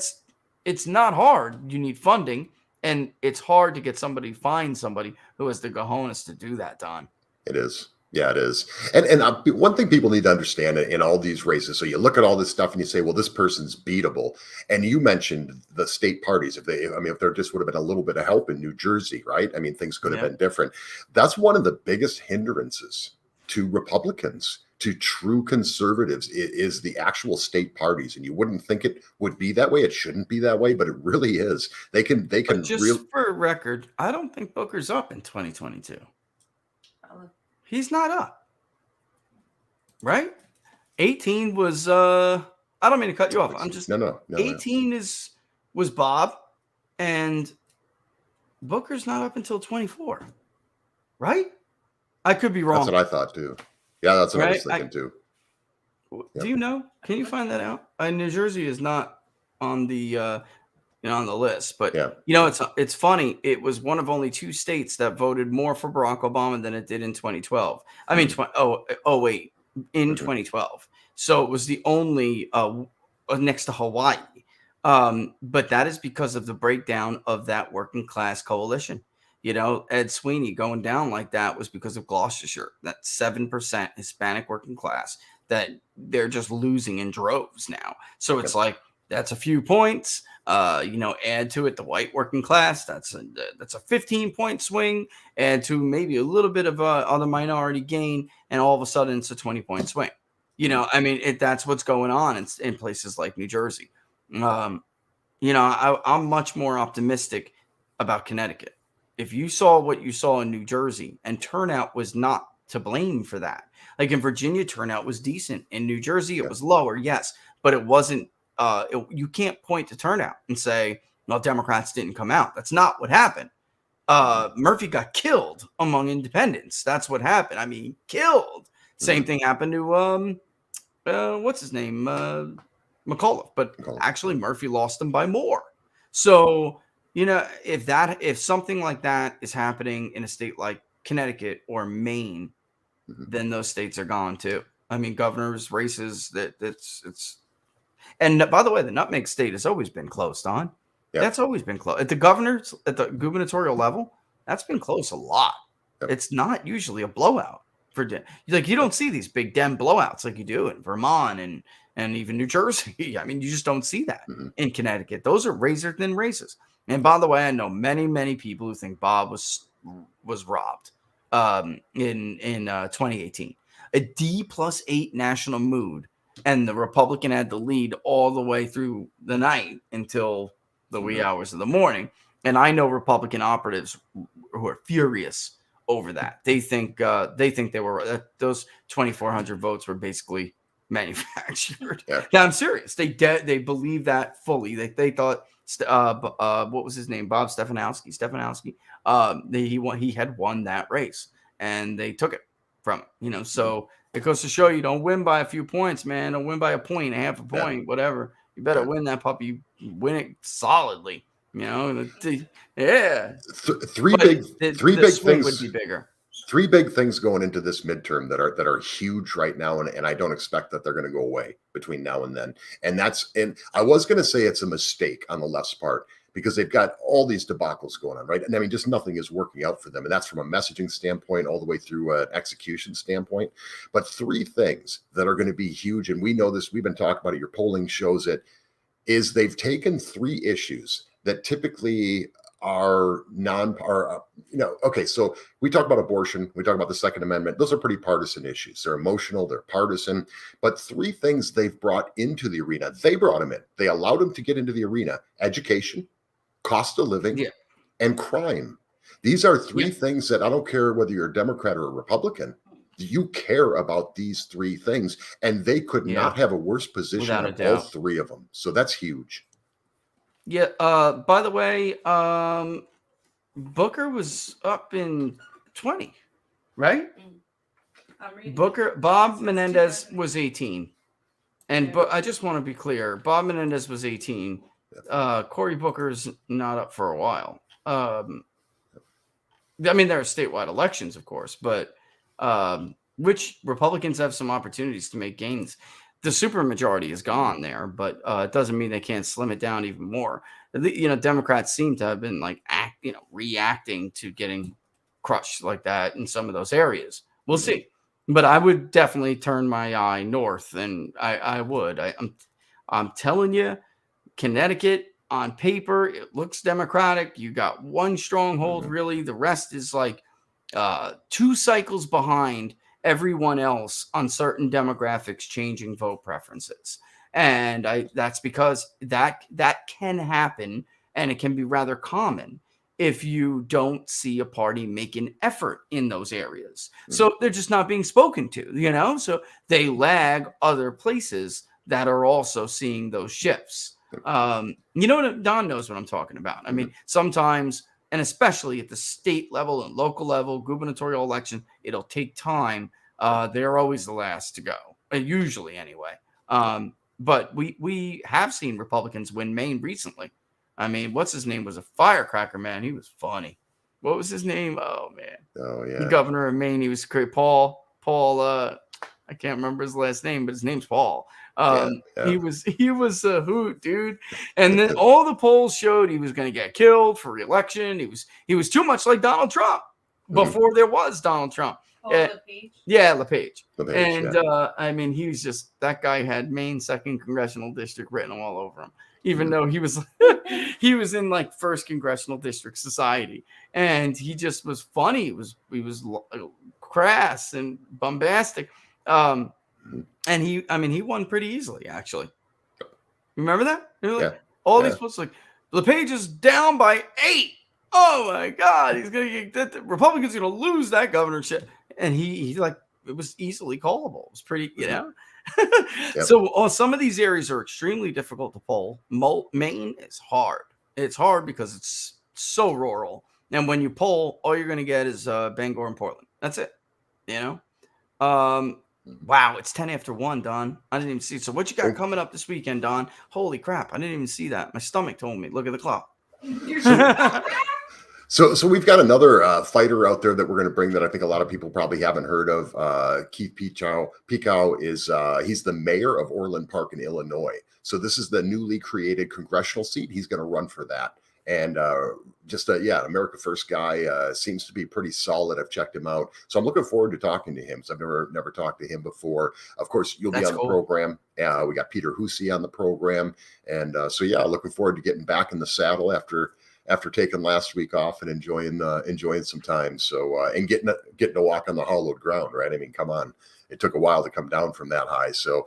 Speaker 3: it's not hard. You need funding, and it's hard to find somebody who has the cojones to do that, Don.
Speaker 5: It is. Yeah, it is. And one thing people need to understand in all these races, so you look at all this stuff and you say, well, this person's beatable. And you mentioned the state parties. If there just would have been a little bit of help in New Jersey, right? I mean, things could have been different. That's one of the biggest hindrances to Republicans, to true conservatives, is the actual state parties. And you wouldn't think it would be that way. It shouldn't be that way, but it really is. They can
Speaker 3: just for a record, I don't think Booker's up in 2022. He's not up, right? 18 was I don't mean to cut you off. I'm just no. 18 was Bob, and Booker's not up until 24. right? I could be wrong.
Speaker 5: That's what I thought too. Yeah, that's what I was thinking too.
Speaker 3: Do you know? Can you find that out? New Jersey is not on the on the list, but it's funny. It was one of only 2 states that voted more for Barack Obama than it did in 2012. I mean, 2012. So it was the only next to Hawaii. But that is because of the breakdown of that working class coalition. Ed Sweeney going down like that was because of Gloucestershire, that 7% Hispanic working class that they're just losing in droves now. So it's like, that's a few points, add to it the white working class. That's a 15-point swing, add to maybe a little bit of other minority gain. And all of a sudden it's a 20-point swing. That's what's going on in places like New Jersey. I'm much more optimistic about Connecticut. If you saw what you saw in New Jersey, and turnout was not to blame for that. Like in Virginia, turnout was decent. In New Jersey, it was lower, yes, but it wasn't. You can't point to turnout and say, well, Democrats didn't come out. That's not what happened. Murphy got killed among independents. That's what happened. Killed. Same thing happened to what's his name, McAuliffe, but actually Murphy lost them by more. So if something like that is happening in a state like Connecticut or Maine, then those states are gone too. Governors races it's. And by the way, the nutmeg state has always been close, Don. Yep. That's always been close. At the gubernatorial level, that's been close a lot. Yep. It's not usually a blowout you don't see these big Dem blowouts like you do in Vermont and even New Jersey. You just don't see that in Connecticut. Those are razor thin races. And by the way, I know many, many people who think Bob was robbed in 2018. A D+8 national mood. And the Republican had the lead all the way through the night until the wee hours of the morning. And I know Republican operatives who are furious over that. They think they were those 2,400 votes were basically manufactured. Yeah. Now I'm serious. They believe that fully. They thought what was his name? Bob Stefanowski. He had won that race, and they took it from him. So. It goes to show you don't win by a few points, man. Don't win by a point, half a point, whatever. You better win that puppy. Win it solidly. Yeah.
Speaker 5: Three big things
Speaker 3: would be bigger.
Speaker 5: 3 big things going into this midterm that are huge right now, and I don't expect that they're going to go away between now and then. And I was going to say it's a mistake on the left's part, because they've got all these debacles going on, right? And just nothing is working out for them. And that's from a messaging standpoint all the way through an execution standpoint. But 3 things that are going to be huge, and we know this, we've been talking about it, your polling shows it, is they've taken 3 issues that typically are okay, so we talk about abortion, we talk about the Second Amendment. Those are pretty partisan issues. They're emotional, they're partisan. But 3 things they've brought into the arena, they brought them in. They allowed them to get into the arena: education, cost of living, and crime. These are 3 things that I don't care whether you're a Democrat or a Republican, you care about these 3 things, and they could not have a worse position of all 3 of them. So that's huge.
Speaker 3: Yeah. By the way, Booker was up in 20, right? Bob Menendez was 18, and I just want to be clear: Bob Menendez was 18. Cory Booker's not up for a while. There are statewide elections, of course, but which Republicans have some opportunities to make gains. The supermajority is gone there, but it doesn't mean they can't slim it down even more. Democrats seem to have been reacting to getting crushed like that in some of those areas. We'll see. But I would definitely turn my eye north, and I would. I'm telling you, Connecticut on paper, it looks Democratic. You got one stronghold, really. The rest is like 2 cycles behind everyone else on certain demographics changing vote preferences. And that's because that can happen, and it can be rather common if you don't see a party make an effort in those areas. So they're just not being spoken to, so they lag other places that are also seeing those shifts. Don knows what I'm talking about. Sometimes, And especially at the state level and local level, gubernatorial election, it'll take time. They're always the last to go, usually anyway. But we have seen Republicans win Maine recently. I mean, what's his name was a firecracker, man. He was funny. What was his name? Oh, man.
Speaker 5: Oh, yeah.
Speaker 3: The governor of Maine. He was great. Paul, I can't remember his last name, but his name's Paul. He was a hoot, dude. And then all the polls showed he was going to get killed for re-election. He was too much like Donald Trump before there was Donald Trump.
Speaker 4: LePage?
Speaker 3: Yeah, LePage.
Speaker 5: LePage,
Speaker 3: And I mean, he was just, that guy had Maine 2nd Congressional District written all over him, even though he was he was in like 1st Congressional District Society, and he just was funny. He was crass and bombastic. And he won pretty easily, actually. Remember that? All these folks like LePage is down by 8. Oh my God, he's gonna get the Republicans gonna lose that governorship, and he like it was easily callable. It was pretty, So some of these areas are extremely difficult to poll. Maine is hard. It's hard because it's so rural, and when you poll, all you're gonna get is Bangor and Portland. That's it. Wow, it's 10 after 1, Don. I didn't even see it. So what you got coming up this weekend, Don? Holy crap, I didn't even see that. My stomach told me. Look at the clock.
Speaker 5: So we've got another fighter out there that we're going to bring that I think a lot of people probably haven't heard of. Keith Pichow is he's the mayor of Orland Park in Illinois. So this is the newly created congressional seat. He's going to run for that. And America First guy, seems to be pretty solid. I've checked him out. So I'm looking forward to talking to him. So I've never talked to him before. Of course, you'll be on the program. We got Peter Hussey on the program. And looking forward to getting back in the saddle after taking last week off and enjoying some time. So and getting to walk on the hollowed ground, right? I mean, come on. It took a while to come down from that high. So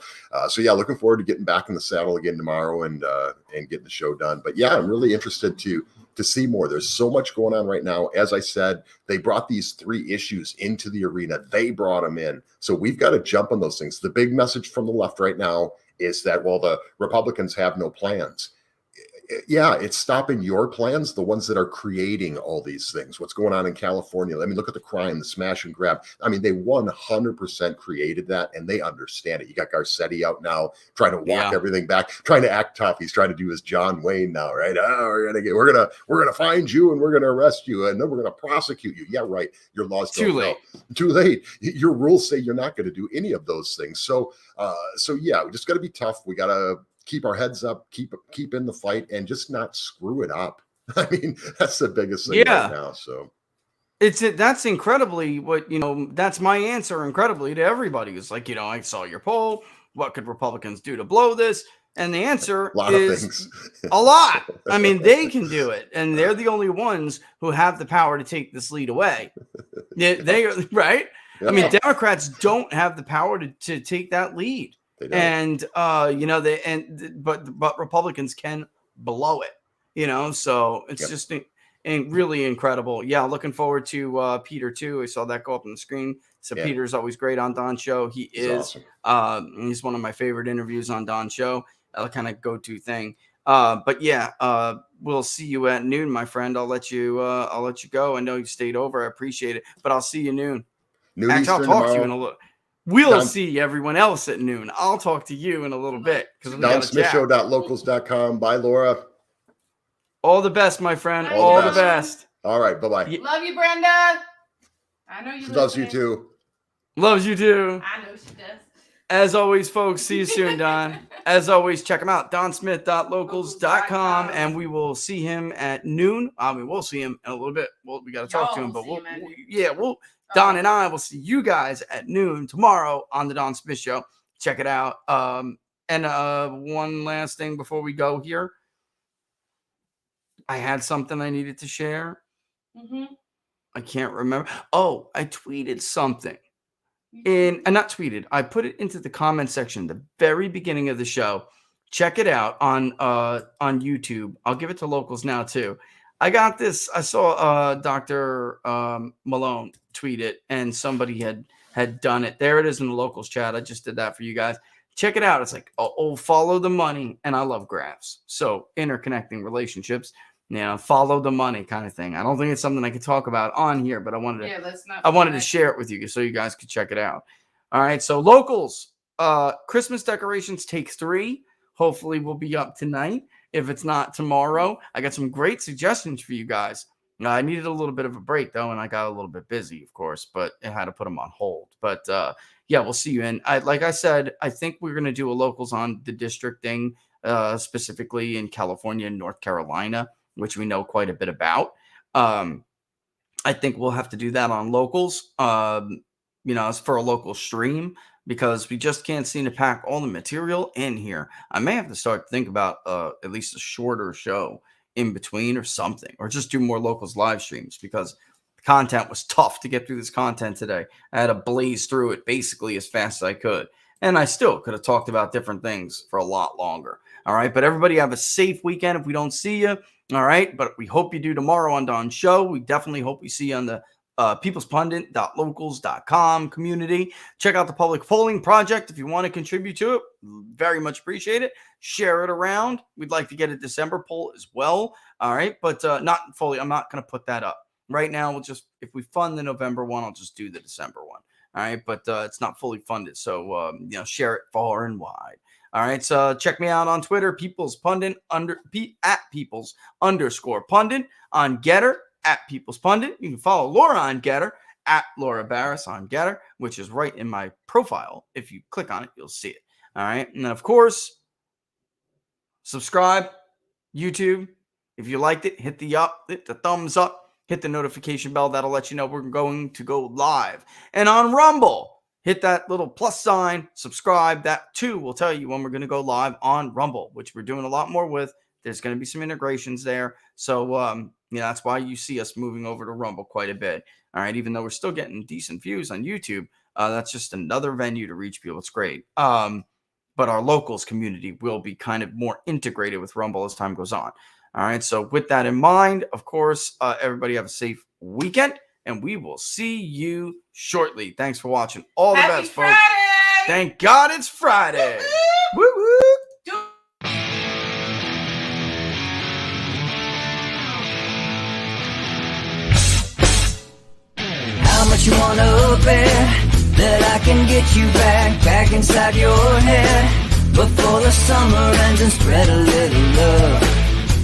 Speaker 5: looking forward to getting back in the saddle again tomorrow and getting the show done. But yeah, I'm really interested to see more. There's so much going on right now. As I said, they brought these 3 issues into the arena. They brought them in. So we've got to jump on those things. The big message from the left right now is that, well, the Republicans have no plans. Yeah, it's stopping your plans, the ones that are creating all these things. What's going on in California? I mean, look at the crime, the smash and grab. I mean, they 100% created that, and they understand it. You got Garcetti out now trying to walk everything back, trying to act tough. He's trying to do his John Wayne now, right? Oh, we're gonna find you and we're gonna arrest you and then we're gonna prosecute you. Yeah, right. Your laws don't know. Too late. Your rules say you're not going to do any of those things. So we just got to be tough. We got to keep our heads up, keep in the fight, and just not screw it up. I mean, that's the biggest thing right now. So
Speaker 3: that's incredibly that's my answer incredibly to everybody. It's like, I saw your poll. What could Republicans do to blow this? And the answer is a lot. I mean, they can do it, and they're the only ones who have the power to take this lead away. They right. Yeah. I mean, Democrats don't have the power to take that lead. And but Republicans can blow it, so it's just really incredible. Yeah, looking forward to Peter too. I saw that go up on the screen. So Peter's always great on Don's show. He's awesome. He's one of my favorite interviews on Don's show. Kind of go-to thing. We'll see you at noon, my friend. I'll let you go. I know you stayed over. I appreciate it, but I'll see you noon. Actually, I'll talk to you in a little. We'll see everyone else at noon. I'll talk to you in a little bit.
Speaker 5: DonSmithShow.locals.com. Bye, Laura.
Speaker 3: All the best, my friend. All the best.
Speaker 5: All right. Bye-bye.
Speaker 4: Love you, Brenda. I know you.
Speaker 5: She loves you too.
Speaker 3: Loves you too.
Speaker 4: I know she does.
Speaker 3: As always, folks, see you soon, Don. As always, check him out, donsmith.locals.com, and we will see him at noon. We'll see him in a little bit. We got to talk to him, but Don and I will see you guys at noon tomorrow on the Don Smith Show. Check it out. And one last thing before we go here. I had something I needed to share.
Speaker 4: Mm-hmm.
Speaker 3: I can't remember. Oh, I tweeted something. Not tweeted. I put it into the comment section, the very beginning of the show. Check it out on YouTube. I'll give it to locals now too. I got this. I saw Dr. Malone tweet it, and somebody had done it. There it is in the locals chat. I just did that for you guys. Check it out. It's like, follow the money, and I love graphs. So interconnecting relationships. follow the money kind of thing. I don't think it's something I could talk about on here, but I wanted to share it with you so you guys could check it out. All right, so locals, Christmas decorations take 3. Hopefully we'll be up tonight. If it's not tomorrow, I got some great suggestions for you guys. I needed a little bit of a break, though, and I got a little bit busy, of course, but I had to put them on hold. But, yeah, we'll see you. And like I said, I think we're going to do a locals on the districting, specifically in California and North Carolina, which we know quite a bit about. I think we'll have to do that on locals, as for a local stream, because we just can't seem to pack all the material in here. I may have to start to think about at least a shorter show in between or something, or just do more locals live streams, because the content was tough to get through this content today. I had to blaze through it basically as fast as I could. And I still could have talked about different things for a lot longer. All right. But everybody have a safe weekend if we don't see you. All right. But we hope you do tomorrow on Don's show. We definitely hope we see you on the peoplespundit.locals.com community. Check out the public polling project if you want to contribute to it. Very much appreciate it. Share it around. We'd like to get a December poll as well. All right. But not fully. I'm not going to put that up right now. We'll just, if we fund the November one, I'll just do the December one. All right. But it's not fully funded. So, share it far and wide. All right. So check me out on Twitter, People's Pundit at Peoples_Pundit, on Getter at People's Pundit. You can follow Laura on Getter at Laura Barris on Getter, which is right in my profile. If you click on it, you'll see it. All right. And then, of course, subscribe, YouTube. If you liked it, hit the thumbs up, hit the notification bell. That'll let you know we're going to go live. And on Rumble, hit that little plus sign, subscribe. That too will tell you when we're going to go live on Rumble, which we're doing a lot more with. There's going to be some integrations there. So, that's why you see us moving over to Rumble quite a bit. All right. Even though we're still getting decent views on YouTube, that's just another venue to reach people. It's great. But our locals community will be kind of more integrated with Rumble as time goes on. All right. So with that in mind, of course, everybody have a safe weekend, and we will see you shortly. Thanks for watching. All the best, folks. Thank God it's Friday. Woo woo.
Speaker 1: How much you wanna bet that I can get you back inside your head before the summer ends, and spread a little love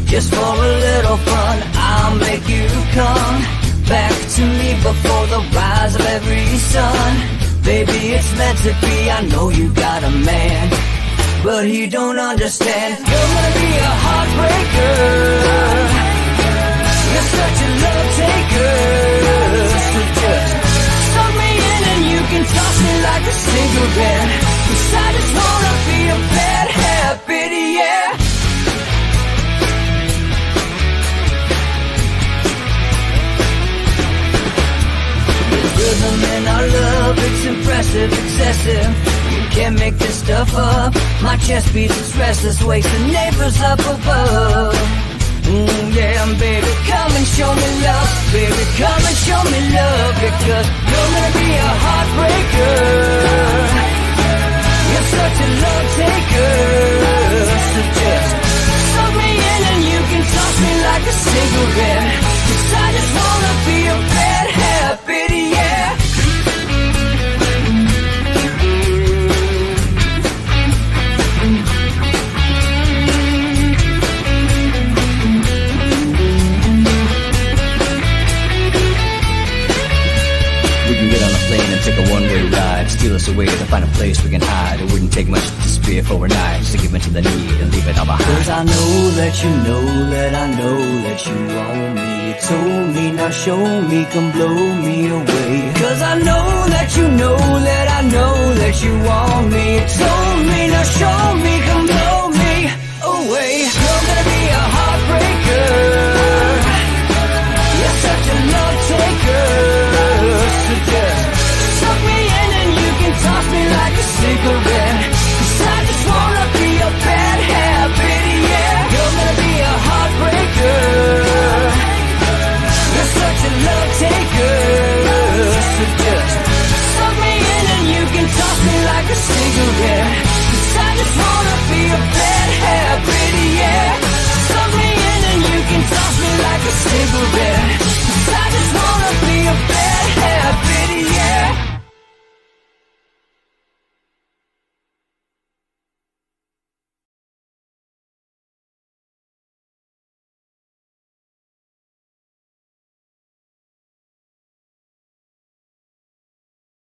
Speaker 1: just for a little fun? I'll make you come back to me before the rise of every sun. Baby, it's meant to be. I know you got a man, but he don't understand. You're gonna be a heartbreaker. You're such a love taker. So just suck me in and you can toss me like a cigarette. 'Cause I just wanna be a bad habit, yeah. There's rhythm in our love, it's impressive, excessive. You can't make this stuff up. My chest beats, it's restless, wakes the neighbors up above. Yeah, baby, come and show me love. Baby, come and show me love. Because you're gonna be a heartbreaker. You're such a love taker. So just suck me in and you can toss me like a cigarette. 'Cause I just wanna be a bad habit, yeah.
Speaker 2: Take a one-way ride, steal us away to find a place we can hide. It wouldn't take much to spear for knives to give into the need and leave it all behind.
Speaker 1: 'Cause I know that you know that I know that you want me. You told me, now show me, come blow me away. 'Cause I know that you know that I know that you want me. You told me, now show me, come blow me away. You're gonna be a heartbreaker. You're such a love taker.